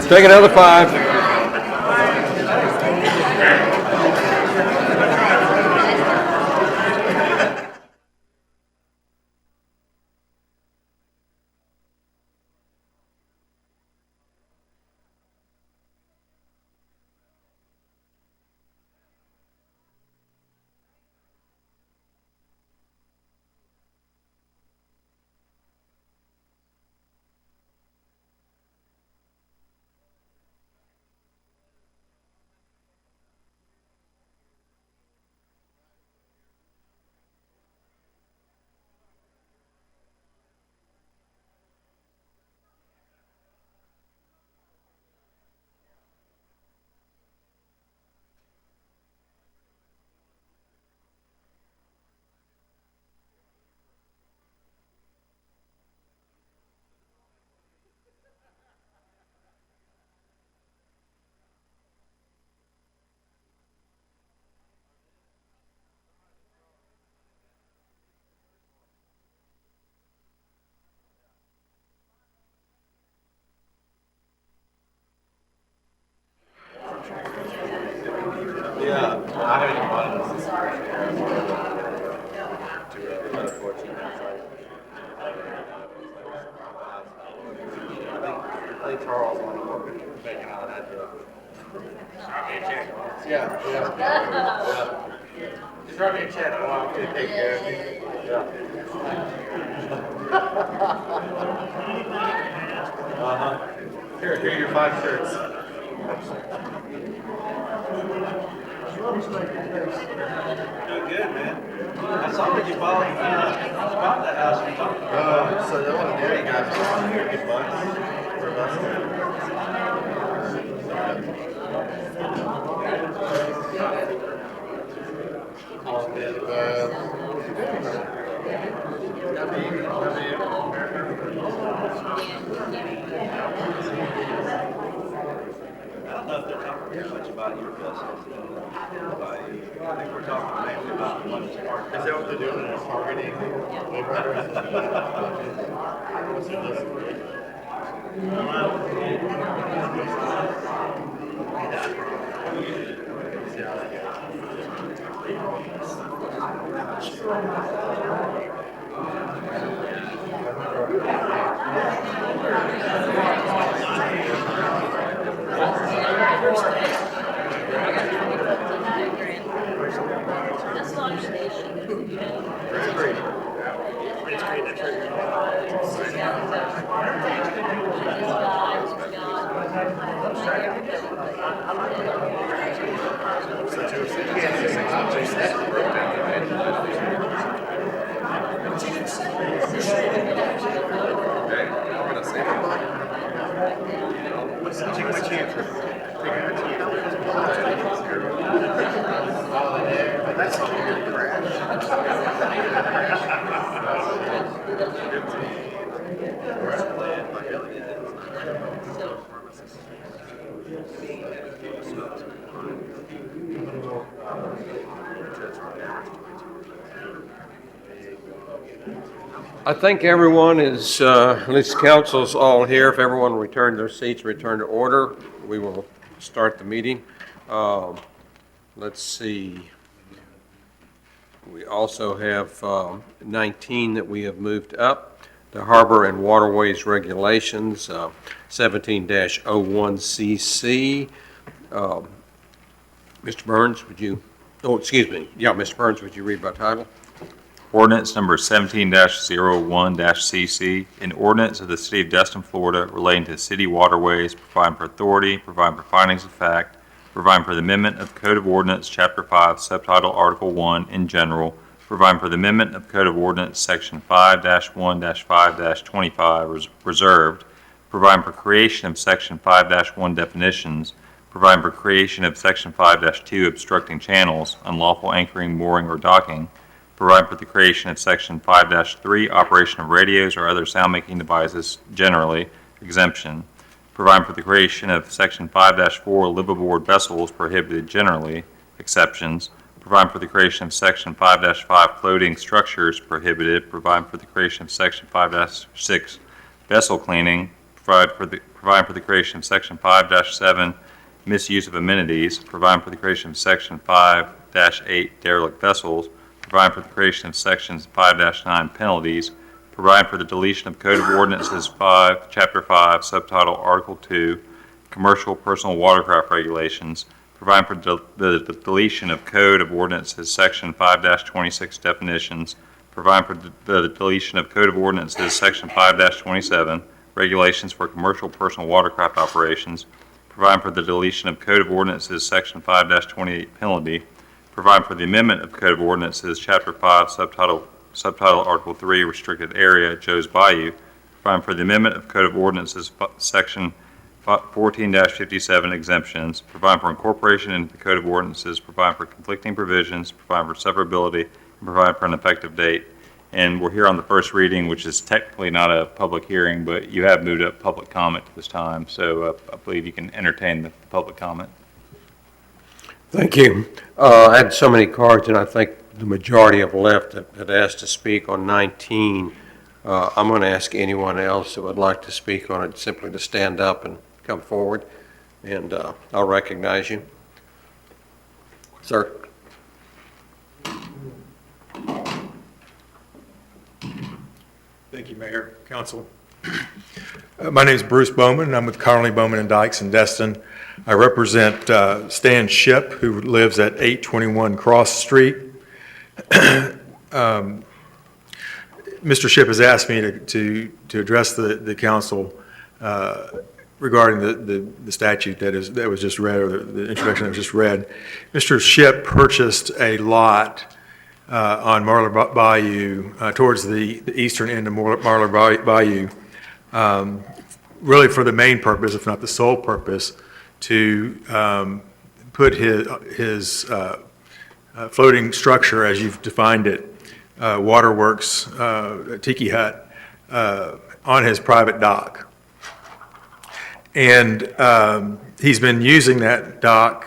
Take another 5. Just write me a check, I'll take care of it. Here are your 5 shirts. Doing good, man. I saw that you bought that house we talked about. So I want to dare you guys to get bucks for I don't know if they're talking too much about your vessels. I think we're talking mainly about money. Is that what they're doing? They're targeting? What's it list? I think everyone is, at least council's all here. If everyone returned their seats, return to order, we will start the meeting. Let's see. We also have 19 that we have moved up. The Harbor and Waterways Regulations, 17-01CC. Mr. Burns, would you, oh, excuse me. Yeah, Mr. Burns, would you read by title? Ordinance number 17-01-CC, an ordinance of the City of Destin, Florida relating to city waterways, providing for authority, providing for findings of fact, providing for the amendment of Code of Ordinance, Chapter 5, Subtitle Article 1 in general, providing for the amendment of Code of Ordinance, Section 5-1-5-25 reserved, providing for creation of Section 5-1 definitions, providing for creation of Section 5-2 obstructing channels, unlawful anchoring, mooring, or docking, providing for the creation of Section 5-3 operation of radios or other sound-making devices generally, exemption, providing for the creation of Section 5-4 liveaboard vessels prohibited generally, exceptions, providing for the creation of Section 5-5 floating structures prohibited, providing for the creation of Section 5-6 vessel cleaning, providing for the creation of Section 5-7 misuse of amenities, providing for the creation of Section 5-8 derelict vessels, providing for the creation of Sections 5-9 penalties, providing for the deletion of Code of Ordinances 5, Chapter 5, Subtitle Article 2, Commercial Personal Watercraft Regulations, providing for the deletion of Code of Ordinances Section 5-26 definitions, providing for the deletion of Code of Ordinances Section 5-27 regulations for commercial personal watercraft operations, providing for the deletion of Code of Ordinances Section 5-28 penalty, providing for the amendment of Code of Ordinances Chapter 5 Subtitle Article 3 Restricted Area Joe's Bayou, providing for the amendment of Code of Ordinances Section 14-57 exemptions, providing for incorporation into the Code of Ordinances, providing for conflicting provisions, providing for severability, and providing for an effective date. And we're here on the first reading, which is technically not a public hearing, but you have moved up public comment at this time, so I believe you can entertain the public comment. Thank you. I had so many cards, and I think the majority have left that asked to speak on 19. I'm going to ask anyone else that would like to speak on it simply to stand up and come forward, and I'll recognize you. Sir. Thank you, Mayor, Council. My name is Bruce Bowman, and I'm with Connolly, Bowman and Dykes in Destin. I represent Stan Shipp, who lives at 821 Cross Street. Mr. Shipp has asked me to address the council regarding the statute that was just read, or the introduction that was just read. Mr. Shipp purchased a lot on Marlar Bayou, towards the eastern end of Marlar Bayou, really for the main purpose, if not the sole purpose, to put his floating structure, as you've defined it, waterworks, tiki hut, on his private dock. And he's been using that dock,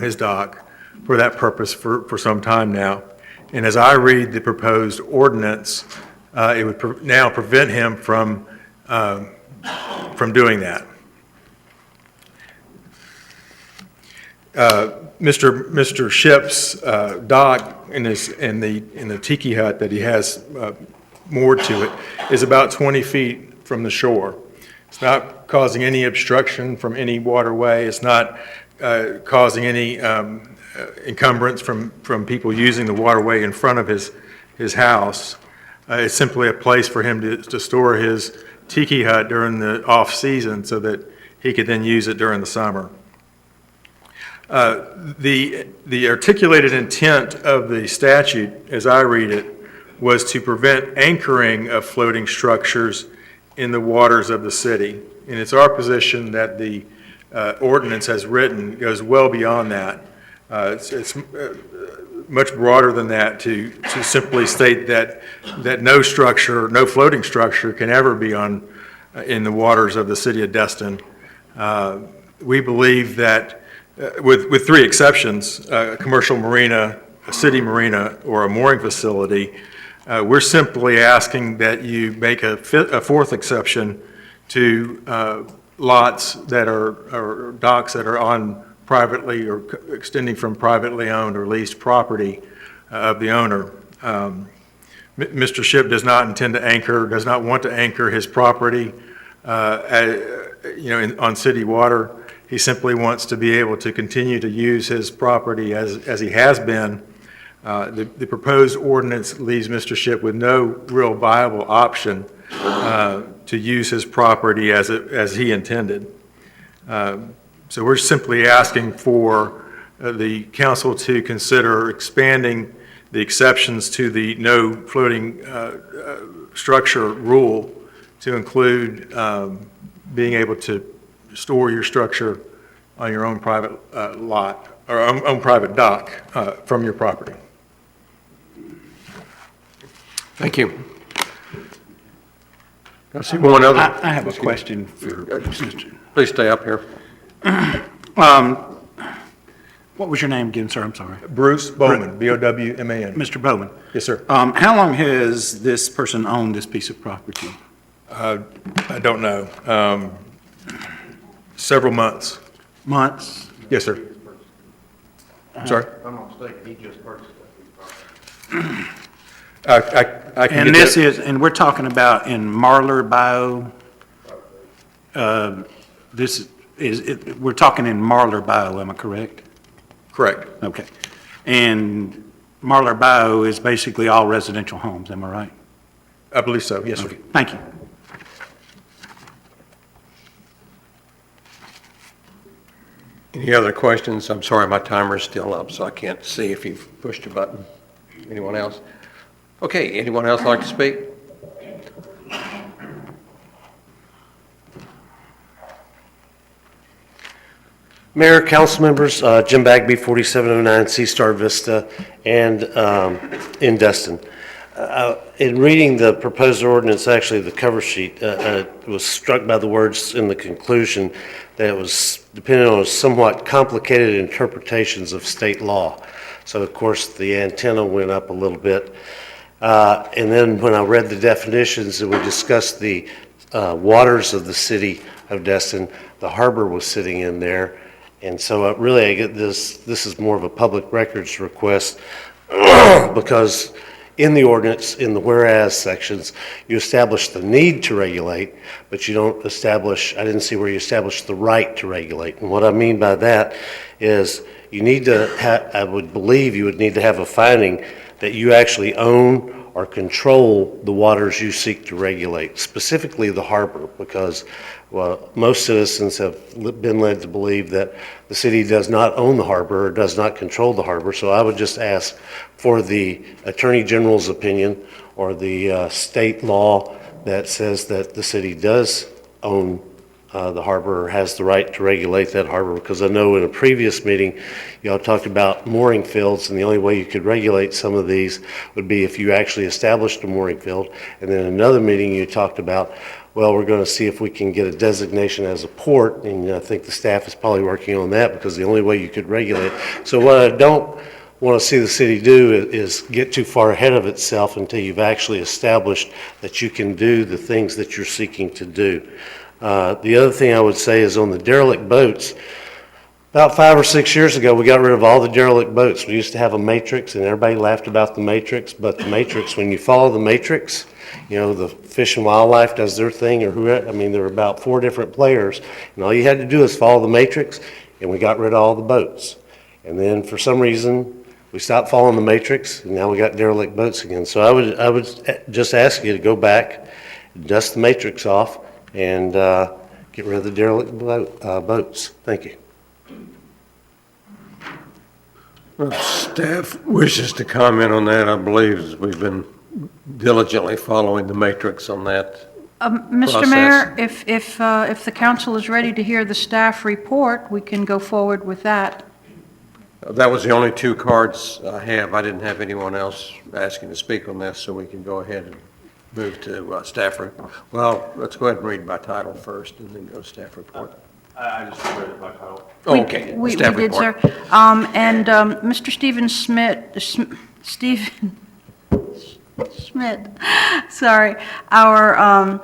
his dock, for that purpose for some time now. And as I read the proposed ordinance, it would now prevent him from doing that. Mr. Shipp's dock in the tiki hut that he has moored to it is about 20 feet from the shore. It's not causing any obstruction from any waterway. It's not causing any encumbrance from people using the waterway in front of his house. It's simply a place for him to store his tiki hut during the off-season so that he could then use it during the summer. The articulated intent of the statute, as I read it, was to prevent anchoring of floating structures in the waters of the city. And it's our position that the ordinance as written goes well beyond that. It's much broader than that to simply state that no floating structure can ever be in the waters of the city of Destin. We believe that with three exceptions, a commercial marina, a city marina, or a mooring facility, we're simply asking that you make a fourth exception to lots that are docks that are on privately or extending from privately owned or leased property of the owner. Mr. Shipp does not intend to anchor, does not want to anchor his property on city water. He simply wants to be able to continue to use his property as he has been. The proposed ordinance leaves Mr. Shipp with no real viable option to use his property as he intended. So we're simply asking for the council to consider expanding the exceptions to the no floating structure rule to include being able to store your structure on your own private lot or own private dock from your property. Thank you. I see one other. I have a question for Mr. Please stay up here. What was your name again, sir? I'm sorry. Bruce Bowman, B-O-W-M-A-N. Mr. Bowman. Yes, sir. How long has this person owned this piece of property? I don't know. Several months. Months? Yes, sir. I'm sorry? If I'm not mistaken, he just purchased I can And get this that. is, and we're talking about in Marlar Bio. This is, we're talking in Marlar Bio, am I correct? Correct. Okay. And Marlar Bio is basically all residential homes, am I right? I believe so, yes, sir. Okay, thank you. Any other questions? I'm sorry, my timer's still up, so I can't see if you've pushed a button. Anyone else? Okay, anyone else like to speak? Mayor, council members, Jim Bagby, 4709 Sea-Star Vista, and in Destin. In reading the proposed ordinance, actually the cover sheet, was struck by the words in the conclusion that it was dependent on somewhat complicated interpretations of state law. So of course the antenna went up a little bit. And then when I read the definitions and we discussed the waters of the city of Destin, the harbor was sitting in there. And so really I get this is more of a public records request because in the ordinance, in the whereas sections, you establish the need to regulate, but you don't establish, I didn't see where you establish the right to regulate. And what I mean by that is you need to have, I would believe you would need to have a finding that you actually own or control the waters you seek to regulate, specifically the harbor, because well, most citizens have been led to believe that the city does not own the harbor or does not control the harbor. So I would just ask for the Attorney General's opinion or the state law that says that the city does own the harbor or has the right to regulate that harbor, because I know in a previous meeting, y'all talked about mooring fields, and the only way you could regulate some of these would be if you actually established a mooring field. And then in another meeting, you talked about, well, we're going to see if we can get a designation as a port, and I think the staff is probably working on that because the only way you could regulate. So what I don't want to see the city do is get too far ahead of itself until you've actually established that you can do the things that you're seeking to do. The other thing I would say is on the derelict boats, about 5 or 6 years ago, we got rid of all the derelict boats. We used to have a matrix, and everybody laughed about the matrix, but the matrix, when you follow the matrix, you know, the Fish and Wildlife does their thing, or whoever, I mean, there were about 4 different players, and all you had to do is follow the matrix, and we got rid of all the boats. And then for some reason, we stopped following the matrix, and now we got derelict boats again. So I would just ask you to go back, dust the matrix off, and get rid of the derelict boats. Thank you. Well, staff wishes to comment on that. I believe as we've been diligently following the matrix on that. Mr. process. Mayor, if the council is ready to hear the staff report, we can go forward with that. That was the only 2 cards I have. I didn't have anyone else asking to speak on this, so we can go ahead and move to staff report. Well, let's go ahead and read by title first and then go to staff report. I just read it by title. Oh, okay. We Staff did, sir. report. And Mr. Stephen Schmidt, sorry, our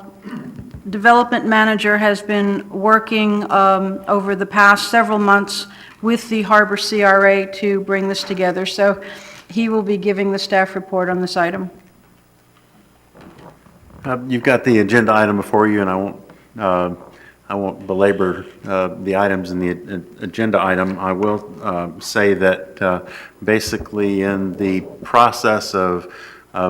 development manager has been working over the past several months with the Harbor CRA to bring this together. So he will be giving the staff report on this item. You've got the agenda item before you, and I won't I won't belabor the items in the agenda item. I will say that basically in the process of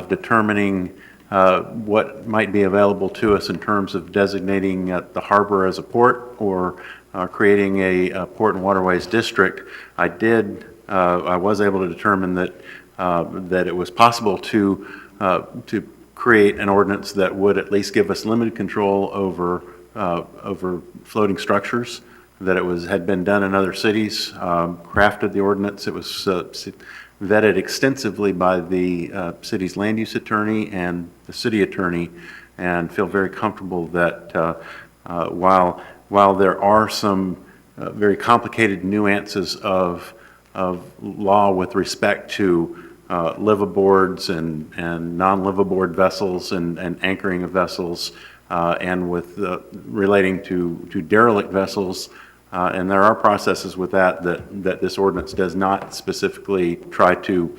determining what might be available to us in terms of designating the harbor as a port or creating a port and waterways district, I was able to determine that it was possible to create an ordinance that would at least give us limited control over floating structures, that had been done in other cities, crafted the ordinance. It was vetted extensively by the city's land use attorney and the city attorney, and feel very comfortable that while there are some very complicated nuances of law with respect to liveaboards and non-liveaboard vessels and anchoring of vessels, and with relating to derelict vessels, and there are processes with that this ordinance does not specifically try to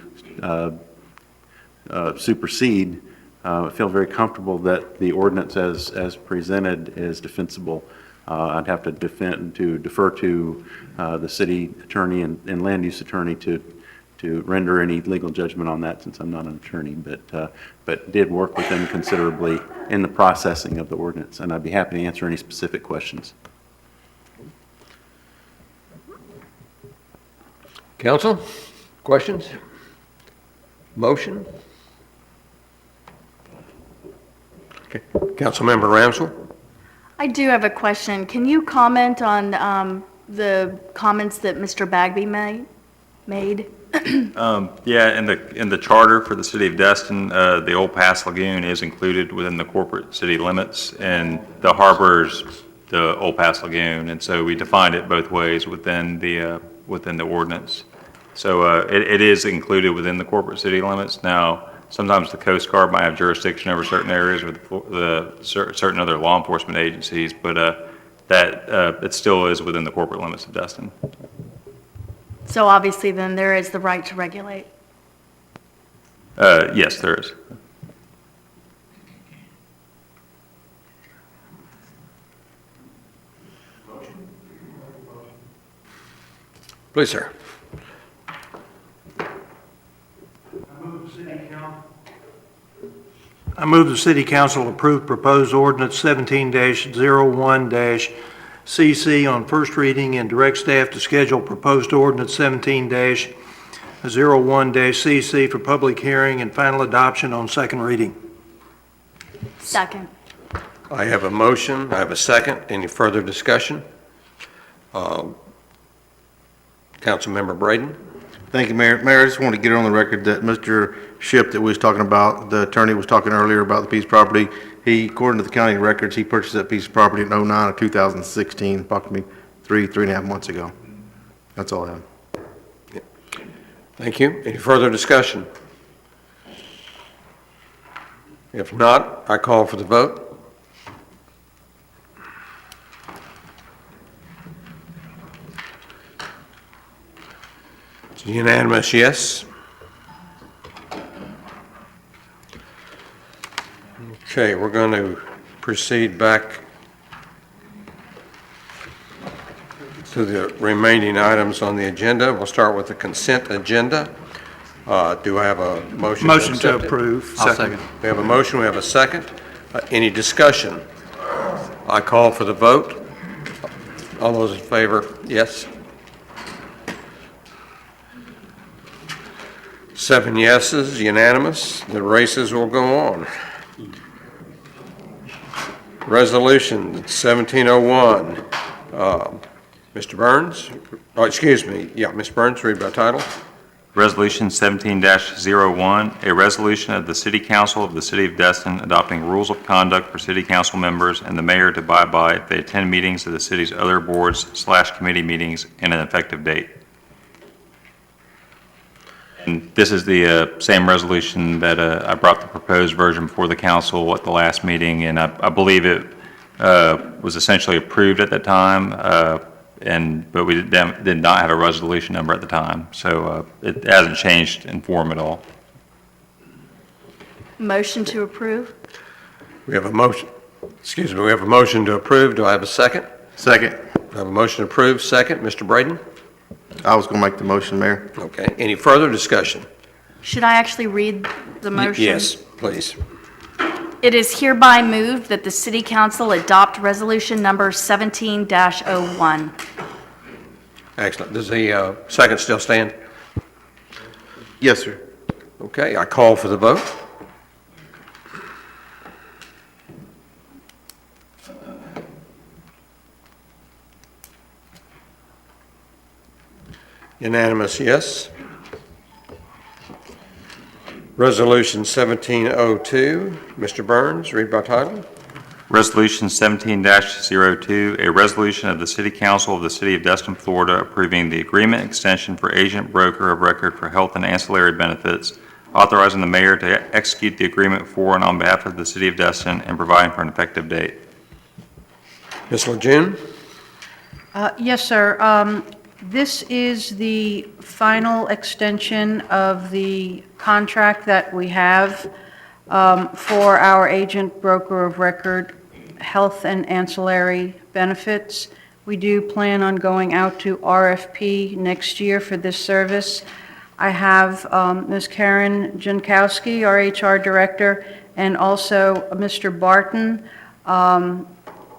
supersede. I feel very comfortable that the ordinance as presented is defensible. I'd have to defer to the city attorney and land use attorney to render any legal judgment on that, since I'm not an attorney, but did work with them considerably in the processing of the ordinance, and I'd be happy to answer any specific questions. Council, questions? Motion? Okay. Councilmember Ramsell? I do have a question. Can you comment on the comments that Mr. Bagby made? Yeah, in the charter for the city of Destin, the Old Pass Lagoon is included within the corporate city limits, and the harbor's the Old Pass Lagoon, and so we defined it both ways within the ordinance. So it is included within the corporate city limits. Now, sometimes the Coast Guard might have jurisdiction over certain areas with certain other law enforcement agencies, but it still is within the corporate limits of Destin. So obviously then there is the right to regulate. Yes, there is. Please, sir. I move the city council approve proposed ordinance 17-01-CC on first reading and direct staff to schedule proposed ordinance 17-01-CC for public hearing and final adoption on second reading. Second. I have a motion, I have a second. Any further discussion? Councilmember Braden? Thank you, Mayor. Mayor, I just want to get it on the record that Mr. Shipp that we was talking about, the attorney was talking earlier about the piece of property. According to the county records, he purchased that piece of property in 09 of 2016, approximately three and a half months ago. That's all I have. Thank you. Any further discussion? If not, I call for the vote. It's unanimous, yes. Okay, we're going to proceed back to the remaining items on the agenda. We'll start with the consent agenda. Do I have a motion? Motion to approve. I'll second. We have a motion, we have a second. Any discussion? I call for the vote. All those in favor, yes? 7 yeses, unanimous. The races will go on. Resolution 1701. Mr. Burns? Oh, excuse me. Yeah, Ms. Burns, read by title. Resolution 17-01, a resolution of the City Council of the City of Destin adopting rules of conduct for city council members and the mayor to abide by if they attend meetings of the city's other boards/committee meetings and an effective date. And this is the same resolution that I brought the proposed version before the council at the last meeting, and I believe it was essentially approved at that time, but we did not have a resolution number at the time, so it hasn't changed in form at all. Motion to approve? We have a motion. Excuse me, we have a motion to approve. Do I have a second? Second. I have a motion to approve, second. Mr. Braden? I was going to make the motion, Mayor. Okay. Any further discussion? Should I actually read the motion? Yes, please. It is hereby moved that the City Council adopt Resolution Number 17-01. Excellent. Does the second still stand? Yes, sir. Okay, I call for the vote. Unanimous, yes. Resolution 1702, Mr. Burns, read by title. Resolution 17-02, a resolution of the City Council of the City of Destin, Florida, approving the agreement extension for agent broker of record for health and ancillary benefits, authorizing the mayor to execute the agreement for and on behalf of the City of Destin, and providing for an effective date. Ms. Lejeune? Yes, sir. This is the final extension of the contract that we have for our agent broker of record health and ancillary benefits. We do plan on going out to RFP next year for this service. I have Ms. Karen Jankowski, our HR director, and also Mr. Barton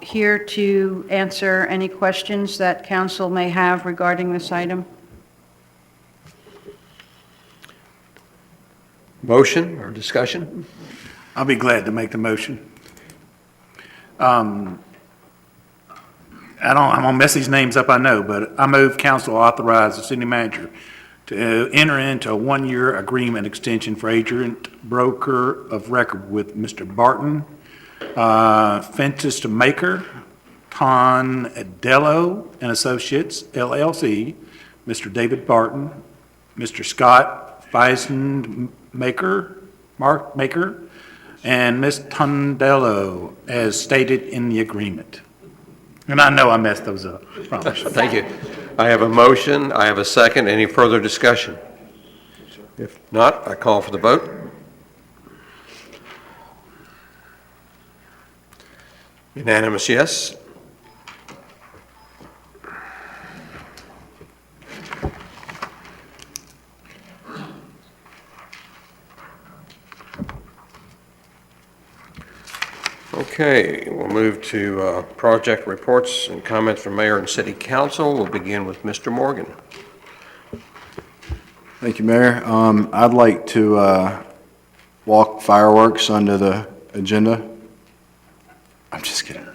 here to answer any questions that council may have regarding this item. Motion or discussion? I'll be glad to make the motion. I'm gonna mess these names up, I know, but I move council authorize the city manager to enter into a one-year agreement extension for agent broker of record with Mr. Barton, Fences Maker, Tondello and Associates, LLC, Mr. David Barton, Mr. Scott Mark Maker, and Ms. Tondello, as stated in the agreement. And I know I messed those up, I promise. Thank you. I have a motion. I have a second. Any further discussion? If not, I call for the vote. Unanimous, yes. Okay, we'll move to project reports and comments from mayor and city council. We'll begin with Mr. Morgan. Thank you, Mayor. I'd like to walk fireworks under the agenda. I'm just kidding.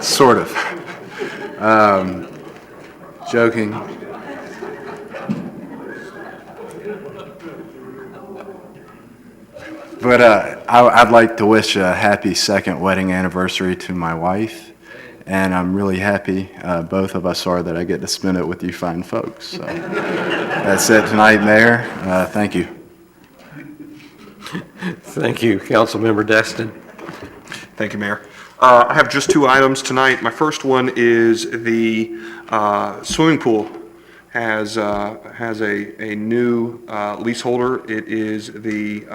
Sort of. Joking. But I'd like to wish a happy second wedding anniversary to my wife, and I'm really happy, both of us are, that I get to spend it with you fine folks. So that's it tonight, Mayor. Thank you. Thank you, Councilmember Destin. Thank you, Mayor. I have just two items tonight. My first one is the swimming pool has a new leaseholder. It is the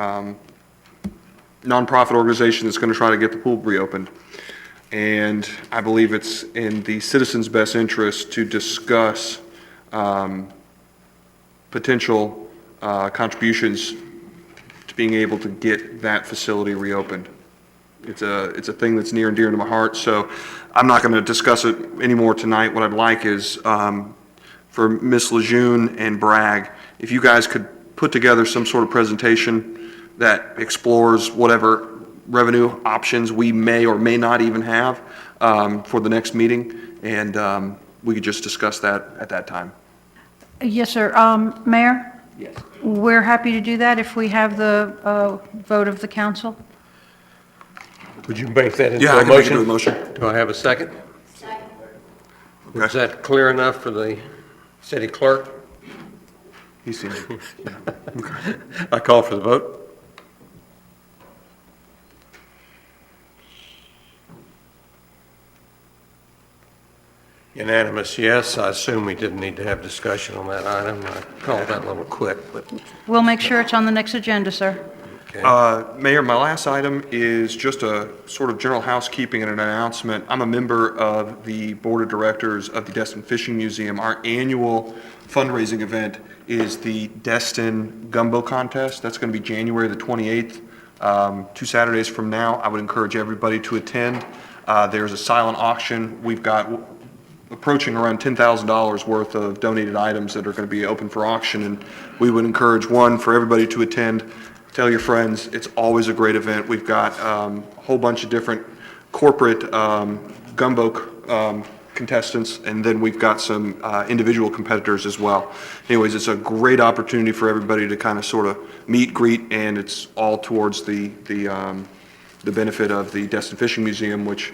nonprofit organization that's going to try to get the pool reopened. And I believe it's in the citizens' best interest to discuss potential contributions to being able to get that facility reopened. It's a thing that's near and dear to my heart, so I'm not going to discuss it anymore tonight. What I'd like is for Ms. Lejeune and Bragg, if you guys could put together some sort of presentation that explores whatever revenue options we may or may not even have for the next meeting, and we could just discuss that at that time. Yes, sir. Mayor? Yes. We're happy to do that if we have the vote of the council. Would you make that into Yeah, I a can make it motion? into a motion. Do I have a second? Second. Is that clear enough for the city clerk? He's seen it. I call for the vote. Unanimous, yes. I assume we didn't need to have discussion on that item. I called that a little quick, but We'll make sure it's on the next agenda, sir. Mayor, my last item is just a sort of general housekeeping and an announcement. I'm a member of the Board of Directors of the Destin Fishing Museum. Our annual fundraising event is the Destin Gumbo Contest. That's going to be January the 28th, 2 Saturdays from now. I would encourage everybody to attend. There's a silent auction. We've got approaching around $10,000 worth of donated items that are going to be open for auction, and we would encourage, one, for everybody to attend. Tell your friends. It's always a great event. We've got a whole bunch of different corporate gumbo contestants, and then we've got some individual competitors as well. Anyways, it's a great opportunity for everybody to kind of sort of meet, greet, and it's all towards the benefit of the Destin Fishing Museum, which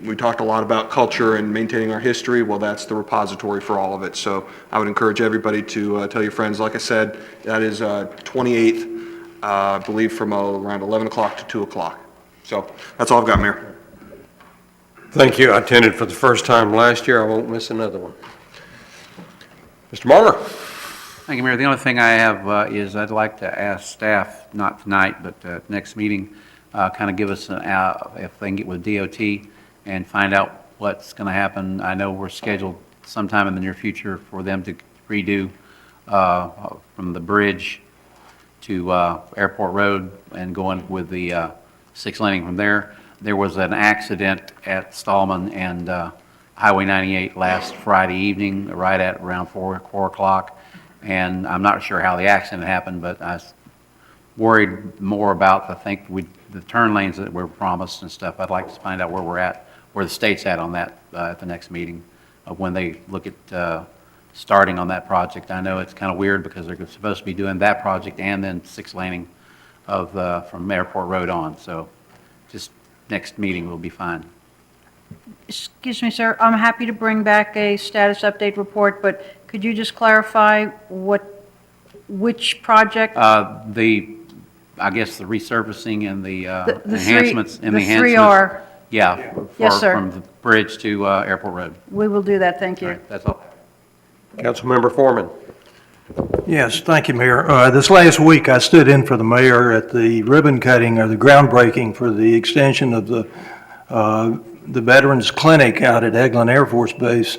we talked a lot about culture and maintaining our history. Well, that's the repository for all of it. So I would encourage everybody to tell your friends. Like I said, that is 28th, I believe from around 11 o'clock to 2 o'clock. So that's all I've got, Mayor. thank you. I attended for the first time last year. I won't miss another one. Mr. Marler? Thank you, Mayor. The only thing I have is I'd like to ask staff, not tonight, but next meeting, kind of give us an if they can get with DOT and find out what's going to happen. I know we're scheduled sometime in the near future for them to redo from the bridge to Airport Road and going with the 6 laning from there. There was an accident at Stallman and Highway 98 last Friday evening, right at around 4 o'clock. And I'm not sure how the accident happened, but I was worried more about, the turn lanes that were promised and stuff. I'd like to find out where we're at, where the state's at on that at the next meeting of when they look at starting on that project. I know it's kind of weird because they're supposed to be doing that project and then 6 laning of from Airport Road on. So just next meeting will be fine. Excuse me, sir, I'm happy to bring back a status update report, but could you just clarify which project? I guess the resurfacing and the The enhancements. the 3R. Yeah. Yes, sir. From the bridge to Airport Road. We will do that, thank you. All right, that's all. Councilmember Foreman. Yes, thank you, Mayor. This last week, I stood in for the mayor at the ribbon cutting or the groundbreaking for the extension of the Veterans Clinic out at Eglin Air Force Base.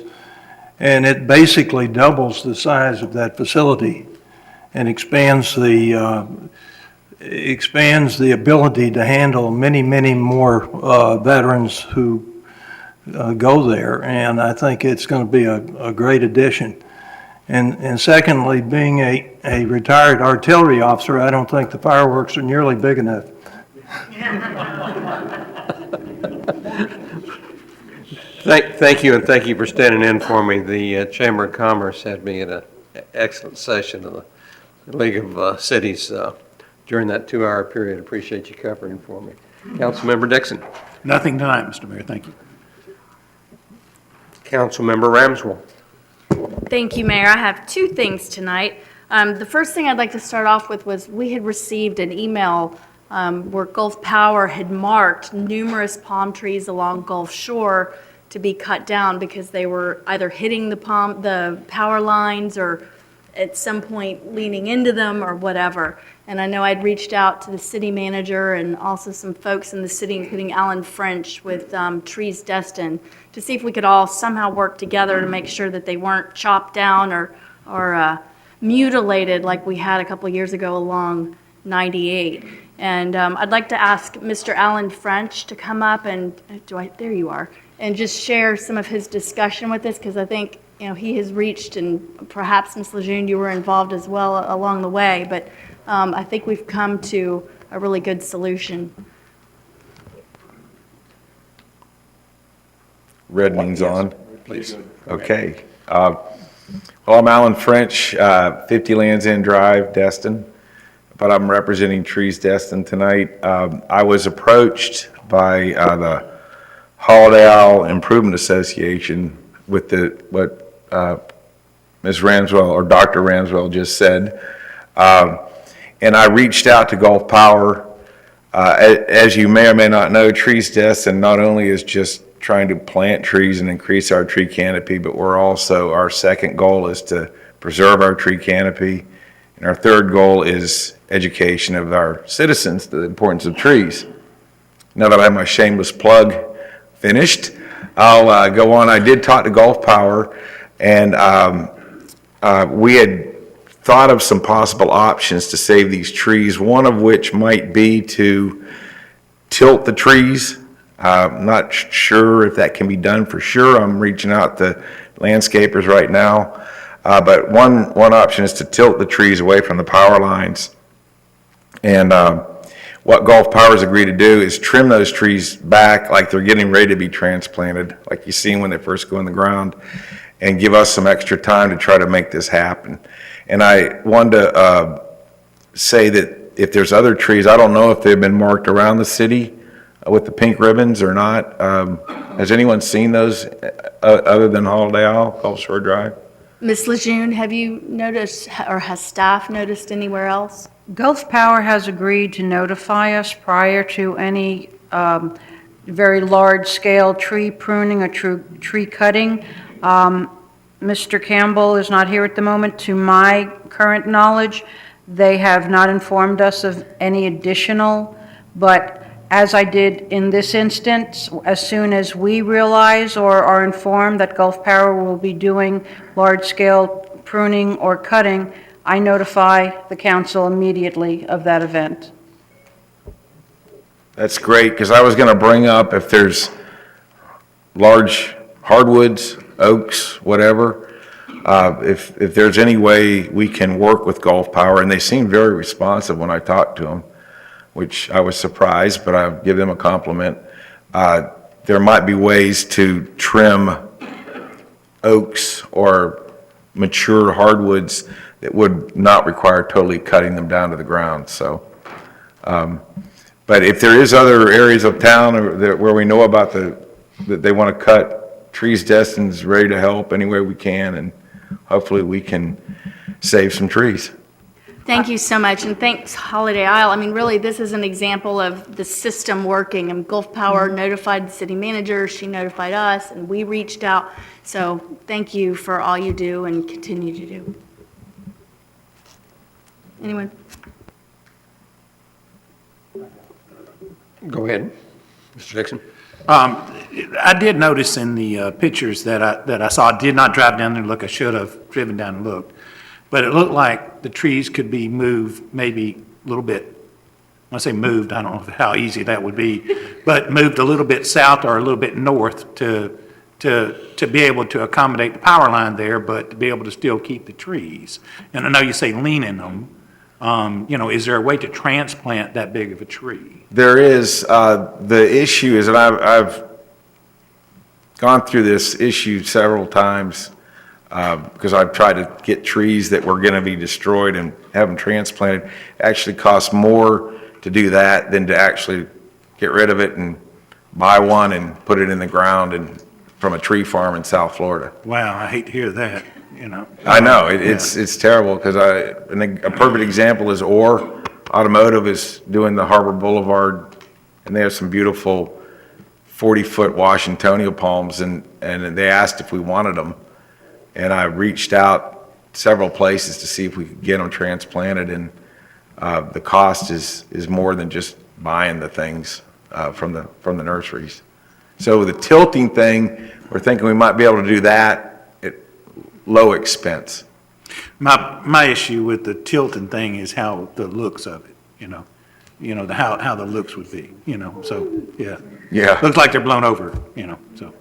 And it basically doubles the size of that facility and expands the ability to handle many, many more veterans who go there. And I think it's going to be a great addition. And secondly, being a retired artillery officer, I don't think the fireworks are nearly big enough. Thank you, and thank you for standing in for me. The Chamber of Commerce had me at an excellent session of the League of Cities during that 2-hour period. Appreciate you covering for me. Councilmember Dixon. Nothing tonight, Mr. Mayor, thank you. Councilmember Ramswell. Thank you, Mayor. I have 2 things tonight. The first thing I'd like to start off with was we had received an email where Gulf Power had marked numerous palm trees along Gulf Shore to be cut down because they were either hitting the power lines or at some point leaning into them or whatever. And I know I'd reached out to the city manager and also some folks in the city, including Alan French with Trees Destin, to see if we could all somehow work together to make sure that they weren't chopped down or mutilated like we had a couple of years ago along 98. And I'd like to ask Mr. Alan French to come up and, there you are, and just share some of his discussion with us, because I think, he has reached, and perhaps Ms. Lejeune, you were involved as well along the way, but I think we've come to a really good solution. Red means on, please. Okay. Well, I'm Alan French, 50 Lands End Drive, Destin, but I'm representing Trees Destin tonight. I was approached by the Holiday Owl Improvement Association with what Ms. Ramswell or Dr. Ramswell just said, and I reached out to Gulf Power. As you may or may not know, Trees Destin not only is just trying to plant trees and increase our tree canopy, but we're also, our second goal is to preserve our tree canopy. And our third goal is education of our citizens, the importance of trees. Now that I have my shameless plug finished, I'll go on. I did talk to Gulf Power, and we had thought of some possible options to save these trees, one of which might be to tilt the trees. Not sure if that can be done for sure. I'm reaching out to landscapers right now. But one option is to tilt the trees away from the power lines. And what Gulf Power's agreed to do is trim those trees back like they're getting ready to be transplanted, like you see when they first go in the ground, and give us some extra time to try to make this happen. And I wanted to say that if there's other trees, I don't know if they've been marked around the city with the pink ribbons or not. Has anyone seen those other than Holiday Isle, Gulf Shore Drive? Ms. Lejeune, have you noticed, or has staff noticed anywhere else? Gulf Power has agreed to notify us prior to any very large-scale tree pruning or tree cutting. Mr. Campbell is not here at the moment. To my current knowledge, they have not informed us of any additional, but as I did in this instance, as soon as we realize or are informed that Gulf Power will be doing large-scale pruning or cutting, I notify the council immediately of that event. That's great, because I was going to bring up if there's large hardwoods, oaks, whatever, if there's any way we can work with Gulf Power, and they seem very responsive when I talked to them, which I was surprised, but I'll give them a compliment. There might be ways to trim oaks or mature hardwoods that would not require totally cutting them down to the ground. So, but if there is other areas of town where we know about that they want to cut trees, Destin's ready to help any way we can, and hopefully we can save some trees. Thank you so much, and thanks Holiday Isle. I mean, really, this is an example of the system working. And Gulf Power notified the city manager, she notified us, and we reached out. So thank you for all you do and continue to do. Anyone? Go ahead, Mr. Dixon. I did notice in the pictures that I saw, I did not drive down there and look. I should have driven down and looked. But it looked like the trees could be moved maybe a little bit. When I say moved, I don't know how easy that would be, but moved a little bit south or a little bit north to be able to accommodate the power line there, but to be able to still keep the trees. And I know you say leaning them. Is there a way to transplant that big of a tree? There is. The issue is, and I've gone through this issue several times, because I've tried to get trees that were going to be destroyed and have them transplanted. It actually costs more to do that than to actually get rid of it and buy one and put it in the ground and from a tree farm in South Florida. Wow, I hate to hear that, I know, it's terrible, because a perfect example is Orr Automotive is doing the Harbor Boulevard, and they have some beautiful 40-foot Washingtonia palms, and they asked if we wanted them. And I reached out several places to see if we could get them transplanted, and the cost is more than just buying the things from the nurseries. So the tilting thing, we're thinking we might be able to do that at low expense. My issue with the tilting thing is how the looks of it, how the looks would be, so, yeah. Yeah. Looks like they're blown over, so.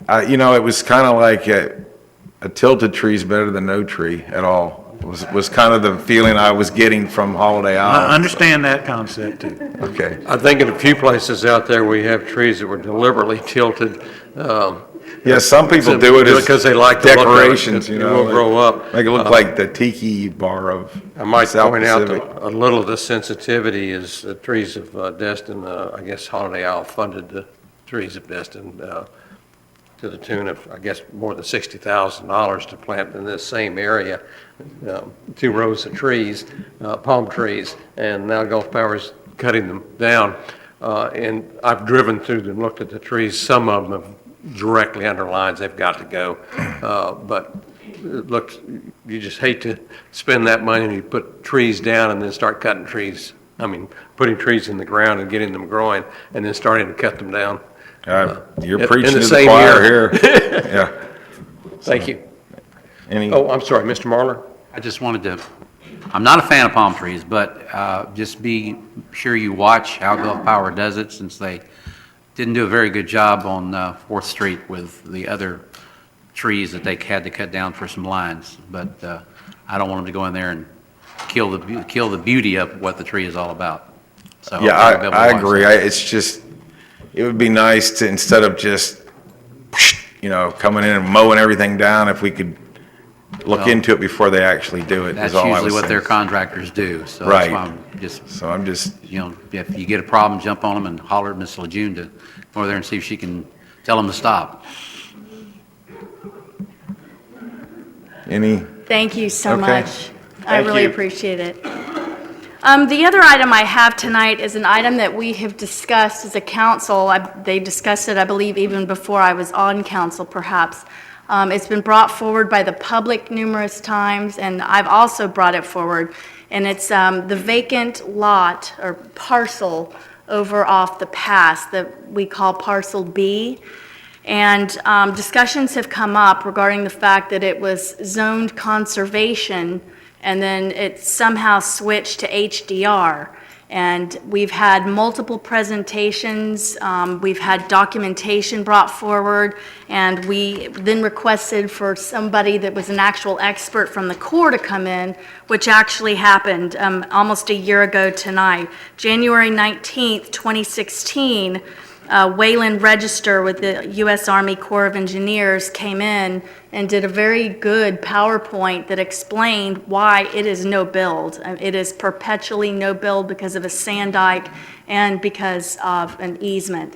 It was kind of like a tilted tree is better than no tree at all. Was kind of the feeling I was getting from Holiday Isle. I understand that concept too. Okay. I think in a few places out there, we have trees that were deliberately tilted. Yeah, some people do it as because they like decorations, it will grow up. Make it look like the tiki bar of I might South point out Pacific. a little of the sensitivity is the trees of Destin. I guess Holiday Isle funded the trees of Destin to the tune of, I guess, more than $60,000 to plant in this same area, 2 rows of trees, palm trees, and now Gulf Power is cutting them down. And I've driven through them, looked at the trees. Some of them have directly under lines, they've got to go. But it looks, you just hate to spend that money and you put trees down and then start cutting trees. I mean, putting trees in the ground and getting them growing and then starting to cut them down. You're in preaching the to the same choir year. here. Yeah. Thank you. Any? Oh, I'm sorry, Mr. Marler? I just wanted to, I'm not a fan of palm trees, but just be sure you watch how Gulf Power does it, since they didn't do a very good job on 4th Street with the other trees that they had to cut down for some lines. But I don't want them to go in there and kill the beauty of what the tree is all about. So Yeah, hopefully we'll be able to I watch agree. that. It's just, it would be nice to, instead of just, coming in and mowing everything down, if we could look Well, into it before they actually do it, That's is all I was usually what their saying. contractors do, so Right. that's why I'm just, So I'm just, if you get a problem, jump on them and holler at Miss Lejeune to go over there and see if she can tell them to stop. any, Thank you so Okay. much. I Thank really you. appreciate it. The other item I have tonight is an item that we have discussed as a council. They discussed it, I believe, even before I was on council, perhaps. It's been brought forward by the public numerous times, and I've also brought it forward. And it's the vacant lot or parcel over off the pass that we call Parcel B. And discussions have come up regarding the fact that it was zoned conservation and then it somehow switched to HDR. And we've had multiple presentations, we've had documentation brought forward, and we then requested for somebody that was an actual expert from the Corps to come in, which actually happened almost a year ago tonight. January 19th, 2016, Wayland Register with the U.S. Army Corps of Engineers came in and did a very good PowerPoint that explained why it is no build. It is perpetually no build because of a sand dike and because of an easement.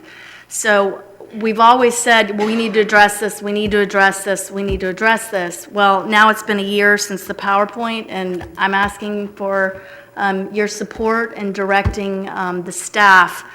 So we've always said, well, we need to address this, we need to address this, we need to address this. Well, now it's been a year since the PowerPoint, and I'm asking for your support and directing the staff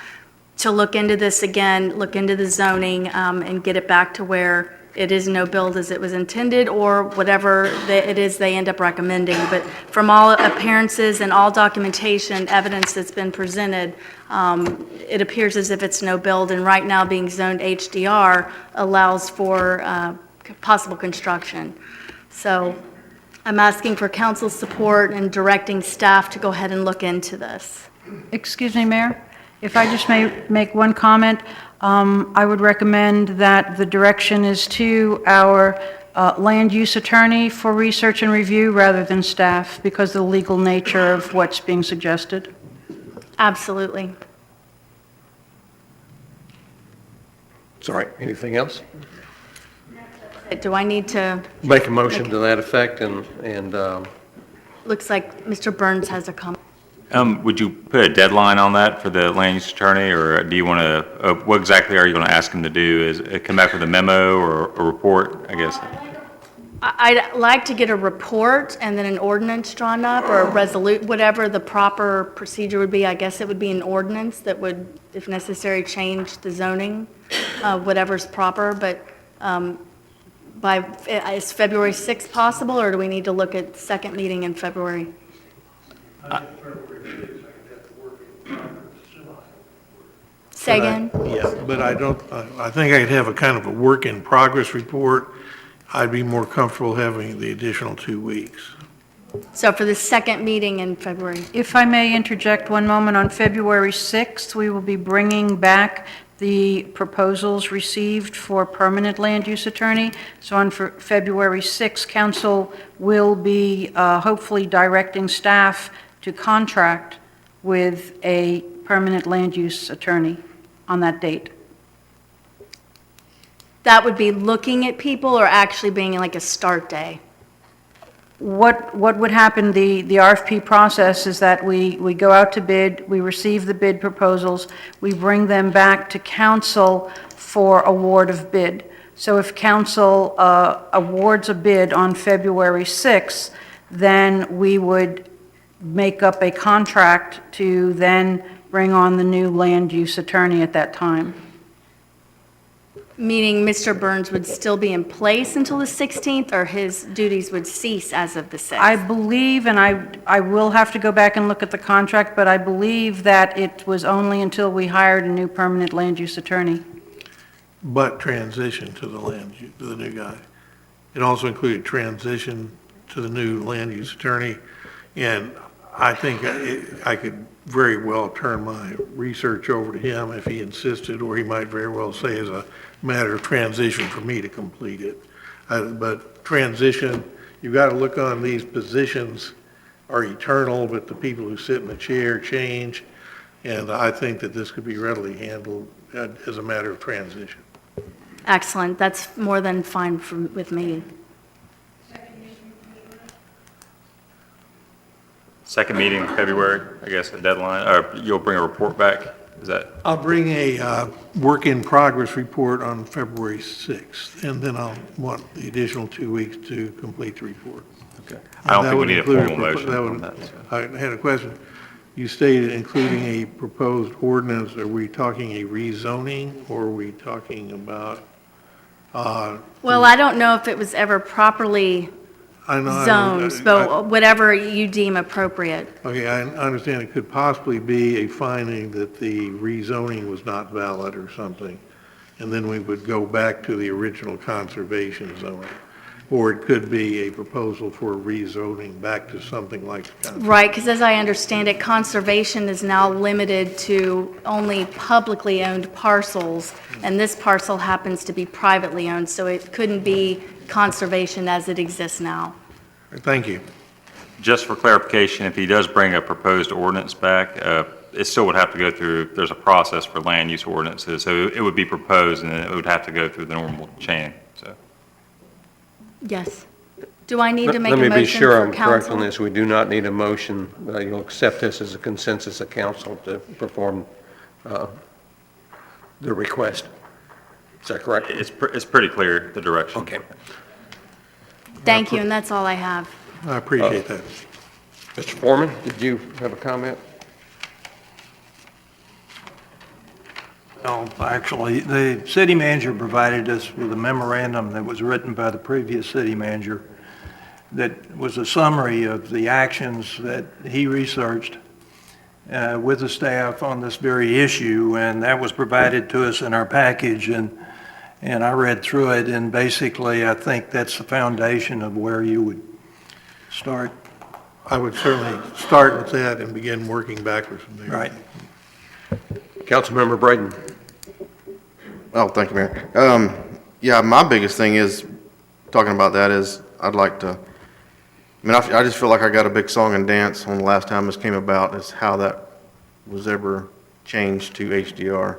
to look into this again, look into the zoning, and get it back to where it is no build as it was intended, or whatever it is they end up recommending. But from all appearances and all documentation, evidence that's been presented, it appears as if it's no build, and right now being zoned HDR allows for possible construction. So I'm asking for council support and directing staff to go ahead and look into this. Excuse me, Mayor? If I just may make one comment, I would recommend that the direction is to our land use attorney for research and review rather than staff because of the legal nature of what's being suggested. Absolutely. Sorry, anything else? Do I need to, Make a motion to that effect and looks like Mr. Burns has a comment. Would you put a deadline on that for the land use attorney, or do you want to, what exactly are you going to ask him to do? Is it come back with a memo or a report, I guess? I'd like to get a report and then an ordinance drawn up, or a resolute, whatever the proper procedure would be. I guess it would be an ordinance that would, if necessary, change the zoning, whatever's proper, but is February 6th possible, or do we need to look at second meeting in February? Say again? Yeah, but I think I'd have a kind of a work in progress report. I'd be more comfortable having the additional 2 weeks. So for the second meeting in February. If I may interject one moment, on February 6th, we will be bringing back the proposals received for permanent land use attorney. So on February 6th, council will be hopefully directing staff to contract with a permanent land use attorney on that date. That would be looking at people or actually being like a start day? What would happen, the RFP process is that we go out to bid, we receive the bid proposals, we bring them back to council for award of bid. So if council awards a bid on February 6th, then we would make up a contract to then bring on the new land use attorney at that time. Meaning Mr. Burns would still be in place until the 16th, or his duties would cease as of the 6th? I believe, and I will have to go back and look at the contract, but I believe that it was only until we hired a new permanent land use attorney. But transition to to the new guy. It also included transition to the new land use attorney. And I think I could very well turn my research over to him if he insisted, or he might very well say as a matter of transition for me to complete it. But transition, you've got to look on these positions are eternal, but the people who sit in the chair change. And I think that this could be readily handled as a matter of transition. Excellent. That's more than fine with me. Second meeting in February, I guess, the deadline, or you'll bring a report back? Is that? I'll bring a work in progress report on February 6th, and then I'll want the additional 2 weeks to complete the report. Okay. I don't think we need a formal motion on that. I had a question. You stated including a proposed ordinance. Are we talking a rezoning, or are we talking about? Well, I don't know if it was ever properly zones, but whatever you deem appropriate. Okay, I understand it could possibly be a finding that the rezoning was not valid or something, and then we would go back to the original conservation zone. Or it could be a proposal for rezoning back to something like the conservation. Right, because as I understand it, conservation is now limited to only publicly owned parcels, and this parcel happens to be privately owned, so it couldn't be conservation as it exists now. Thank you. Just for clarification, if he does bring a proposed ordinance back, it still would have to go through, there's a process for land use ordinances, so it would be proposed and it would have to go through the normal chain, so. Yes. Do I need to make a Let me motion be sure for I'm correct council? on this. We do not need a motion. You'll accept this as a consensus of council to perform the request. Is that correct? It's pretty clear, the direction. Okay. Thank you, and that's all I have. I appreciate that. Mr. Foreman, did you have a comment? No, actually, the city manager provided us with a memorandum that was written by the previous city manager that was a summary of the actions that he researched with the staff on this very issue, and that was provided to us in our package, and I read through it, and basically, I think that's the foundation of where you would start. I would certainly start with that and begin working backwards from there. Right. Councilmember Braden. Oh, thank you, Mayor. Yeah, my biggest thing is, talking about that is, I'd like to, I just feel like I got a big song and dance on the last time this came about, is how that was ever changed to HDR.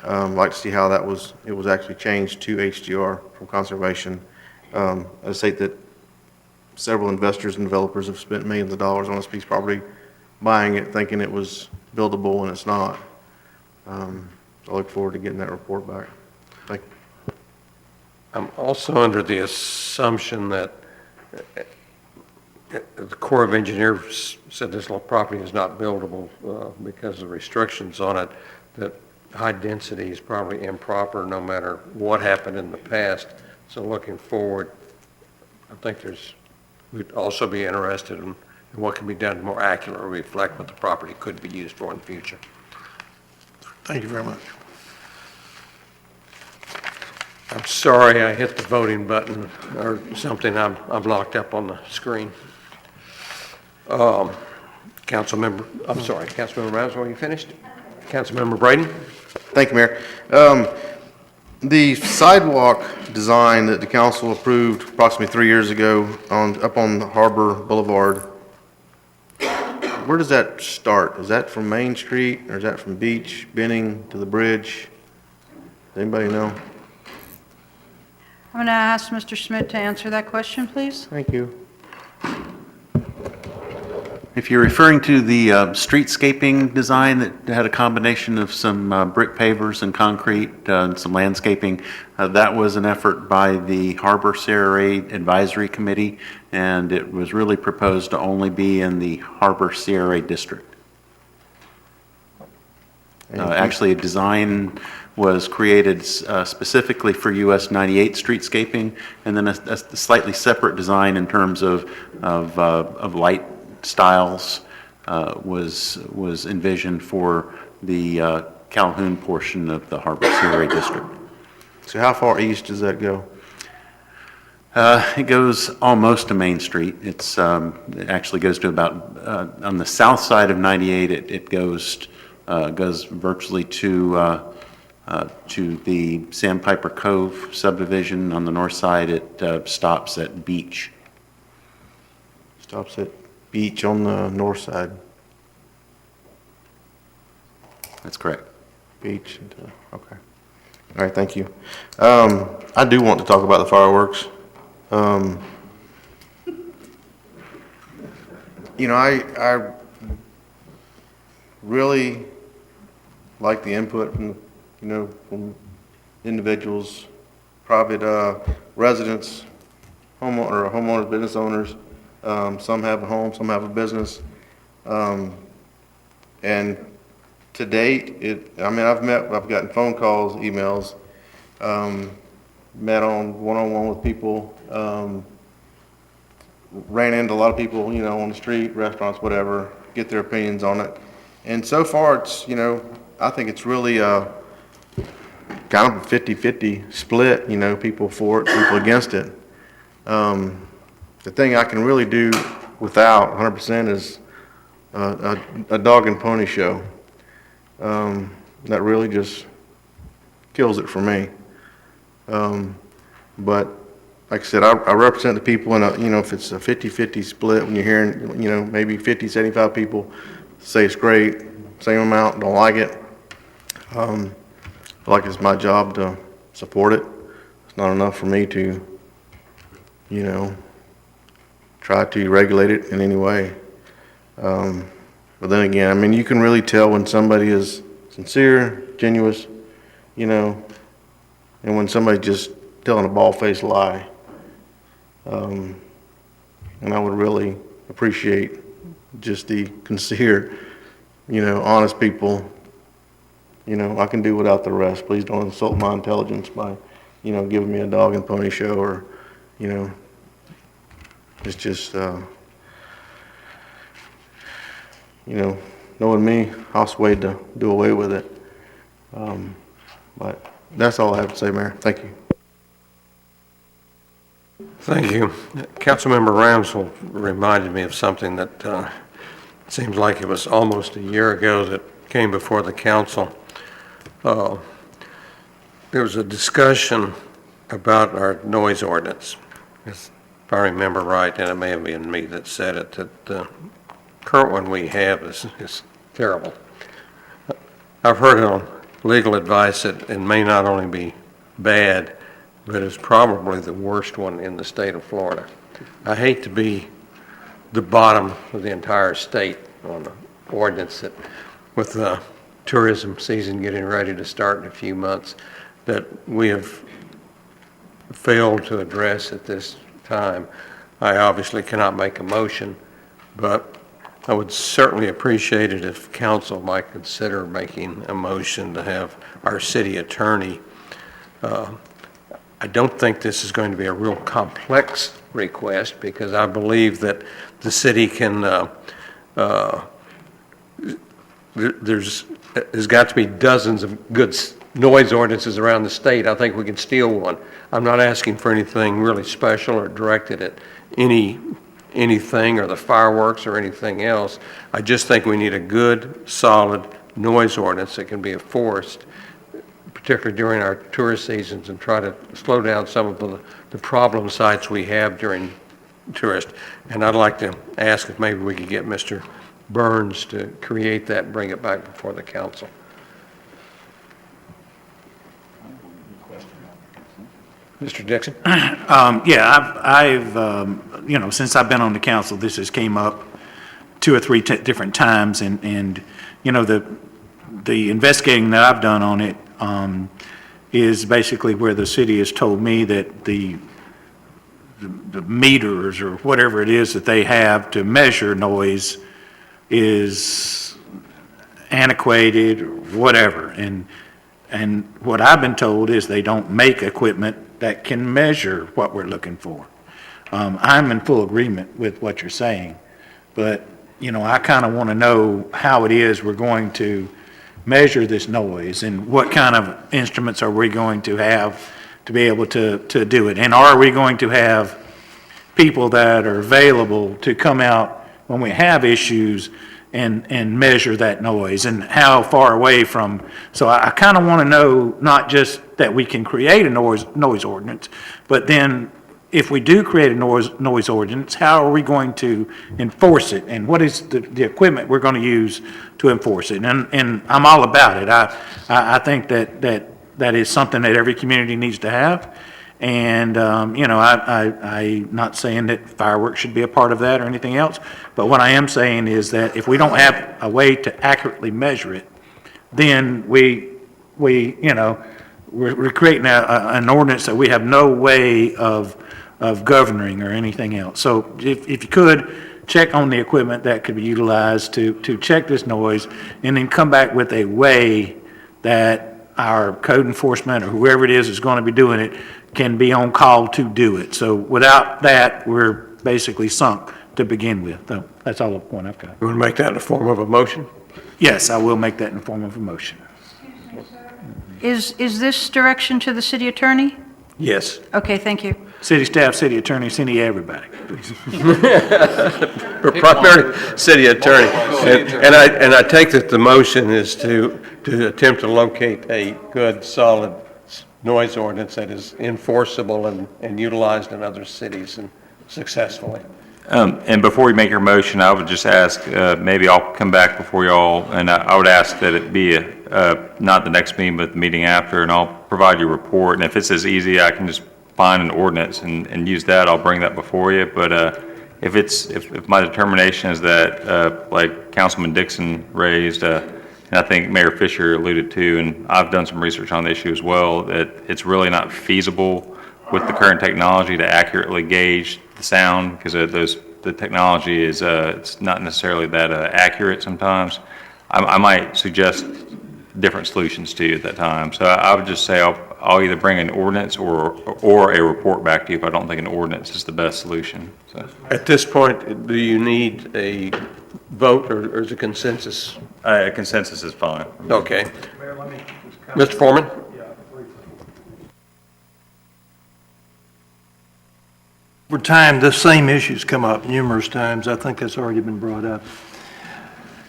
I'd like to see how it was actually changed to HDR from conservation. I state that several investors and developers have spent millions of dollars on this piece of property, buying it, thinking it was buildable, and it's not. I look forward to getting that report back. Thank you. I'm also under the assumption that the Corps of Engineers said this little property is not buildable because of restrictions on it, that high density is probably improper no matter what happened in the past. So looking forward, I think we'd also be interested in what can be done to more accurately reflect what the property could be used for in the future. Thank you very much. I'm sorry I hit the voting button or something. I'm locked up on the screen. Councilmember Maswell, you finished? Councilmember Braden? Thank you, Mayor. The sidewalk design that the council approved approximately 3 years ago up on Harbor Boulevard, where does that start? Is that from Main Street, or is that from Beach, Benning to the bridge? Does anybody know? I'm going to ask Mr. Schmidt to answer that question, please. Thank you. If you're referring to the streetscaping design that had a combination of some brick pavers and concrete and some landscaping, that was an effort by the Harbor CRA Advisory Committee, and it was really proposed to only be in the Harbor CRA district. Actually, a design was created specifically for US 98 streetscaping, and then a slightly separate design in terms of light styles was envisioned for the Calhoun portion of the Harbor Area District. So how far east does that go? It goes almost to Main Street. It actually goes to about, on the south side of 98, it goes virtually to the Sandpiper Cove subdivision. On the north side, it stops at Beach. Stops at Beach on the north side. That's correct. Beach, okay. All right, thank you. I do want to talk about the fireworks. I really like the input from individuals, private residents, homeowners, business owners. Some have a home, some have a business. And to date, I've gotten phone calls, emails, met one-on-one with people, ran into a lot of people, on the street, restaurants, whatever, get their opinions on it. And so far, I think it's really kind of a 50-50 split, people for it, people against it. The thing I can really do without 100% is a dog and pony show. That really just kills it for me. But like I said, I represent the people, and if it's a 50-50 split, when you're hearing, maybe 50, 75 people say it's great, same amount don't like it, I feel like it's my job to support it. It's not enough for me to, try to regulate it in any way. But then again, you can really tell when somebody is sincere, genuine, and when somebody's just telling a bald-faced lie. And I would really appreciate just the sincere, honest people. I can do without the rest. Please don't insult my intelligence by, giving me a dog and pony show, or, it's just, knowing me, I'll sway to do away with it. But that's all I have to say, Mayor. Thank you. Thank you. Councilmember Ramsell reminded me of something that seems like it was almost a year ago that came before the council. There was a discussion about our noise ordinance. If I remember right, and it may have been me that said it, that the current one we have is terrible. I've heard on legal advice that it may not only be bad, but it's probably the worst one in the state of Florida. I hate to be the bottom of the entire state on the ordinance that, with the tourism season getting ready to start in a few months, that we have failed to address at this time. I obviously cannot make a motion, but I would certainly appreciate it if council might consider making a motion to have our city attorney. I don't think this is going to be a real complex request, because I believe that the city can, there's got to be dozens of good noise ordinances around the state. I think we can steal one. I'm not asking for anything really special or directed at anything or the fireworks or anything else. I just think we need a good, solid noise ordinance that can be enforced, particularly during our tourist seasons, and try to slow down some of the problem sites we have during tourist. And I'd like to ask if maybe we could get Mr. Burns to create that and bring it back before the council. Mr. Dixon? Yeah, I've since I've been on the council, this has came up 2 or 3 different times, and the investigating that I've done on it is basically where the city has told me that the meters or whatever it is that they have to measure noise is antiquated, or whatever. And what I've been told is they don't make equipment that can measure what we're looking for. I'm in full agreement with what you're saying, but, I kind of want to know how it is we're going to measure this noise, and what kind of instruments are we going to have to be able to do it? And are we going to have people that are available to come out when we have issues and measure that noise, and how far away from? So I kind of want to know, not just that we can create a noise ordinance, but then if we do create a noise ordinance, how are we going to enforce it? And what is the equipment we're going to use to enforce it? And I'm all about it. I think that is something that every community needs to have. And, I'm not saying that fireworks should be a part of that or anything else, but what I am saying is that if we don't have a way to accurately measure it, then we're creating an ordinance that we have no way of governing or anything else. So if you could, check on the equipment that could be utilized to check this noise, and then come back with a way that our code enforcement or whoever it is going to be doing it can be on call to do it. So without that, we're basically sunk to begin with. So that's all the point I've got. You want to make that in the form of a motion? Yes, I will make that in the form of a motion. Is this direction to the city attorney? Yes. Okay, thank you. City staff, city attorney, city everybody. Primary city attorney. And I take that the motion is to attempt to locate a good, solid noise ordinance that is enforceable and utilized in other cities and successfully. And before we make your motion, I would just ask, maybe I'll come back before y'all, and I would ask that it be not the next meeting, but the meeting after, and I'll provide you a report. And if it's as easy, I can just find an ordinance and use that, I'll bring that before you. But if my determination is that, like Councilman Dixon raised, and I think Mayor Fisher alluded to, and I've done some research on the issue as well, that it's really not feasible with the current technology to accurately gauge the sound, because the technology is it's not necessarily that accurate sometimes. I might suggest different solutions to you at that time. So I would just say I'll either bring an ordinance or a report back to you if I don't think an ordinance is the best solution. So. At this point, do you need a vote or is a consensus? A consensus is fine. Okay. Mr. Foreman? Over time, the same issues come up numerous times. I think that's already been brought up.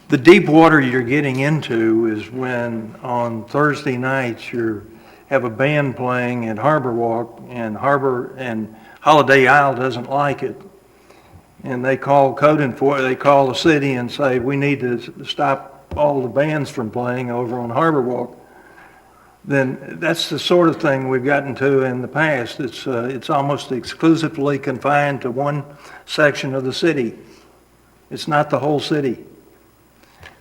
The deep water you're getting into is when on Thursday nights you have a band playing at Harbor Walk, and Holiday Isle doesn't like it. And they call code enforcement, they call the city and say, we need to stop all the bands from playing over on Harbor Walk. Then that's the sort of thing we've gotten to in the past. It's almost exclusively confined to one section of the city. It's not the whole city.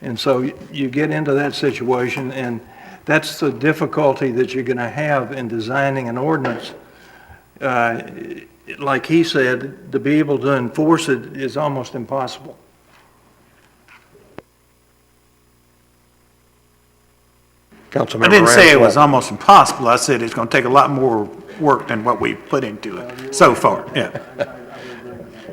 And so you get into that situation, and that's the difficulty that you're going to have in designing an ordinance. Like he said, to be able to enforce it is almost impossible. Councilmember I didn't say it was Ramswell. almost impossible. I said it's going to take a lot more work than what we've put into it so far. Yeah.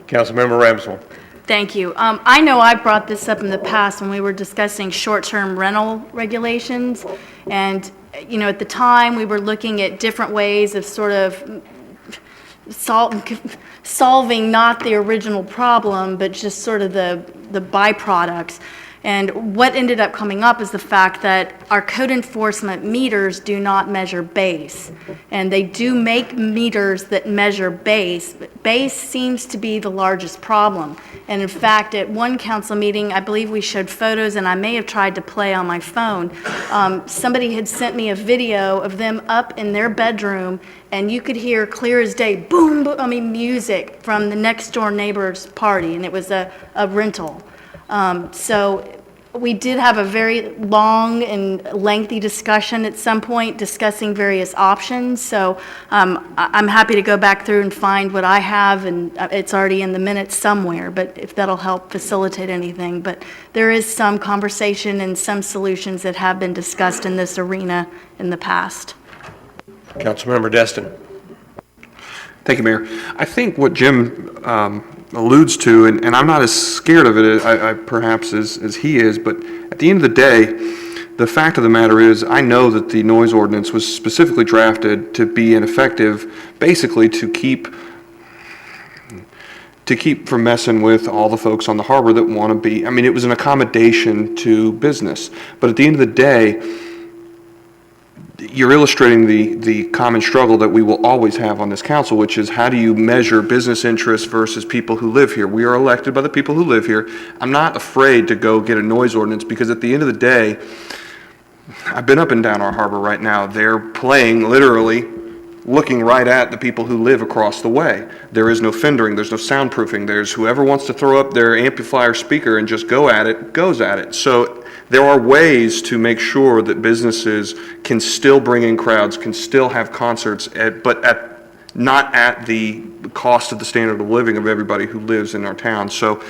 Councilmember Ramswell. Thank you. I know I brought this up in the past when we were discussing short-term rental regulations. And, at the time, we were looking at different ways of sort of solving not the original problem, but just sort of the byproducts. And what ended up coming up is the fact that our code enforcement meters do not measure base. And they do make meters that measure base, but base seems to be the largest problem. And in fact, at one council meeting, I believe we showed photos, and I may have tried to play on my phone. Somebody had sent me a video of them up in their bedroom, and you could hear clear as day, boom, boom, music from the next door neighbor's party, and it was a rental. So We did have a very long and lengthy discussion at some point discussing various options, so I'm happy to go back through and find what I have, and it's already in the minutes somewhere, but if that'll help facilitate anything. But there is some conversation and some solutions that have been discussed in this arena in the past. Councilmember Destin. Thank you, Mayor. I think what Jim alludes to, and I'm not as scared of it perhaps as he is, but at the end of the day, the fact of the matter is, I know that the noise ordinance was specifically drafted to be ineffective, basically to keep from messing with all the folks on the harbor that want to be, I mean, it was an accommodation to business. But at the end of the day, you're illustrating the common struggle that we will always have on this council, which is how do you measure business interests versus people who live here? We are elected by the people who live here. I'm not afraid to go get a noise ordinance because at the end of the day, I've been up and down our harbor right now. They're playing literally looking right at the people who live across the way. There is no fendering, there's no soundproofing. There's whoever wants to throw up their amplifier speaker and just go at it, goes at it. So there are ways to make sure that businesses can still bring in crowds, can still have concerts, but not at the cost of the standard of living of everybody who lives in our town. So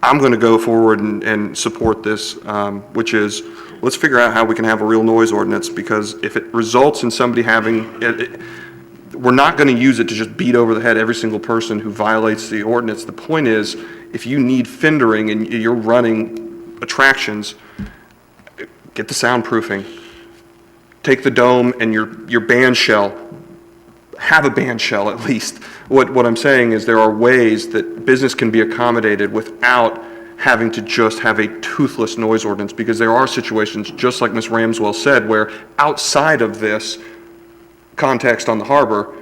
I'm going to go forward and support this, which is let's figure out how we can have a real noise ordinance, because if it results in somebody having we're not going to use it to just beat over the head every single person who violates the ordinance. The point is, if you need fendering and you're running attractions, get the soundproofing. Take the dome and your band shell. Have a band shell at least. What I'm saying is there are ways that business can be accommodated without having to just have a toothless noise ordinance, because there are situations, just like Ms. Ramswell said, where outside of this context on the harbor,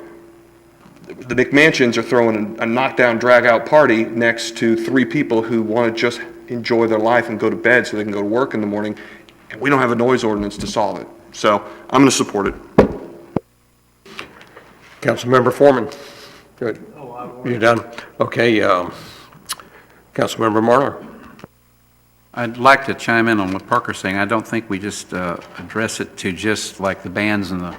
the McMansions are throwing a knockdown, drag-out party next to three people who want to just enjoy their life and go to bed so they can go to work in the morning, and we don't have a noise ordinance to solve it. So I'm going to support it. Councilmember Foreman. Good. You're done? Okay. Councilmember Marlar. I'd like to chime in on what Parker's saying. I don't think we just address it to just like the bands in the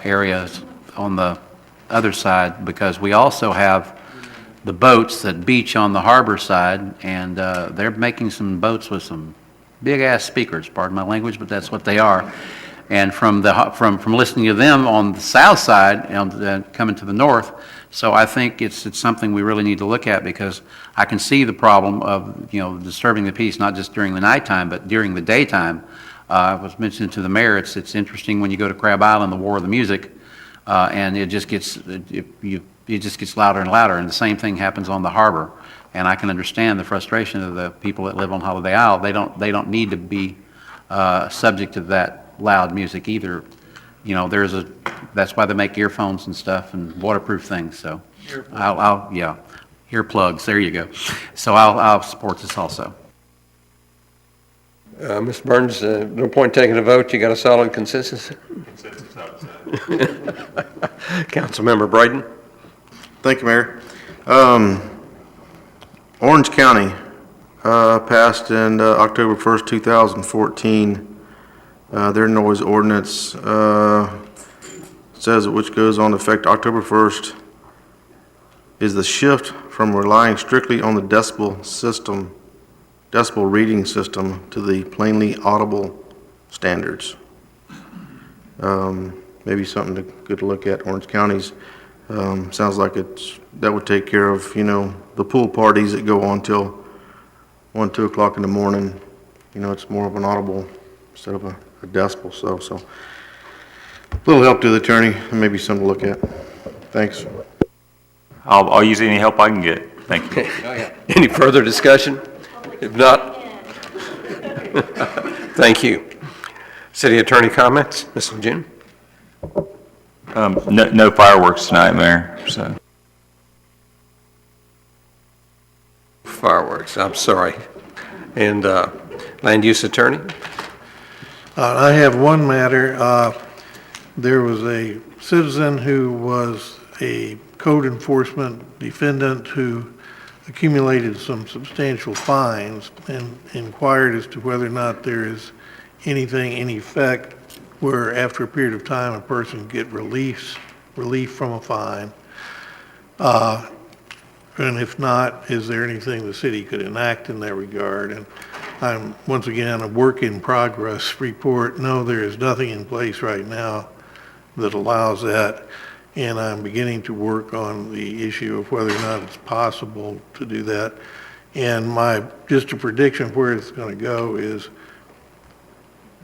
areas on the other side, because we also have the boats that beach on the harbor side, and they're making some boats with some big-ass speakers, pardon my language, but that's what they are. And from listening to them on the south side and coming to the north, so I think it's something we really need to look at, because I can see the problem of disturbing the peace not just during the nighttime but during the daytime. I was mentioning to the mayor, it's interesting when you go to Crab Island, the War of the Music, and it just gets louder and louder, and the same thing happens on the harbor. And I can understand the frustration of the people that live on Holiday Isle. They don't need to be subject to that loud music either. That's why they make earphones and stuff and waterproof things. So earplugs. There you go. So I'll support this also. Mr. Burns, no point taking a vote. You got a solid consensus? Councilmember Braden. Thank you, Mayor. Orange County passed in October 1st, 2014. Their noise ordinance says which goes on effect October 1st is the shift from relying strictly on the decibel reading system to the plainly audible standards. Maybe something good to look at. Orange County's sounds like that would take care of the pool parties that go on till 1, 2 o'clock in the morning. It's more of an audible instead of a decibel. So a little help to the attorney, and maybe something to look at. Thanks. I'll use any help I can get. Thank you. Any further discussion? If not, thank you. City Attorney comments, Ms. Jim? No fireworks tonight, Mayor. So. Fireworks, I'm sorry. And Land Use Attorney? I have one matter. There was a citizen who was a code enforcement defendant who accumulated some substantial fines and inquired as to whether or not there is anything in effect where after a period of time, a person get relief from a fine. And if not, is there anything the city could enact in that regard? And I'm, once again, a work in progress report. No, there is nothing in place right now that allows that. And I'm beginning to work on the issue of whether or not it's possible to do that. And just a prediction of where it's going to go is,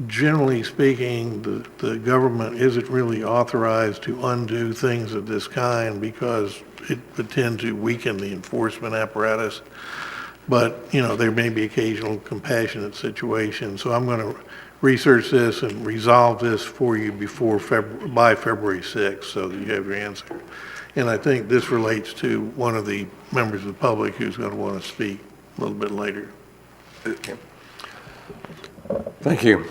generally speaking, the government isn't really authorized to undo things of this kind because it would tend to weaken the enforcement apparatus. But, you know, there may be occasional compassionate situations. So I'm going to research this and resolve this for you by February 6th so that you have your answer. And I think this relates to one of the members of the public who's going to want to speak a little bit later. Okay. Thank you.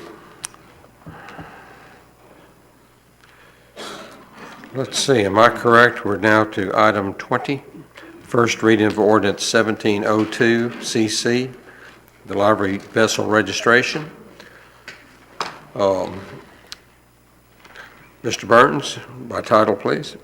Let's see, am I correct? We're now to item 20, first reading of ordinance 1702 CC, the library vessel registration. Mr. Burns, by title, please.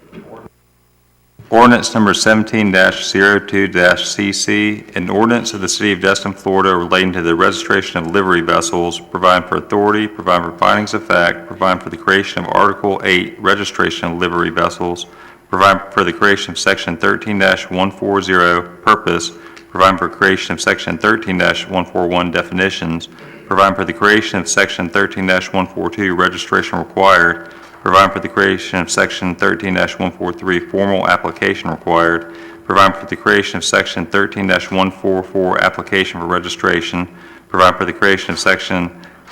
Ordinance number 17-02-CC, an ordinance of the City of Destin, Florida relating to the registration of livery vessels, providing for authority, providing for findings of fact, providing for the creation of Article 8, registration of livery vessels, providing for the creation of Section 13-140, purpose, providing for creation of Section 13-141, definitions, providing for the creation of Section 13-142, registration required, providing for the creation of Section 13-143, formal application required, providing for the creation of Section 13-144, application for registration, providing for the creation of Section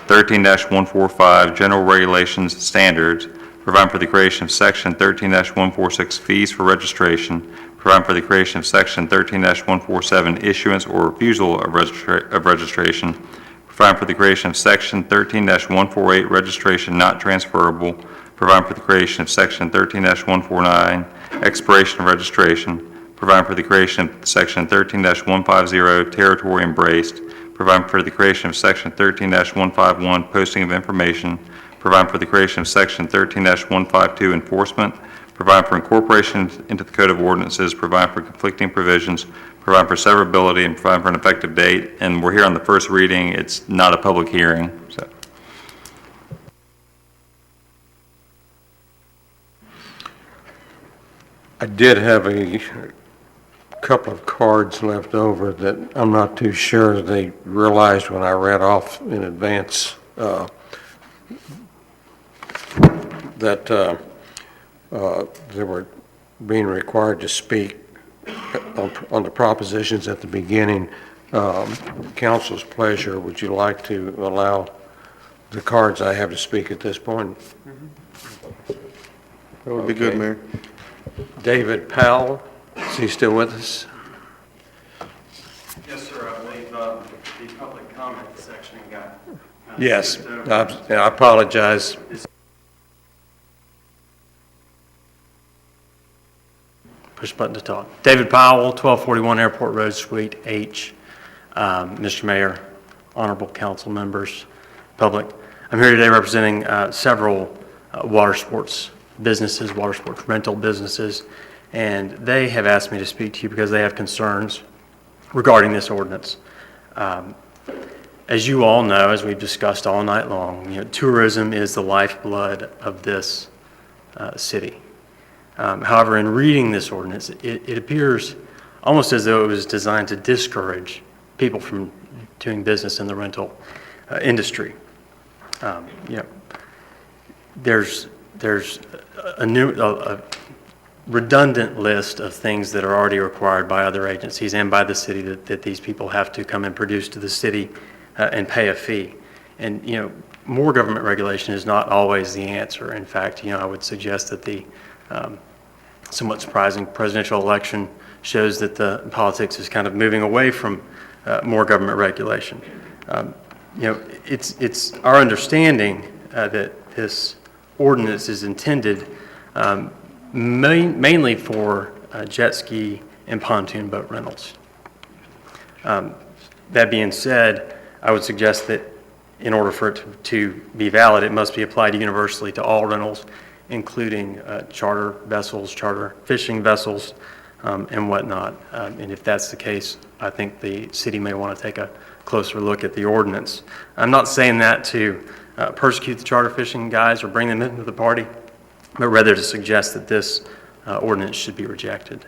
13-145, general regulations and standards, providing for the creation of Section 13-146, fees for registration, providing for the creation of Section 13-147, issuance or refusal of registration, providing for the creation of Section 13-148, registration not transferable, providing for the creation of Section 13-149, expiration of registration, providing for the creation of Section 13-150, territory embraced, providing for the creation of Section 13-151, posting of information, providing for the creation of Section 13-152, enforcement, providing for incorporation into the Code of Ordinances, providing for conflicting provisions, providing for severability, and providing for an effective date. And we're here on the first reading. It's not a public hearing, so. I did have a couple of cards left over that I'm not too sure they realized when I read off in advance that they were being required to speak on the propositions at the beginning. Council's pleasure, would you like to allow the cards I have to speak at this point? That would be good, Mayor. David Powell, is he still with us? Yes, sir. I believe the public comment section got. Yes, I apologize. Push button to talk. David Powell, 1241 Airport Road, Suite H. Mr. Mayor, honorable council members, public. I'm here today representing several water sports businesses, water sports rental businesses, and they have asked me to speak to you because they have concerns regarding this ordinance. As you all know, as we've discussed all night long, tourism is the lifeblood of this city. However, in reading this ordinance, it appears almost as though it was designed to discourage people from doing business in the rental industry. There's a redundant list of things that are already required by other agencies and by the city that these people have to come and produce to the city and pay a fee. And, more government regulation is not always the answer. In fact, I would suggest that the somewhat surprising presidential election shows that the politics is kind of moving away from more government regulation. It's our understanding that this ordinance is intended mainly for jet ski and pontoon boat rentals. That being said, I would suggest that in order for it to be valid, it must be applied universally to all rentals, including charter vessels, charter fishing vessels, and whatnot. And if that's the case, I think the city may want to take a closer look at the ordinance. I'm not saying that to persecute the charter fishing guys or bring them into the party, but rather to suggest that this ordinance should be rejected.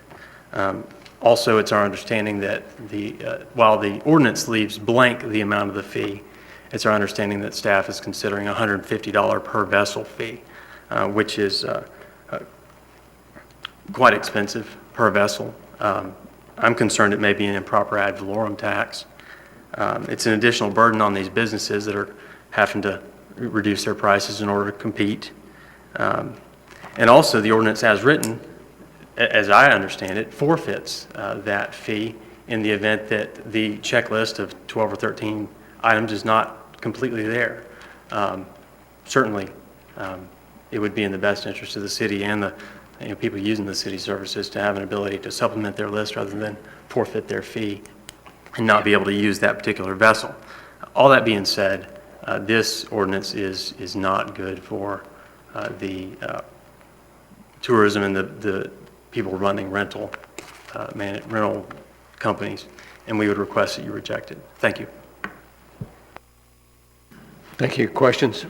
Also, it's our understanding that while the ordinance leaves blank the amount of the fee, it's our understanding that staff is considering a $150 per vessel fee, which is quite expensive per vessel. I'm concerned it may be an improper ad valorem tax. It's an additional burden on these businesses that are having to reduce their prices in order to compete. And also, the ordinance as written, as I understand it, forfeits that fee in the event that the checklist of 12 or 13 items is not completely there. Certainly, it would be in the best interest of the city and the people using the city services to have an ability to supplement their list rather than forfeit their fee and not be able to use that particular vessel. All that being said, this ordinance is not good for the tourism and the people running rental companies, and we would request that you reject it. Thank you. Thank you. Questions?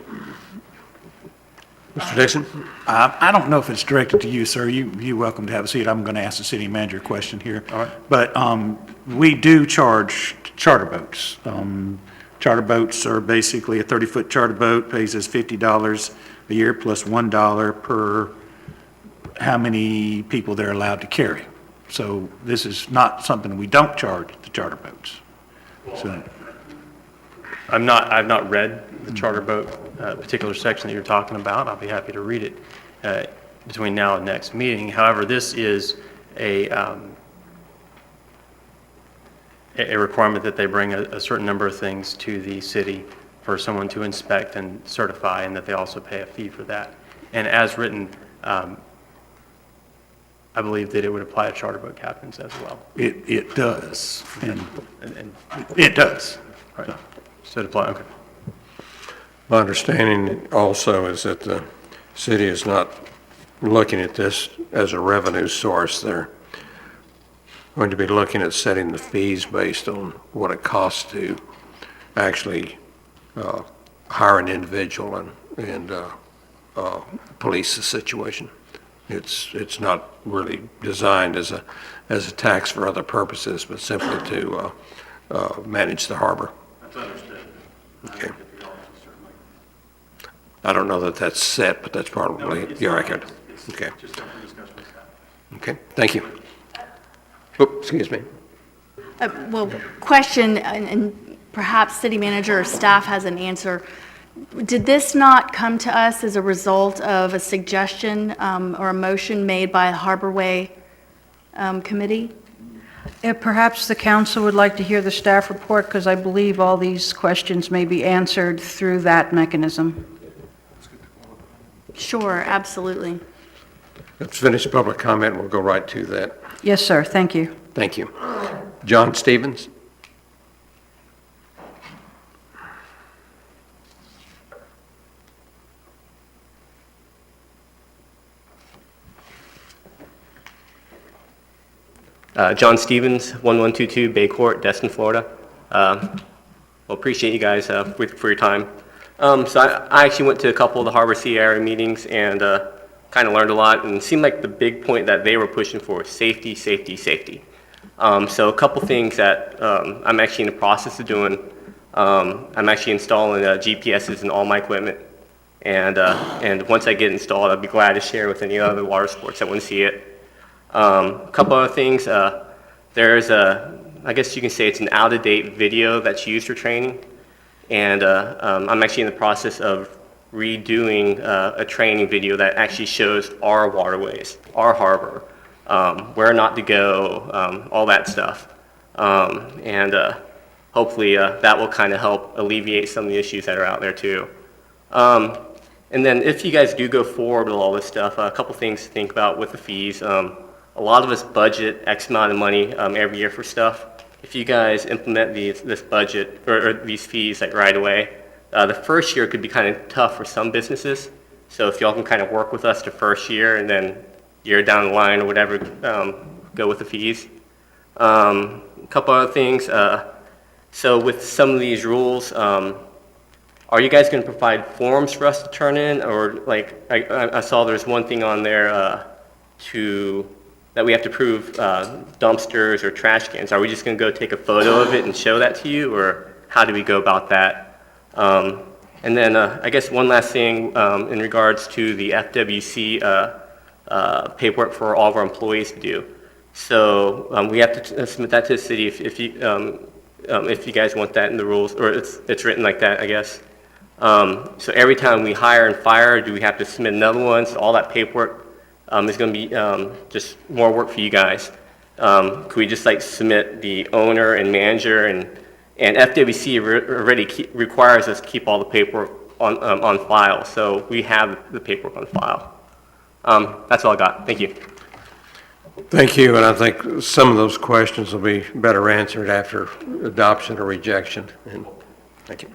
Mr. Dixon? I don't know if it's directed to you, sir. You're welcome to have a seat. I'm going to ask the city manager a question here. All right. But we do charge charter boats. Charter boats are basically a 30-foot charter boat, pays us $50 a year plus $1 per how many people they're allowed to carry. So this is not something we don't charge the charter boats. So I've not read the charter boat particular section that you're talking about. I'll be happy to read it between now and next meeting. However, this is a requirement that they bring a certain number of things to the city for someone to inspect and certify, and that they also pay a fee for that. And as written, I believe that it would apply to charter boat captains as well. it does, and it does. Right. So it apply, okay. My understanding also is that the city is not looking at this as a revenue source. They're going to be looking at setting the fees based on what it costs to actually hire an individual and police the situation. It's not really designed as a tax for other purposes, but simply to manage the harbor. That's understood. Okay. I don't know that that's set, but that's probably accurate. Okay. Okay, thank you. Oops, excuse me. Well, question, and perhaps city manager or staff has an answer. Did this not come to us as a result of a suggestion or a motion made by the Harborway Committee? Perhaps the council would like to hear the staff report, because I believe all these questions may be answered through that mechanism. Sure, absolutely. Let's finish public comment. We'll go right to that. Yes, sir, thank you. Thank you. John Stevens? John Stevens, 1122 Bay Court, Destin, Florida. Well, appreciate you guys for your time. So I actually went to a couple of the Harbor City area meetings and kind of learned a lot, and it seemed like the big point that they were pushing for was safety, safety, safety. So a couple things that I'm actually in the process of doing. I'm actually installing GPSs in all my equipment, and once I get installed, I'd be glad to share with any other water sports that want to see it. A couple other things. There's I guess you can say it's an out-of-date video that's used for training, and I'm actually in the process of redoing a training video that actually shows our waterways, our harbor, where not to go, all that stuff. And hopefully that will kind of help alleviate some of the issues that are out there too. And then if you guys do go forward with all this stuff, a couple things to think about with the fees. A lot of us budget X amount of money every year for stuff, if you guys implement this budget or these fees like right away, the first year could be kind of tough for some businesses. So if y'all can kind of work with us the first year and then year down the line or whatever, go with the fees. A couple other things. So with some of these rules, are you guys going to provide forms for us to turn in, or like I saw there's one thing on there that we have to prove dumpsters or trash cans. Are we just going to go take a photo of it and show that to you, or how do we go about that? And then I guess one last thing in regards to the FWC paperwork for all of our employees to do. So we have to submit that to the city if you guys want that in the rules, or it's written like that, I guess. So every time we hire and fire, do we have to submit another one? So all that paperwork is going to be just more work for you guys. Could we just like submit the owner and manager, and FWC already requires us to keep all the paperwork on file, so we have the paperwork on file. That's all I got. Thank you. Thank you, and I think some of those questions will be better answered after adoption or rejection. And thank you.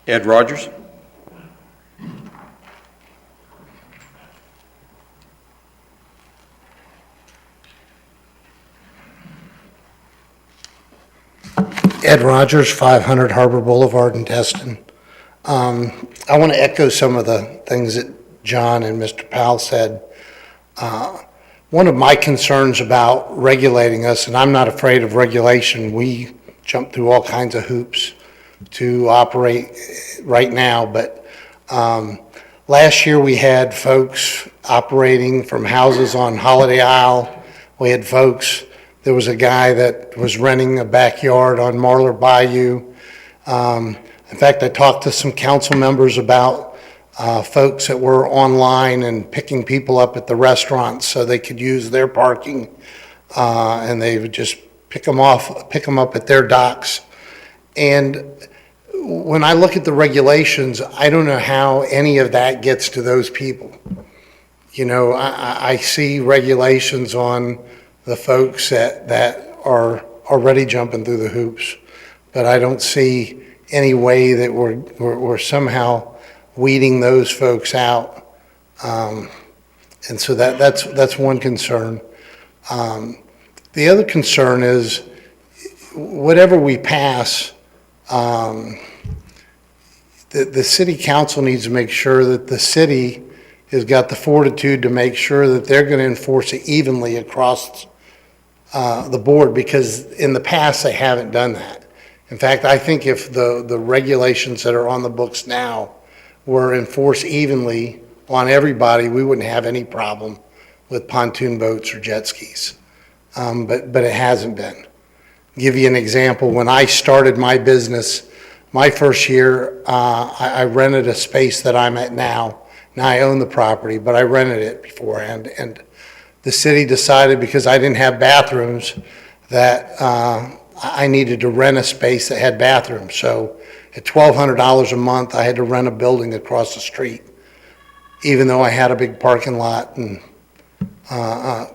Ed Rogers? Ed Rogers, 500 Harbor Boulevard in Destin. I want to echo some of the things that John and Mr. Powell said. One of my concerns about regulating us, and I'm not afraid of regulation, we jump through all kinds of hoops to operate right now, but last year we had folks operating from houses on Holiday Isle. We had folks, there was a guy that was renting a backyard on Marlar Bayou. In fact, I talked to some council members about folks that were online and picking people up at the restaurants so they could use their parking, and they would just pick them up at their docks. And when I look at the regulations, I don't know how any of that gets to those people. You know, I see regulations on the folks that are already jumping through the hoops, but I don't see any way that we're somehow weeding those folks out. And so that's one concern. The other concern is whatever we pass, the city council needs to make sure that the city has got the fortitude to make sure that they're going to enforce it evenly across the board, because in the past they haven't done that. In fact, I think if the regulations that are on the books now were enforced evenly on everybody, we wouldn't have any problem with pontoon boats or jet skis. But it hasn't been. Give you an example. When I started my business, my first year, I rented a space that I'm at now. Now I own the property, but I rented it beforehand. And the city decided, because I didn't have bathrooms, that I needed to rent a space that had bathrooms. So at $1,200 a month, I had to rent a building across the street, even though I had a big parking lot, and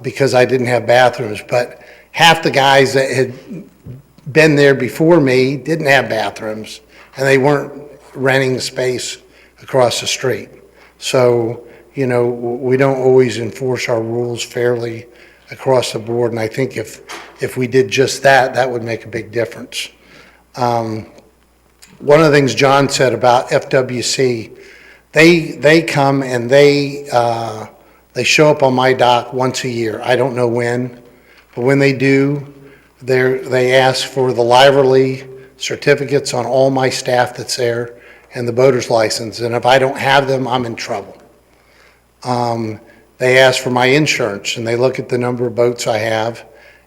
because I didn't have bathrooms. But half the guys that had been there before me didn't have bathrooms, and they weren't renting space across the street. So, you know, we don't always enforce our rules fairly across the board, and I think if we did just that, that would make a big difference. One of the things John said about FWC, they come and they show up on my dock once a year. I don't know when, but when they do, they ask for the livery certificates on all my staff that's there and the boater's license, and if I don't have them, I'm in trouble. They ask for my insurance, and they look at the number of boats I have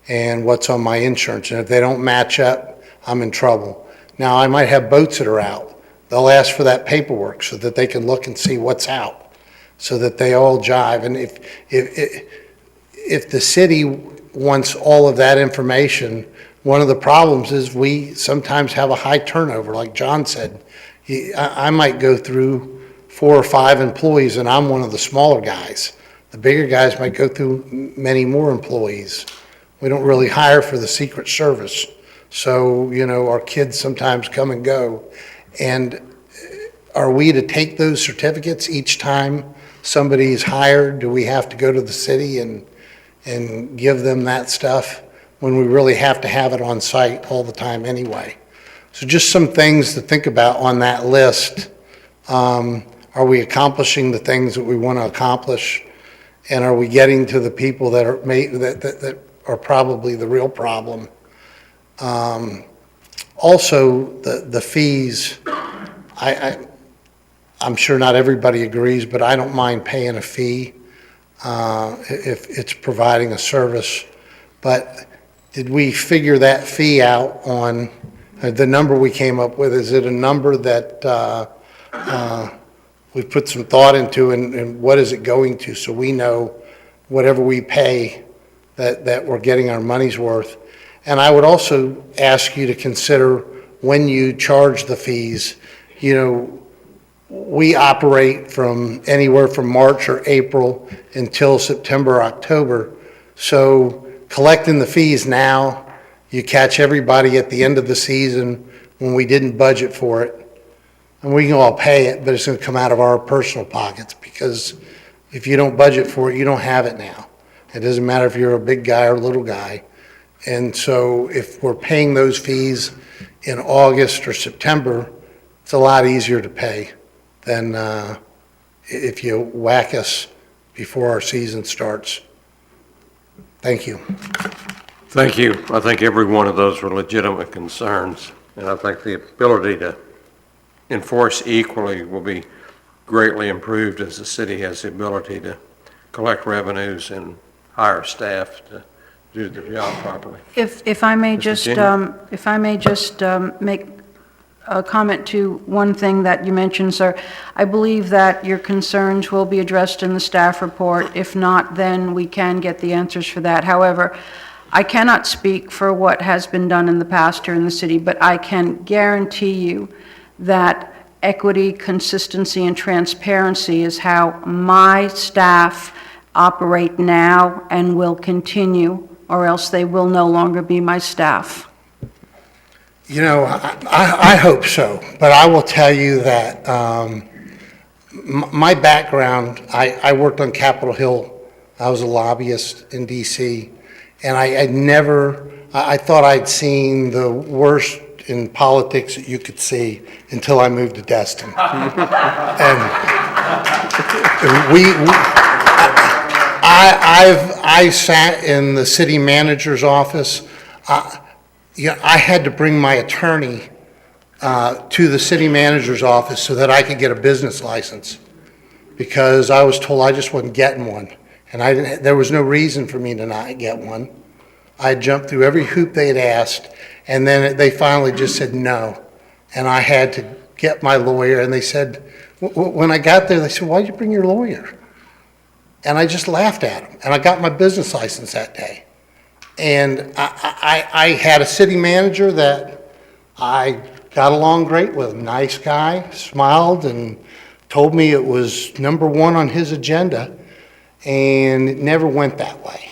and what's on my insurance, and if they don't match up, I'm in trouble. Now, I might have boats that are out. They'll ask for that paperwork so that they can look and see what's out, so that they all jive. And if the city wants all of that information, one of the problems is we sometimes have a high turnover, like John said. I might go through 4 or 5 employees, and I'm one of the smaller guys. The bigger guys might go through many more employees We don't really hire for the Secret Service. So, our kids sometimes come and go. And are we to take those certificates each time somebody is hired? Do we have to go to the city and give them that stuff when we really have to have it on site all the time anyway? So just some things to think about on that list. Are we accomplishing the things that we want to accomplish? And are we getting to the people that are probably the real problem? Also, the fees, I'm sure not everybody agrees, but I don't mind paying a fee if it's providing a service. But did we figure that fee out on the number we came up with? Is it a number that we put some thought into, and what is it going to, so we know whatever we pay that we're getting our money's worth? And I would also ask you to consider when you charge the fees. We operate from anywhere from March or April until September, October. So collecting the fees now, you catch everybody at the end of the season when we didn't budget for it. And we can all pay it, but it's going to come out of our personal pockets, because if you don't budget for it, you don't have it now. It doesn't matter if you're a big guy or a little guy. And so if we're paying those fees in August or September, it's a lot easier to pay than if you whack us before our season starts. Thank you. Thank you. I think every one of those were legitimate concerns, and I think the ability to enforce equally will be greatly improved as the city has the ability to collect revenues and hire staff to do the job properly. If I may Mr. just, Jenny? if I may just make a comment to one thing that you mentioned, sir. I believe that your concerns will be addressed in the staff report. If not, then we can get the answers for that. However, I cannot speak for what has been done in the past here in the city, but I can guarantee you that equity, consistency, and transparency is how my staff operate now and will continue, or else they will no longer be my staff. I hope so, but I will tell you that my background, I worked on Capitol Hill. I was a lobbyist in D.C., and I thought I'd seen the worst in politics that you could see until I moved to Destin. And I sat in the city manager's office. I had to bring my attorney to the city manager's office so that I could get a business license, because I was told I just wasn't getting one. And there was no reason for me to not get one. I jumped through every hoop they had asked, and then they finally just said no. And I had to get my lawyer, and they said, when I got there, they said, why'd you bring your lawyer? And I just laughed at them, and I got my business license that day. And I had a city manager that I got along great with, nice guy, smiled and told me it was #1 on his agenda, and it never went that way.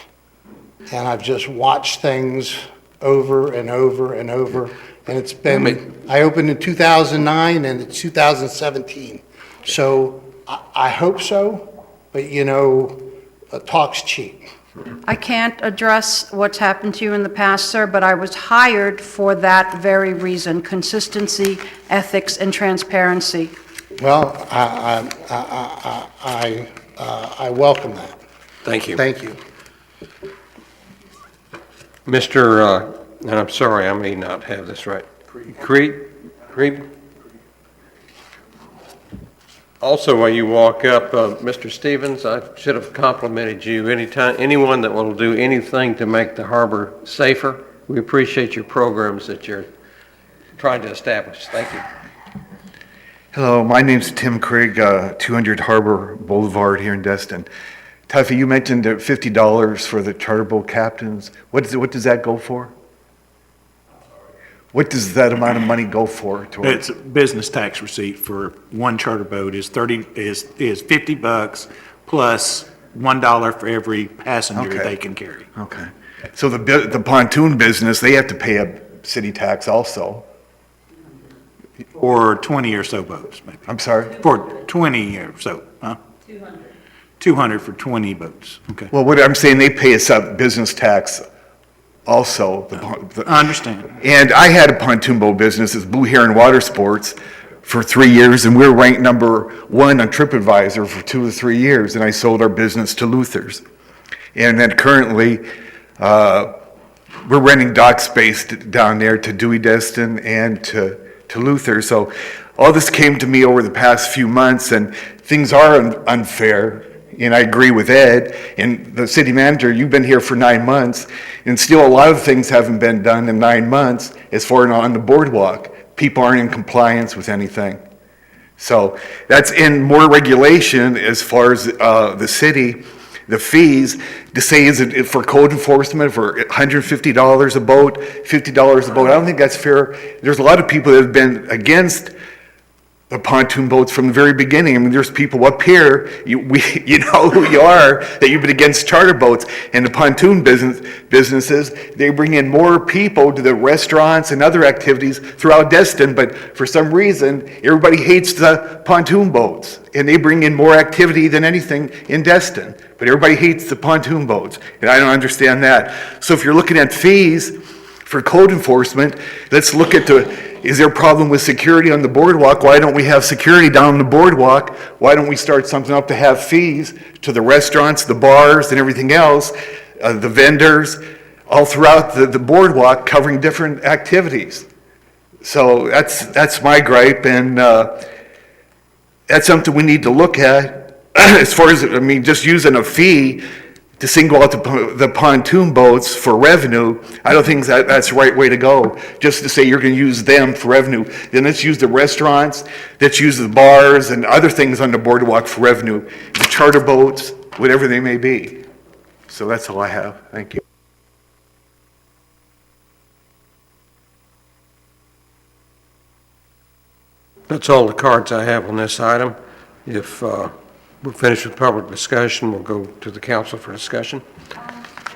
And I've just watched things over and over and over, and it's been, I opened in 2009 and it's 2017. So I hope so, but talk's cheap. I can't address what's happened to you in the past, sir, but I was hired for that very reason: consistency, ethics, and transparency. Well, I welcome that. Thank you. Thank you. Mr., and I'm sorry, I may not have this right. Creed? Also, while you walk up, Mr. Stevens, I should have complimented you. Anyone that will do anything to make the harbor safer, we appreciate your programs that you're trying to establish. Thank you. Hello, my name's Tim Craig, 200 Harbor Boulevard here in Destin. Tuffy, you mentioned $50 for the charter boat captains. What does that go for? What does that amount of money go for? It's a business tax receipt for one charter boat is $50 plus $1 for every passenger they can carry. Okay. So the pontoon business, they have to pay a city tax also. Or 20 or so boats, maybe. I'm sorry? For 20 or so, huh? 200 for 20 boats, okay. Well, what I'm saying, they pay us a business tax also. I understand. And I had a pontoon boat business, it's Blue Heron Water Sports, for 3 years, and we were ranked number 1 on TripAdvisor for 2 or 3 years, and I sold our business to Luther's. And then currently, we're renting dock space down there to Dewey Destin and to Luther. So all this came to me over the past few months, and things are unfair. And I agree with Ed and the city manager. You've been here for 9 months, and still a lot of things haven't been done in 9 months as far as on the boardwalk. People aren't in compliance with anything. So that's in more regulation as far as the city. The fees, to say is it for code enforcement for $150 a boat, $50 a boat, I don't think that's fair. There's a lot of people that have been against the pontoon boats from the very beginning. I mean, there's people up here, you know who you are, that you've been against charter boats. And the pontoon businesses, they bring in more people to the restaurants and other activities throughout Destin, but for some reason, everybody hates the pontoon boats. And they bring in more activity than anything in Destin. But everybody hates the pontoon boats, and I don't understand that. So if you're looking at fees for code enforcement, let's look at is there a problem with security on the boardwalk? Why don't we have security down the boardwalk? Why don't we start something up to have fees to the restaurants, the bars, and everything else, the vendors, all throughout the boardwalk covering different activities? So that's my gripe, and that's something we need to look at. As far as, I mean, just using a fee to single out the pontoon boats for revenue, I don't think that's the right way to go. Just to say you're going to use them for revenue. Then let's use the restaurants, let's use the bars and other things on the boardwalk for revenue, the charter boats, whatever they may be. So that's all I have. Thank you. That's all the cards I have on this item. If we're finished with public discussion, we'll go to the council for discussion.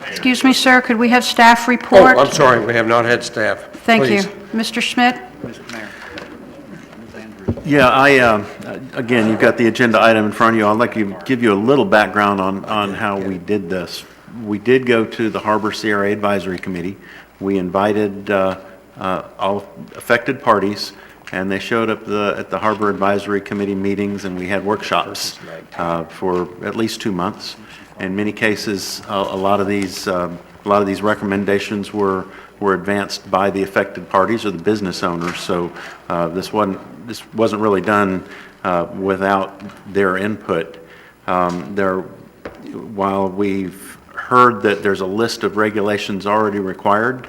Excuse me, sir, could we have staff report? Oh, I'm sorry, we have not had staff. Thank you. Please. Mr. Schmidt? Yeah, again, you've got the agenda item in front of you. I'd like to give you a little background on how we did this. We did go to the Harbor CRA Advisory Committee. We invited all affected parties, and they showed up at the Harbor Advisory Committee meetings, and we had workshops for at least 2 months. In many cases, a lot of these recommendations were advanced by the affected parties or the business owners. So this wasn't really done without their input. While we've heard that there's a list of regulations already required,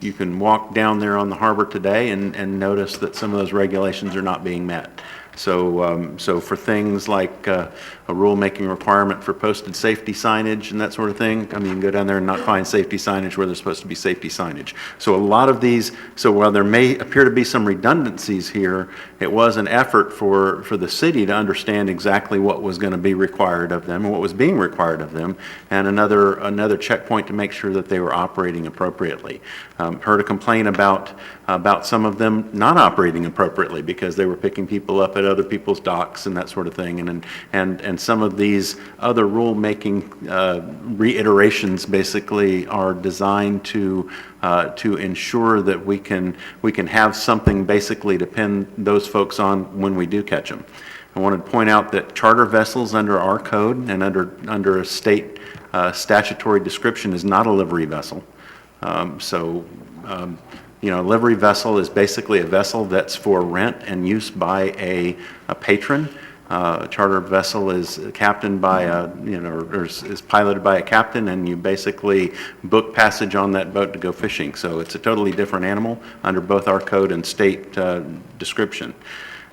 you can walk down there on the harbor today and notice that some of those regulations are not being met. So for things like a rulemaking requirement for posted safety signage and that sort of thing, I mean, you can go down there and not find safety signage where there's supposed to be safety signage. So a lot of these, so while there may appear to be some redundancies here, it was an effort for the city to understand exactly what was going to be required of them and what was being required of them, and another checkpoint to make sure that they were operating appropriately. Heard a complaint about some of them not operating appropriately because they were picking people up at other people's docks and that sort of thing, and some of these other rule-making reiterations basically are designed to ensure that we can have something basically to pin those folks on when we do catch them. I wanted to point out that charter vessels under our code and under a state statutory description is not a livery vessel. You know, a livery vessel is basically a vessel that's for rent and use by a patron. A charter vessel is captained by or is piloted by a captain, and you basically book passage on that boat to go fishing. So it's a totally different animal under both our code and state description.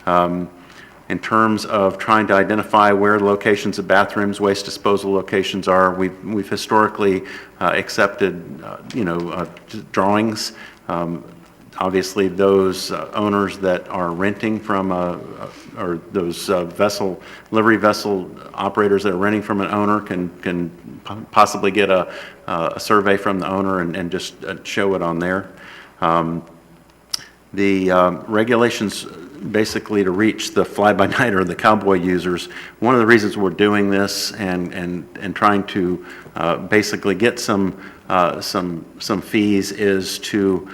In terms of trying to identify where locations of bathrooms, waste disposal locations are, we've historically accepted, drawings. Obviously, those owners that are renting from or those livery vessel operators that are renting from an owner can possibly get a survey from the owner and just show it on there. The regulations basically to reach the fly-by-night or the cowboy users, one of the reasons we're doing this and trying to basically get some fees is to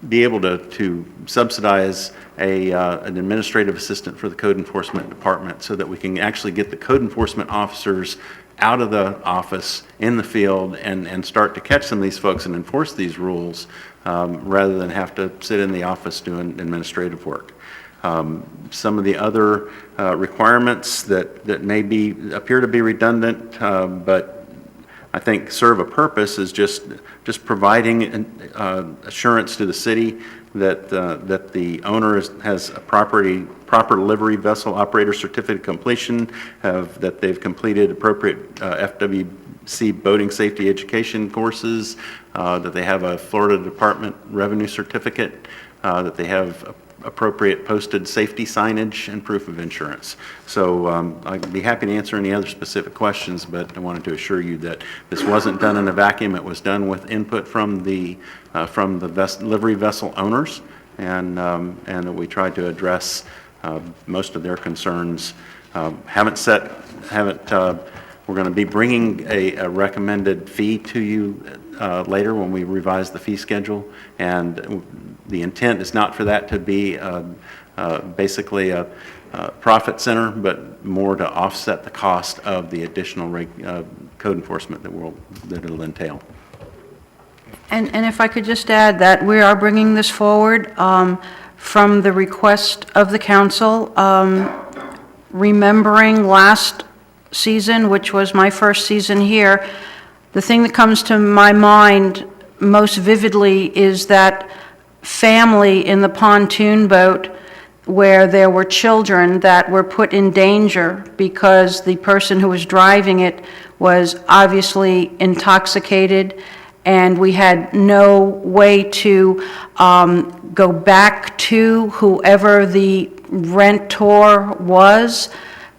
be able to subsidize an administrative assistant for the code enforcement department so that we can actually get the code enforcement officers out of the office in the field and start to catch some of these folks and enforce these rules rather than have to sit in the office doing administrative work. Some of the other requirements that appear to be redundant, but I think serve a purpose is just providing assurance to the city that the owner has a proper livery vessel operator certificate of completion, that they've completed appropriate FWC boating safety education courses, that they have a Florida Department revenue certificate, that they have appropriate posted safety signage and proof of insurance. So I'd be happy to answer any other specific questions, but I wanted to assure you that this wasn't done in a vacuum. It was done with input from the livery vessel owners, and that we tried to address most of their concerns. We're going to be bringing a recommended fee to you later when we revise the fee schedule, and the intent is not for that to be basically a profit center, but more to offset the cost of the additional code enforcement that it'll entail. And if I could just add that we are bringing this forward from the request of the council, remembering last season, which was my first season here, the thing that comes to my mind most vividly is that family in the pontoon boat where there were children that were put in danger because the person who was driving it was obviously intoxicated, and we had no way to go back to whoever the rentor was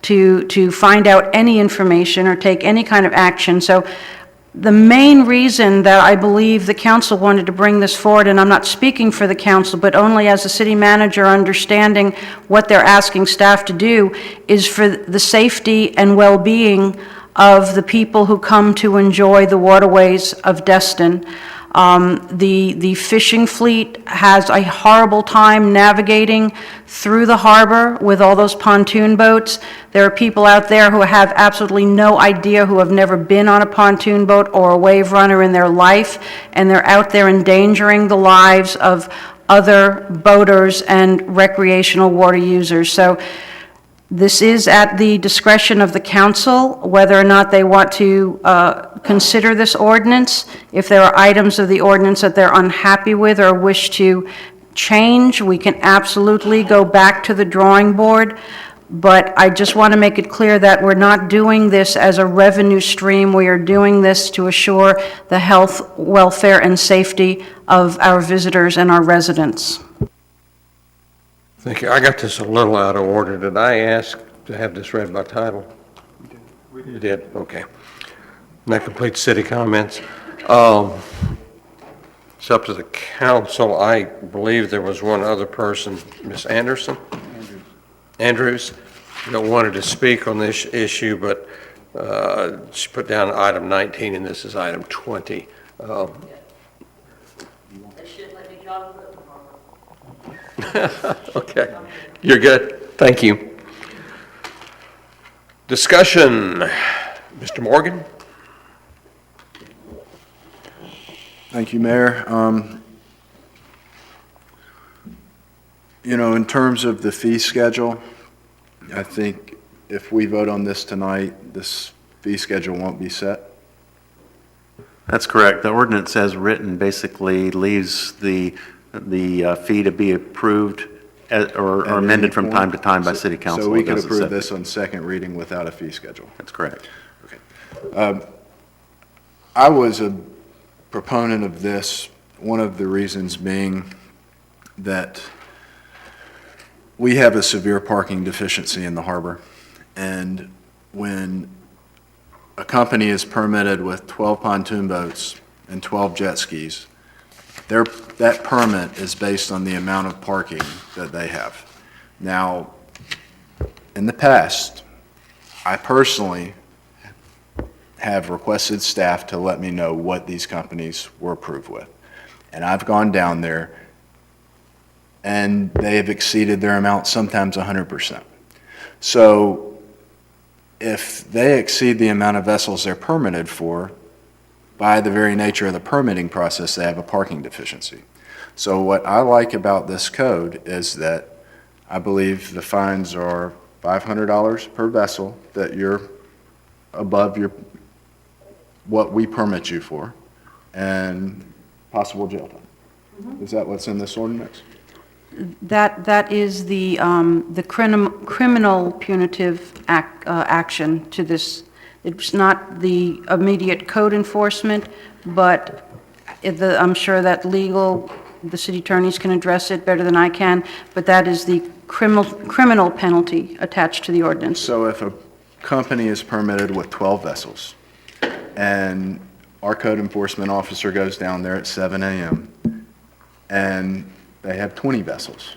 to find out any information or take any kind of action. So the main reason that I believe the council wanted to bring this forward, and I'm not speaking for the council, but only as a city manager understanding what they're asking staff to do, is for the safety and well-being of the people who come to enjoy the waterways of Destin. The fishing fleet has a horrible time navigating through the harbor with all those pontoon boats. There are people out there who have absolutely no idea, who have never been on a pontoon boat or a wave runner in their life, and they're out there endangering the lives of other boaters and recreational water users. So this is at the discretion of the council, whether or not they want to consider this ordinance. If there are items of the ordinance that they're unhappy with or wish to change, we can absolutely go back to the drawing board. But I just want to make it clear that we're not doing this as a revenue stream. We are doing this to assure the health, welfare, and safety of our visitors and our residents. Thank you. I got this a little out of order. Did I ask to have this read by title? You did? Okay. And that completes city comments. It's up to the council. I believe there was one other person, Ms. Anderson? Andrews, that wanted to speak on this issue, but she put down item 19, and this is item 20. Okay, you're good. Thank you. Discussion, Mr. Morgan? Thank you, Mayor. In terms of the fee schedule, I think if we vote on this tonight, this fee schedule won't be set. That's correct. The ordinance as written basically leaves the fee to be approved or amended from time to time by city council. So we could approve this on second reading without a fee schedule? That's correct. Okay. I was a proponent of this One of the reasons being that we have a severe parking deficiency in the harbor. And when a company is permitted with 12 pontoon boats and 12 jet skis, that permit is based on the amount of parking that they have. Now, in the past, I personally have requested staff to let me know what these companies were approved with. And I've gone down there, and they have exceeded their amount, sometimes 100%. So if they exceed the amount of vessels they're permitted for, by the very nature of the permitting process, they have a parking deficiency. So what I like about this code is that I believe the fines are $500 per vessel that you're above what we permit you for, and possible jail time. Is that what's in this ordinance? That is the criminal punitive action to this. It's not the immediate code enforcement, but I'm sure that the city attorneys can address it better than I can, but that is the criminal penalty attached to the ordinance. So if a company is permitted with 12 vessels, and our code enforcement officer goes down there at 7 a.m., and they have 20 vessels,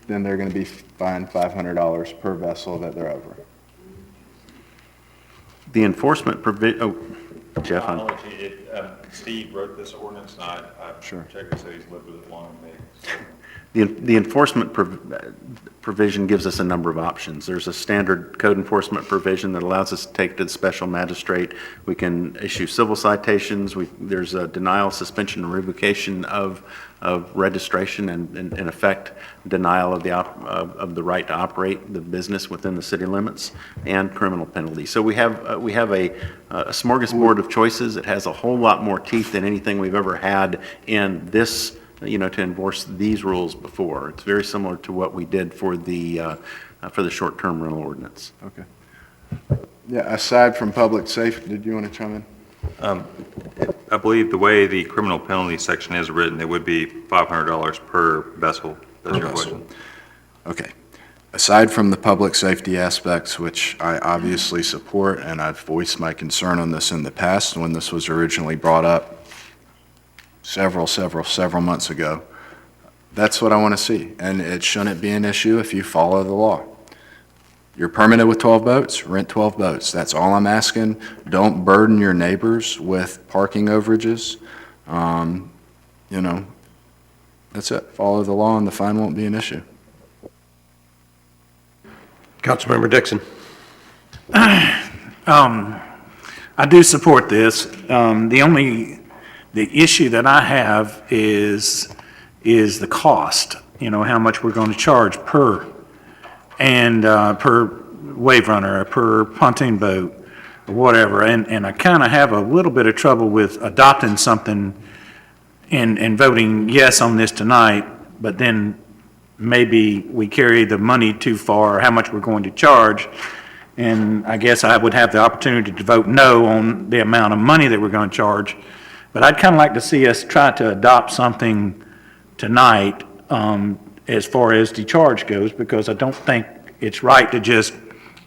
then they're going to be fined $500 per vessel that they're over. The enforcement Jeff, Steve wrote this ordinance, and I Sure. checked and said he's lived with it longer than me. So. The enforcement provision gives us a number of options. There's a standard code enforcement provision that allows us to take it to the special magistrate. We can issue civil citations. There's a denial, suspension, and revocation of registration, and in effect, denial of the right to operate the business within the city limits, and criminal penalties. So we have a smorgasbord of choices. It has a whole lot more teeth than anything we've ever had in this, to enforce these rules before. It's very similar to what we did for the short-term rental ordinance. Okay. Yeah, aside from public safety, did you want to chime in? I believe the way the criminal penalty section is written, it would be $500 per vessel. That's your question. Okay. Aside from the public safety aspects, which I obviously support, and I've voiced my concern on this in the past when this was originally brought up several months ago, that's what I want to see. And it shouldn't be an issue if you follow the law. You're permitted with 12 boats, rent 12 boats. That's all I'm asking. Don't burden your neighbors with parking overages. That's it. Follow the law and the fine won't be an issue. Councilmember Dixon. I do support this. The issue that I have is the cost, how much we're going to charge per wave runner, or per pontoon boat, or whatever. And I kind of have a little bit of trouble with adopting something and voting yes on this tonight, but then maybe we carry the money too far, how much we're going to charge. And I guess I would have the opportunity to vote no on the amount of money that we're going to charge. But I'd kind of like to see us try to adopt something tonight as far as the charge goes, because I don't think it's right to just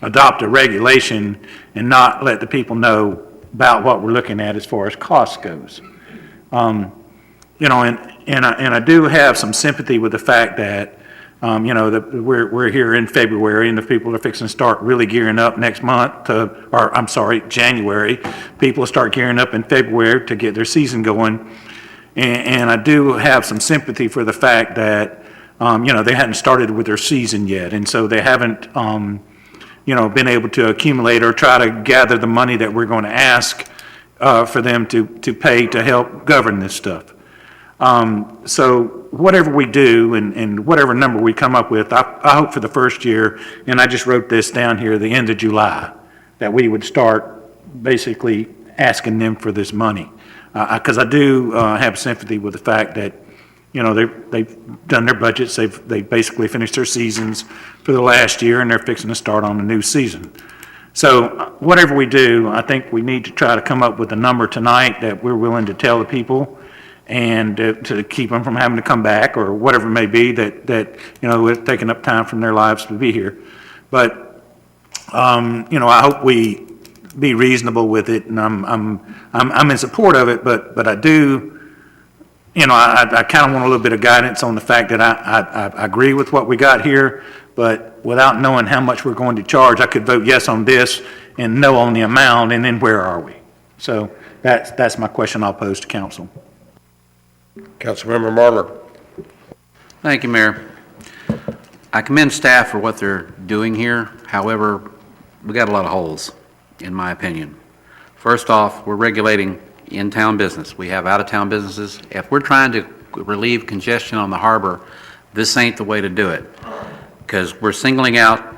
adopt a regulation and not let the people know about what we're looking at as far as cost goes. And I do have some sympathy with the fact that, that we're here in February, and the people are fixing to start really gearing up next month, January. People will start gearing up in February to get their season going. And I do have some sympathy for the fact that, they hadn't started with their season yet. And so they haven't, been able to accumulate or try to gather the money that we're going to ask for them to pay to help govern this stuff. So whatever we do and whatever number we come up with, I hope for the first year, and I just wrote this down here, the end of July, that we would start basically asking them for this money. Because I do have sympathy with the fact that, they've done their budgets, they've basically finished their seasons for the last year, and they're fixing to start on a new season. So whatever we do, I think we need to try to come up with a number tonight that we're willing to tell the people. and to keep them from having to come back or whatever it may be that it's taking up time from their lives to be here. But, I hope we be reasonable with it, and I'm in support of it, but I do, I kind of want a little bit of guidance on the fact that I agree with what we got here, but without knowing how much we're going to charge, I could vote yes on this and no on the amount, and then where are we? So that's my question I'll pose to council. Councilmember Marler. Thank you, Mayor. I commend staff for what they're doing here. However, we got a lot of holes, in my opinion. First off, we're regulating in-town business. We have out-of-town businesses. If we're trying to relieve congestion on the harbor, this ain't the way to do it, because we're singling out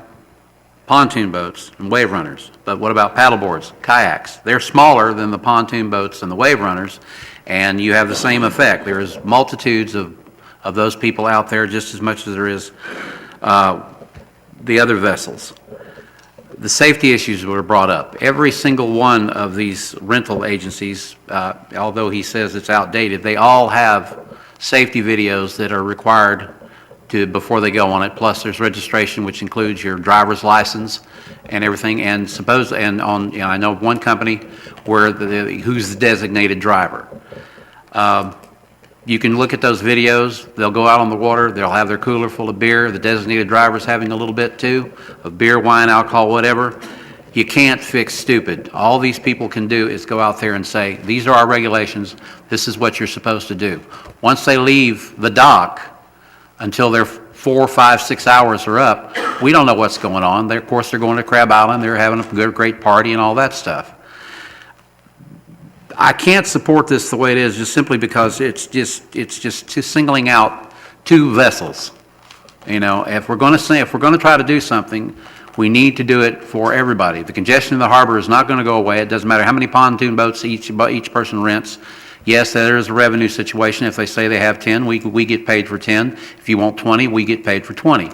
pontoon boats and wave runners. But what about paddle boards, kayaks? They're smaller than the pontoon boats and the wave runners, and you have the same effect. There is multitudes of those people out there just as much as there is the other vessels. The safety issues were brought up. Every single one of these rental agencies, although he says it's outdated, they all have safety videos that are required before they go on it. Plus, there's registration, which includes your driver's license and everything. And I know of one company where who's the designated driver. You can look at those videos. They'll go out on the water. They'll have their cooler full of beer. The designated driver's having a little bit too, of beer, wine, alcohol, whatever. You can't fix stupid. All these people can do is go out there and say, these are our regulations. This is what you're supposed to do. Once they leave the dock, until their 4, 5, 6 hours are up, we don't know what's going on. Of course, they're going to Crab Island. They're having a great party and all that stuff. I can't support this the way it is, just simply because it's just singling out two vessels. If we're going to try to do something, we need to do it for everybody. The congestion in the harbor is not going to go away. It doesn't matter how many pontoon boats each person rents. Yes, there is a revenue situation. If they say they have 10, we get paid for 10. If you want 20, we get paid for 20.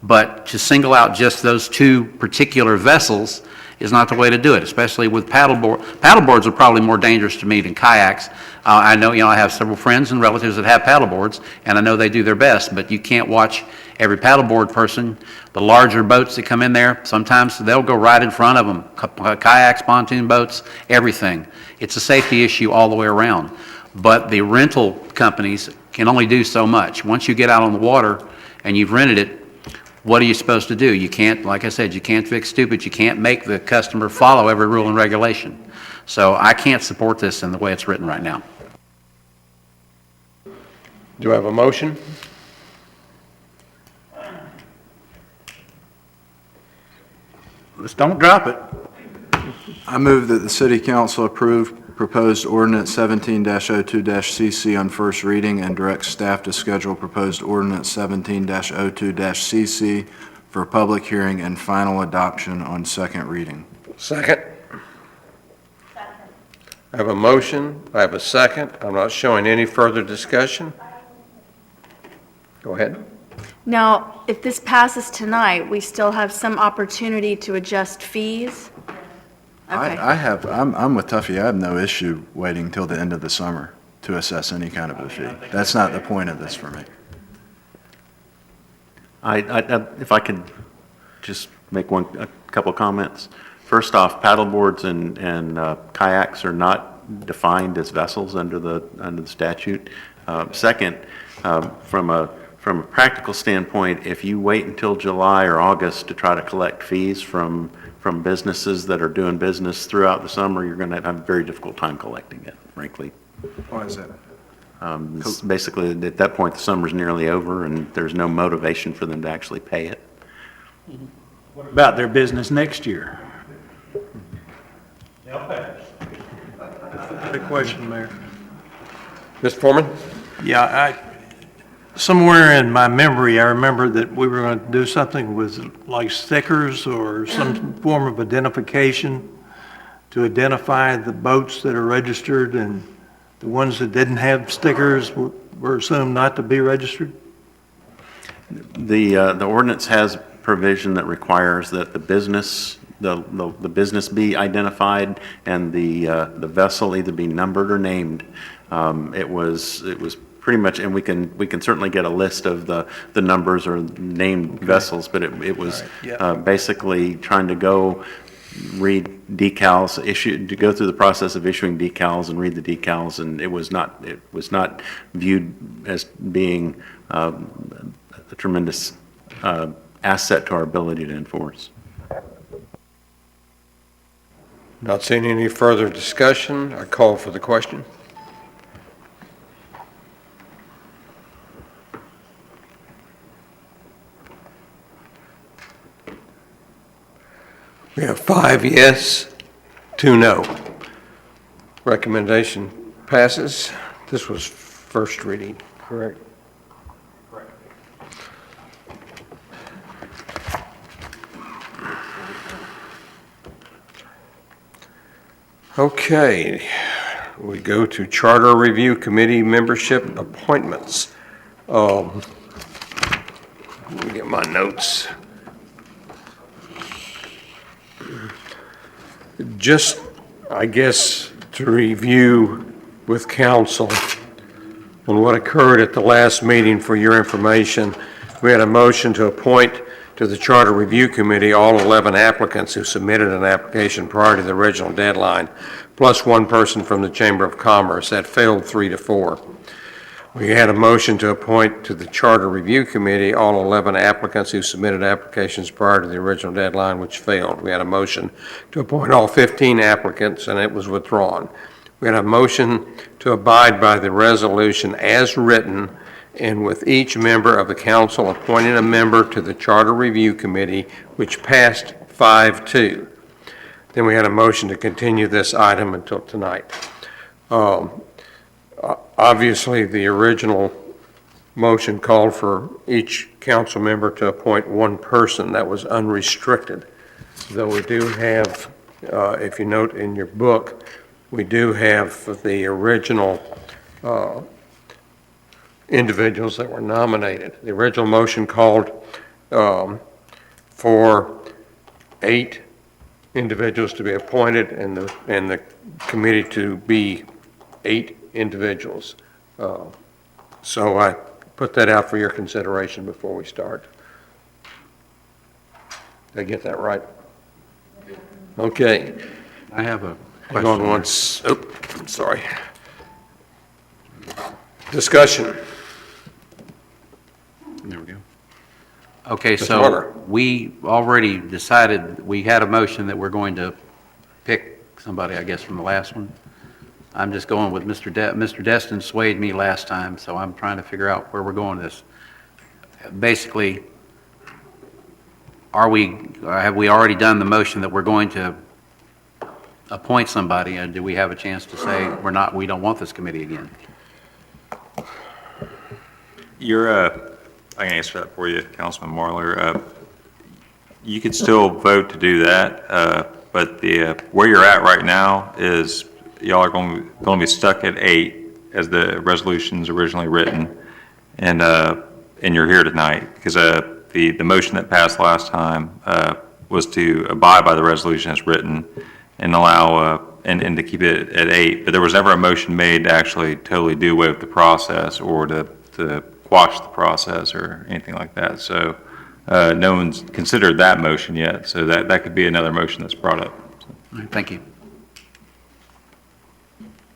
But to single out just those two particular vessels is not the way to do it, especially with paddleboard. Paddleboards are probably more dangerous to me than kayaks. I know, I have several friends and relatives that have paddleboards, and I know they do their best, but you can't watch every paddleboard person. The larger boats that come in there, sometimes they'll go right in front of them. Kayaks, pontoon boats, everything. It's a safety issue all the way around. But the rental companies can only do so much. Once you get out on the water and you've rented it, what are you supposed to do? You can't, like I said, you can't fix stupid. You can't make the customer follow every rule and regulation. So I can't support this in the way it's written right now. Do I have a motion? Let's don't drop it. I move that the city council approve proposed ordinance 17-02-CC on first reading and direct staff to schedule proposed ordinance 17-02-CC for public hearing and final adoption on second reading. Second. I have a motion. I have a second. I'm not showing any further discussion. Go ahead. Now, if this passes tonight, we still have some opportunity to adjust fees? Okay. I'm with Tuffy. I have no issue waiting till the end of the summer to assess any kind of a fee. That's not the point of this for me. If I could just make a couple of comments. First off, paddleboards and kayaks are not defined as vessels under the statute. Second, from a practical standpoint, if you wait until July or August to try to collect fees from businesses that are doing business throughout the summer, you're going to have a very difficult time collecting it, frankly. Why is that? Basically, at that point, the summer's nearly over, and there's no motivation for them to actually pay it. What about their business next year? Good question, Mayor. Mr. Foreman? Yeah, somewhere in my memory, I remember that we were going to do something with like stickers or some form of identification to identify the boats that are registered, and the ones that didn't have stickers were assumed not to be registered? The ordinance has provision that requires that the business the business be identified and the vessel either be numbered or named. It was pretty much, and we can certainly get a list of the numbers or named vessels, but it was basically trying to go read decals, to go through the process of issuing decals and read the decals, and it was not viewed as being a tremendous asset to our ability to enforce. Not seeing any further discussion, I call for the question. We have 5 yes, 2 no. Recommendation passes. This was first reading, correct? Correct. Okay, we go to Charter Review Committee membership appointments. Let me get my notes. Just, I guess, to review with council on what occurred at the last meeting for your information, we had a motion to appoint to the Charter Review Committee all 11 applicants who submitted an application prior to the original deadline, plus 1 person from the Chamber of Commerce. That failed 3-4. We had a motion to appoint to the Charter Review Committee all 11 applicants who submitted applications prior to the original deadline, which failed. We had a motion to appoint all 15 applicants, and it was withdrawn. We had a motion to abide by the resolution as written, and with each member of the council appointing a member to the Charter Review Committee, which passed 5-2. Then we had a motion to continue this item until tonight. Obviously, the original motion called for each council member to appoint 1 person. That was unrestricted. Though we do have, if you note in your book, we do have the original individuals that were nominated. The original motion called for 8 individuals to be appointed and the committee to be 8 individuals. So I put that out for your consideration before we start. Did I get that right? Okay. I have a Hang question. on once. Oh, I'm sorry. Discussion. There we go. Okay, Mr. so Walker. we already decided, we had a motion that we're going to pick somebody, I guess, from the last one. I'm just going with Mr. Destin swayed me last time, so I'm trying to figure out where we're going with this. Basically, have we already done the motion that we're going to appoint somebody, and do we have a chance to say we don't want this committee again? I can answer that for you, Councilman Marler. You could still vote to do that, but where you're at right now is y'all are going to be stuck at 8 as the resolution's originally written, and you're here tonight because the motion that passed last time was to abide by the resolution as written and allow and to keep it at 8. But there was never a motion made to actually totally do away with the process or to quash the process or anything like that. So no one's considered that motion yet. So that could be another motion that's brought up. All right, thank you.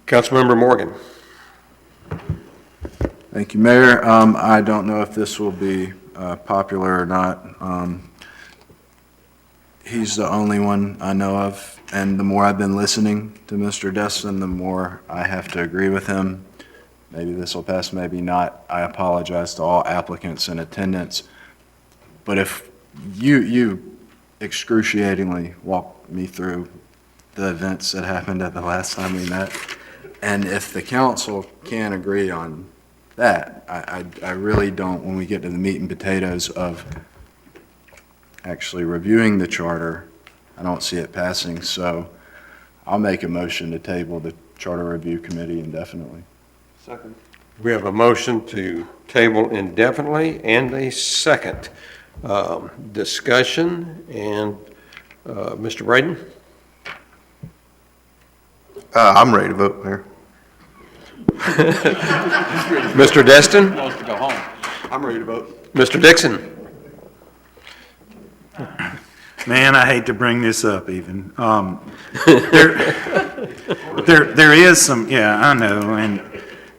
Councilmember Morgan. Thank you, Mayor. I don't know if this will be popular or not. He's the only one I know of, and the more I've been listening to Mr. Destin, the more I have to agree with him. Maybe this will pass, maybe not. I apologize to all applicants in attendance. But if you excruciatingly walked me through the events that happened at the last time we met, and if the council can't agree on that, I really don't, when we get to the meat and potatoes of actually reviewing the charter, I don't see it passing. So I'll make a motion to table the Charter Review Committee indefinitely. Second. We have a motion to table indefinitely and a second. Discussion, and Mr. Braden? I'm ready to vote, Mayor. Mr. Destin? Wants to go home. I'm ready to vote. Mr. Dixon? Man, I hate to bring this up even. There is some, yeah, I know, and,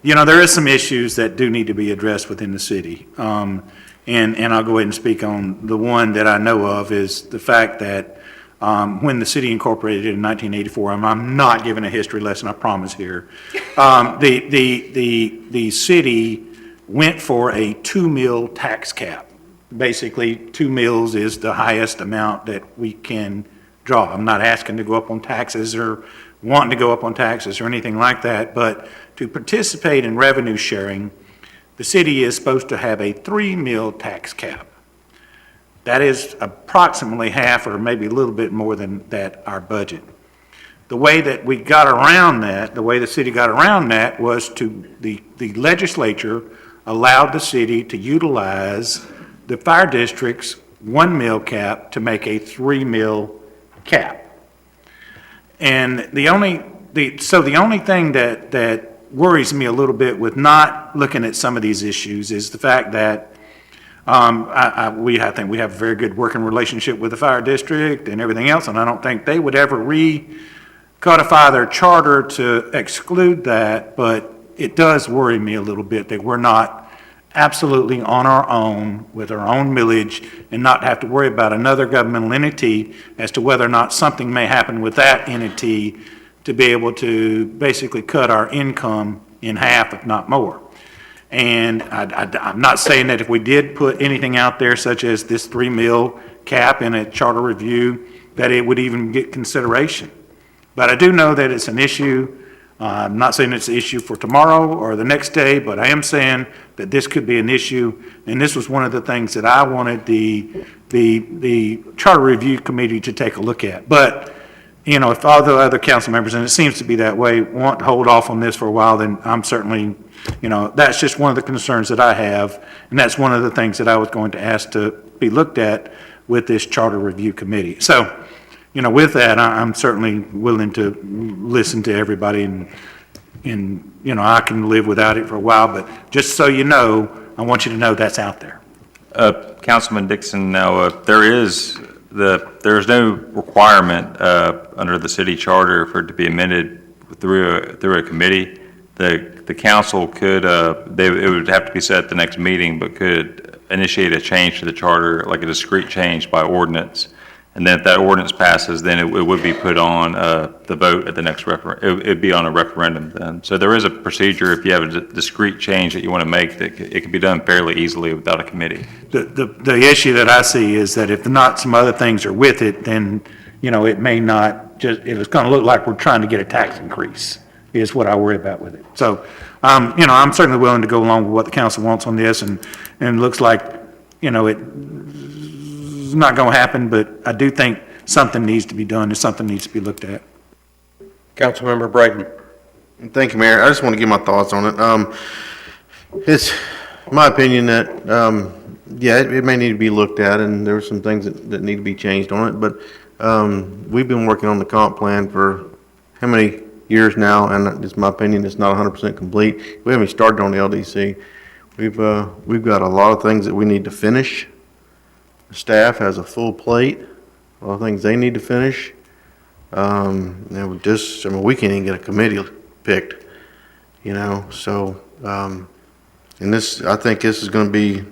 there is some issues that do need to be addressed within the city. And I'll go ahead and speak on the one that I know of is the fact that when the city incorporated in 1984, I'm not giving a history lesson, I promise here. The city went for a 2 mil tax cap. Basically, 2 mils is the highest amount that we can draw. I'm not asking to go up on taxes or wanting to go up on taxes or anything like that, but to participate in revenue sharing, the city is supposed to have a 3 mil tax cap. That is approximately half or maybe a little bit more than that our budget. The way that we got around that, the way the city got around that was the legislature allowed the city to utilize the fire district's 1 mil cap to make a 3 mil cap. And the only thing that worries me a little bit with not looking at some of these issues is the fact that I think we have a very good working relationship with the fire district and everything else, and I don't think they would ever recodify their charter to exclude that, but it does worry me a little bit that we're not absolutely on our own with our own millage and not have to worry about another governmental entity as to whether or not something may happen with that entity to be able to basically cut our income in half, if not more. And I'm not saying that if we did put anything out there such as this 3 mil cap in a charter review, that it would even get consideration. But I do know that it's an issue. I'm not saying it's an issue for tomorrow or the next day, but I am saying that this could be an issue. And this was one of the things that I wanted the Charter Review Committee to take a look at. But, if all the other council members, and it seems to be that way, want to hold off on this for a while, then I'm certainly, that's just one of the concerns that I have. And that's one of the things that I was going to ask to be looked at with this Charter Review Committee. So, with that, I'm certainly willing to listen to everybody and I can live without it for a while, but just so you know, I want you to know that's out there. Councilman Dixon, now, there's no requirement under the city charter for it to be amended through a committee. The council could, it would have to be set at the next meeting, but could initiate a change to the charter, like a discrete change by ordinance. And then if that ordinance passes, then it would be put on the vote at the next referendum. It would be on a referendum then. So there is a procedure if you have a discrete change that you want to make that it can be done fairly easily without a committee. The issue that I see is that if not some other things are with it, then, it may not it's going to look like we're trying to get a tax increase is what I worry about with it. So, I'm certainly willing to go along with what the council wants on this and it looks like, it's not going to happen, but I do think something needs to be done and something needs to be looked at. Councilmember Braden. Thank you, Mayor. I just want to give my thoughts on it. It's my opinion that, it may need to be looked at, and there are some things that need to be changed on it, but we've been working on the comp plan for how many years now, and it's my opinion it's not 100% complete. We haven't started on the LDC. We've got a lot of things that we need to finish. The staff has a full plate, a lot of things they need to finish. And we can't even get a committee picked, so, and I think this is going to be,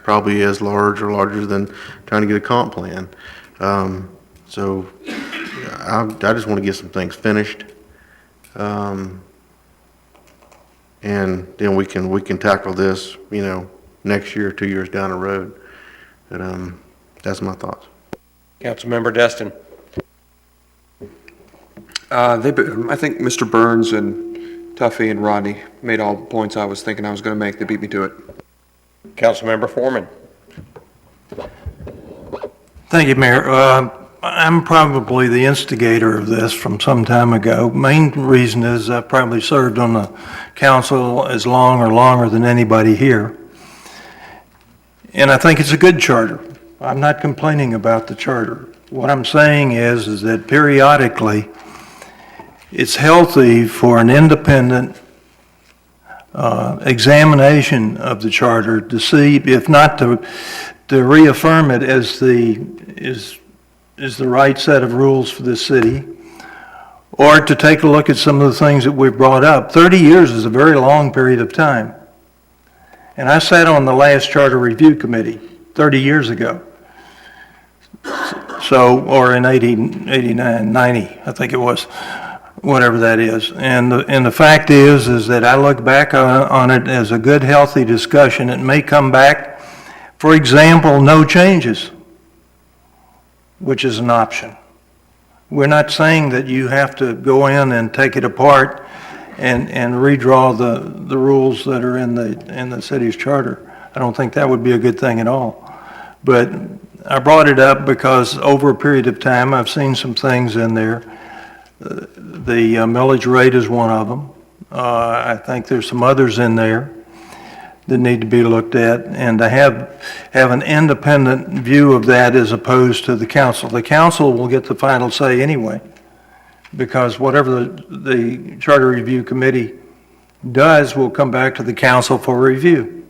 probably as large or larger than trying to get a comp plan. So I just want to get some things finished. And then we can tackle this, next year, 2 years down the road. But that's my thoughts. Councilmember Destin. I think Mr. Burns and Tuffy and Rodney made all the points I was thinking I was going to make. They beat me to it. Councilmember Foreman. Thank you, Mayor. I'm probably the instigator of this from some time ago. Main reason is I probably served on the council as long or longer than anybody here. And I think it's a good charter. I'm not complaining about the charter. What I'm saying is that periodically, it's healthy for an independent examination of the charter to see, if not to reaffirm it as is the right set of rules for this city, or to take a look at some of the things that we've brought up. 30 years is a very long period of time. And I sat on the last Charter Review Committee 30 years ago. So, or in 89, 90, I think it was, whatever that is. And the fact is that I look back on it as a good, healthy discussion. It may come back, for example, no changes, which is an option. We're not saying that you have to go in and take it apart and redraw the rules that are in the city's charter. I don't think that would be a good thing at all. But I brought it up because over a period of time, I've seen some things in there. The millage rate is one of them. I think there's some others in there that need to be looked at, and to have an independent view of that as opposed to the council. The council will get the final say anyway, because whatever the Charter Review Committee does will come back to the council for review.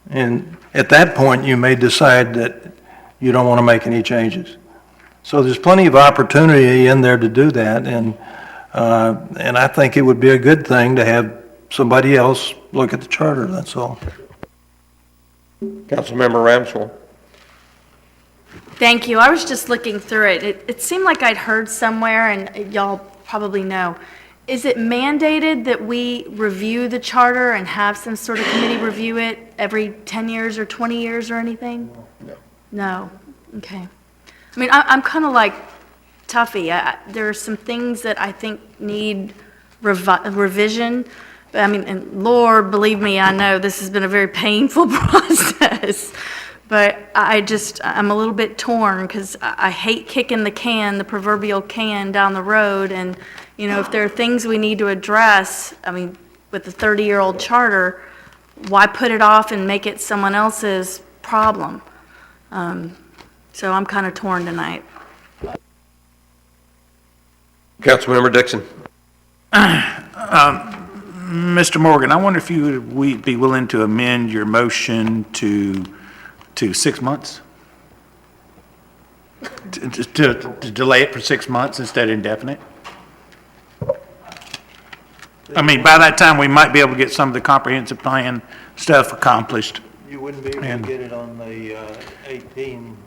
And at that point, you may decide that you don't want to make any changes. So there's plenty of opportunity in there to do that, and I think it would be a good thing to have somebody else look at the charter, that's all. Councilmember Ramswell. Thank you. I was just looking through it. It seemed like I'd heard somewhere, and y'all probably know, is it mandated that we review the charter and have some sort of committee review it every 10 years or 20 years or anything? No. No? Okay. I mean, I'm kind of like Tuffy. There are some things that I think need revision. I mean, and Lord, believe me, I know this has been a very painful process. But I'm a little bit torn because I hate kicking the proverbial can down the road. And, you know, if there are things we need to address, I mean, with the 30-year-old charter, why put it off and make it someone else's problem? So I'm kind of torn tonight. Councilmember Dixon. Mr. Morgan, I wonder if you would be willing to amend your motion to 6 months? To delay it for 6 months instead of indefinite? I mean, by that time, we might be able to get some of the comprehensive plan stuff accomplished. You wouldn't be able to get it on the 18.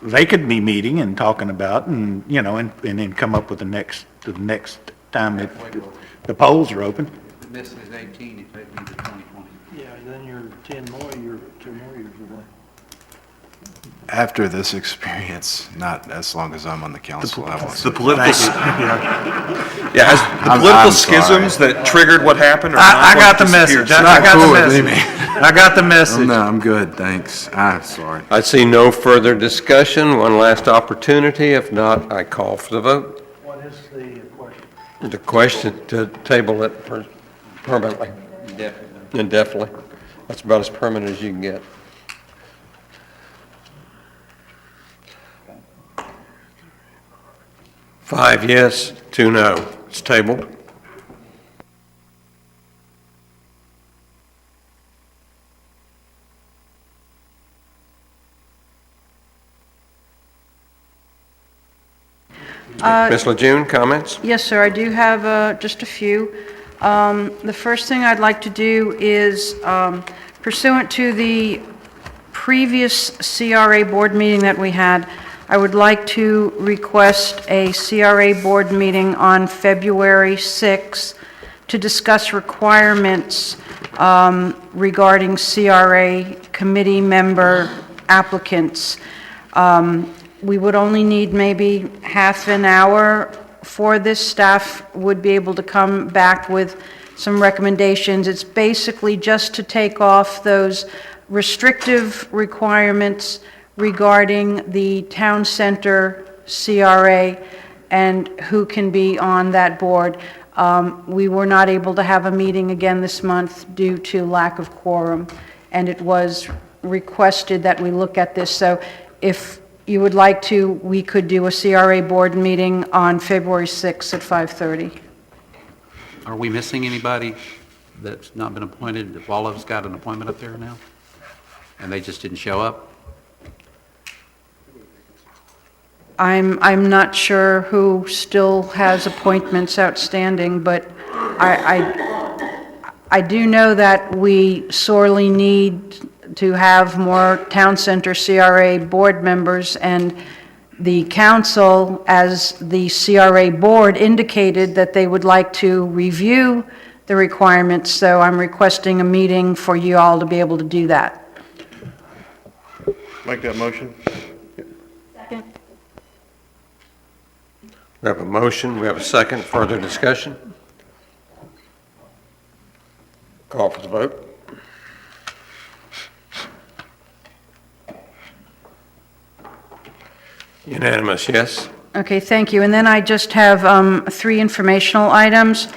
They could be meeting and talking about, and, you know, and then come up with the next time that the polls are open. If this is 18, it takes me to 2020. Yeah, then you're 2 more years away. After this experience, not as long as I'm on the council, I won't. The political, Yeah, the political schisms that triggered what happened are I not got the going to message. disappear. I got the cool, message. baby. I got the message. No, I'm good, thanks. I'm sorry. I see no further discussion. One last opportunity. If not, I call for the vote. What is the question? The question to table it permanently. Indefinitely. That's about as permanent as you can get. Five yes, 2 no. It's tabled. Ms. Lejeune, comments? Yes, sir, I do have just a few. The first thing I'd like to do is pursuant to the previous CRA board meeting that we had, I would like to request a CRA board meeting on February 6th to discuss requirements regarding CRA committee member applicants. We would only need maybe half an hour for this. Staff would be able to come back with some recommendations. It's basically just to take off those restrictive requirements regarding the town center CRA and who can be on that board. We were not able to have a meeting again this month due to lack of quorum, and it was requested that we look at this. So if you would like to, we could do a CRA board meeting on February 6th at 5:30. Are we missing anybody that's not been appointed? If all of us got an appointment up there now? And they just didn't show up? I'm not sure who still has appointments outstanding, but I do know that we sorely need to have more town center CRA board members, and the council, as the CRA board, indicated that they would like to review the requirements, so I'm requesting a meeting for you all to be able to do that. Make that motion. Second. We have a motion, we have a second, further discussion? Call for the vote. Unanimous, yes? Okay, thank you. And then I just have 3 informational items.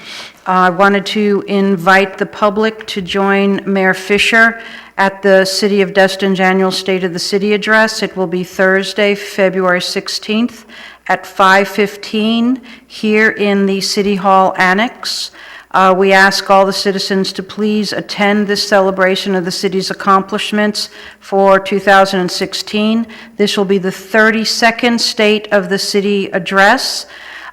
I wanted to invite the public to join Mayor Fisher at the City of Destin's annual State of the City address. It will be Thursday, February 16th at 5:15 here in the City Hall Annex. We ask all the citizens to please attend this celebration of the city's accomplishments for 2016. This will be the 32nd State of the City address.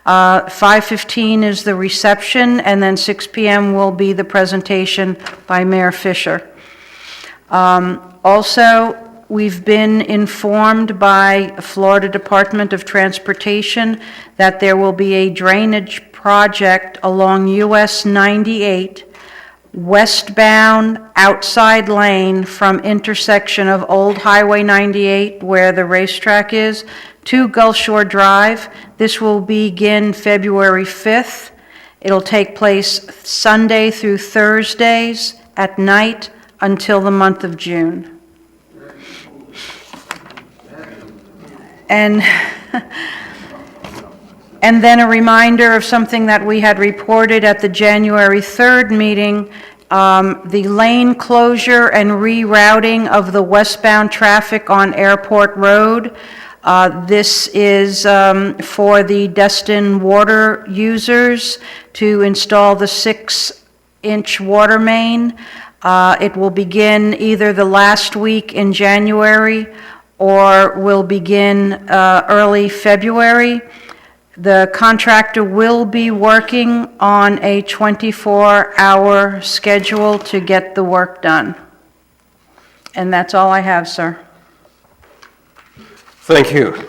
5:15 is the reception, and then 6 p.m. will be the presentation by Mayor Fisher. Also, we've been informed by Florida Department of Transportation that there will be a drainage project along US 98 westbound outside lane from intersection of Old Highway 98, where the racetrack is, to Gulf Shore Drive. This will begin February 5th. It'll take place Sunday through Thursdays at night until the month of June. And then a reminder of something that we had reported at the January 3rd meeting, the lane closure and rerouting of the westbound traffic on Airport Road. This is for the Destin water users to install the 6-inch water main. It will begin either the last week in January or will begin early February. The contractor will be working on a 24-hour schedule to get the work done. And that's all I have, sir. Thank you.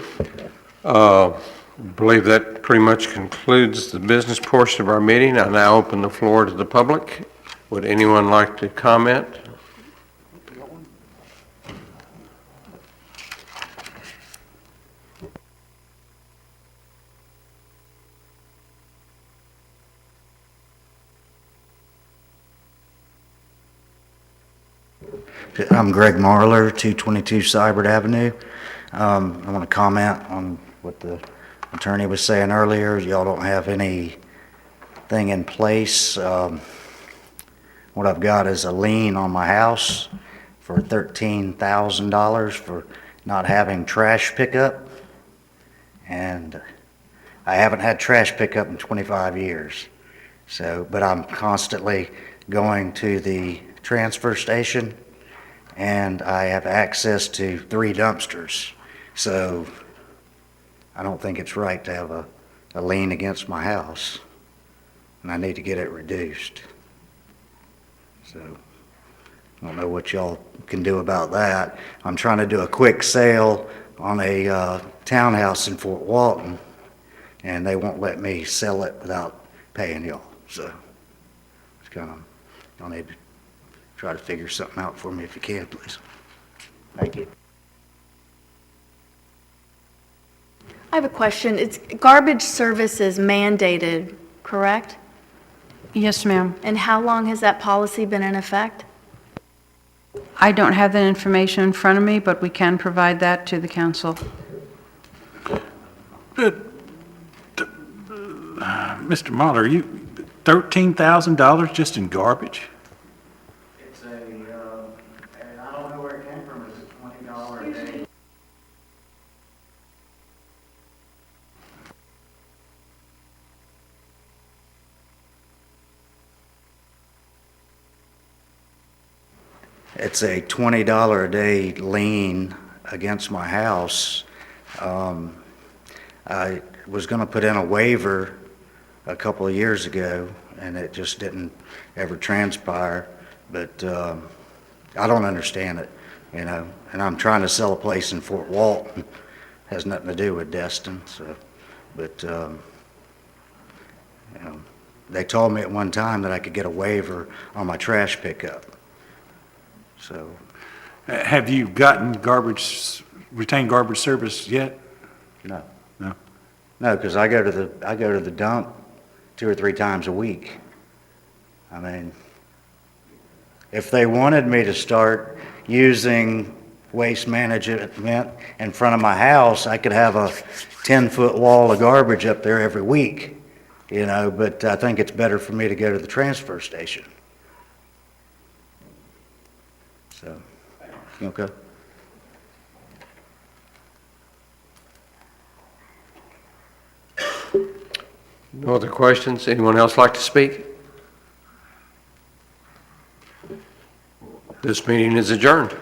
I believe that pretty much concludes the business portion of our meeting. I now open the floor to the public. Would anyone like to comment? I'm Greg Marler, 222 Cybert Avenue. I want to comment on what the attorney was saying earlier. Y'all don't have anything in place. What I've got is a lien on my house for $13,000 for not having trash pickup. And I haven't had trash pickup in 25 years. So, but I'm constantly going to the transfer station, and I have access to 3 dumpsters. So I don't think it's right to have a lien against my house, and I need to get it reduced. So I don't know what y'all can do about that. I'm trying to do a quick sale on a townhouse in Fort Walton, and they won't let me sell it without paying y'all. So it's kind of, y'all need to try to figure something out for me if you can, please. Thank you. I have a question. It's garbage service is mandated, correct? Yes, ma'am. And how long has that policy been in effect? I don't have that information in front of me, but we can provide that to the council. Mr. Mahler, you, $13,000 just in garbage? It's a, and I don't know where it came from, it's a $20 a day. It's a $20 a day lien against my house. I was going to put in a waiver a couple of years ago, and it just didn't ever transpire. But I don't understand it, you know. And I'm trying to sell a place in Fort Walton. Has nothing to do with Destin. So, but you know, they told me at one time that I could get a waiver on my trash pickup. So, Have you gotten retained garbage service yet? no. No. No, because I go to the dump 2 or 3 times a week. I mean, if they wanted me to start using waste management in front of my house, I could have a 10-foot wall of garbage up there every week, you know, but I think it's better for me to go to the transfer station. So, okay. No other questions? Anyone else like to speak? This meeting is adjourned.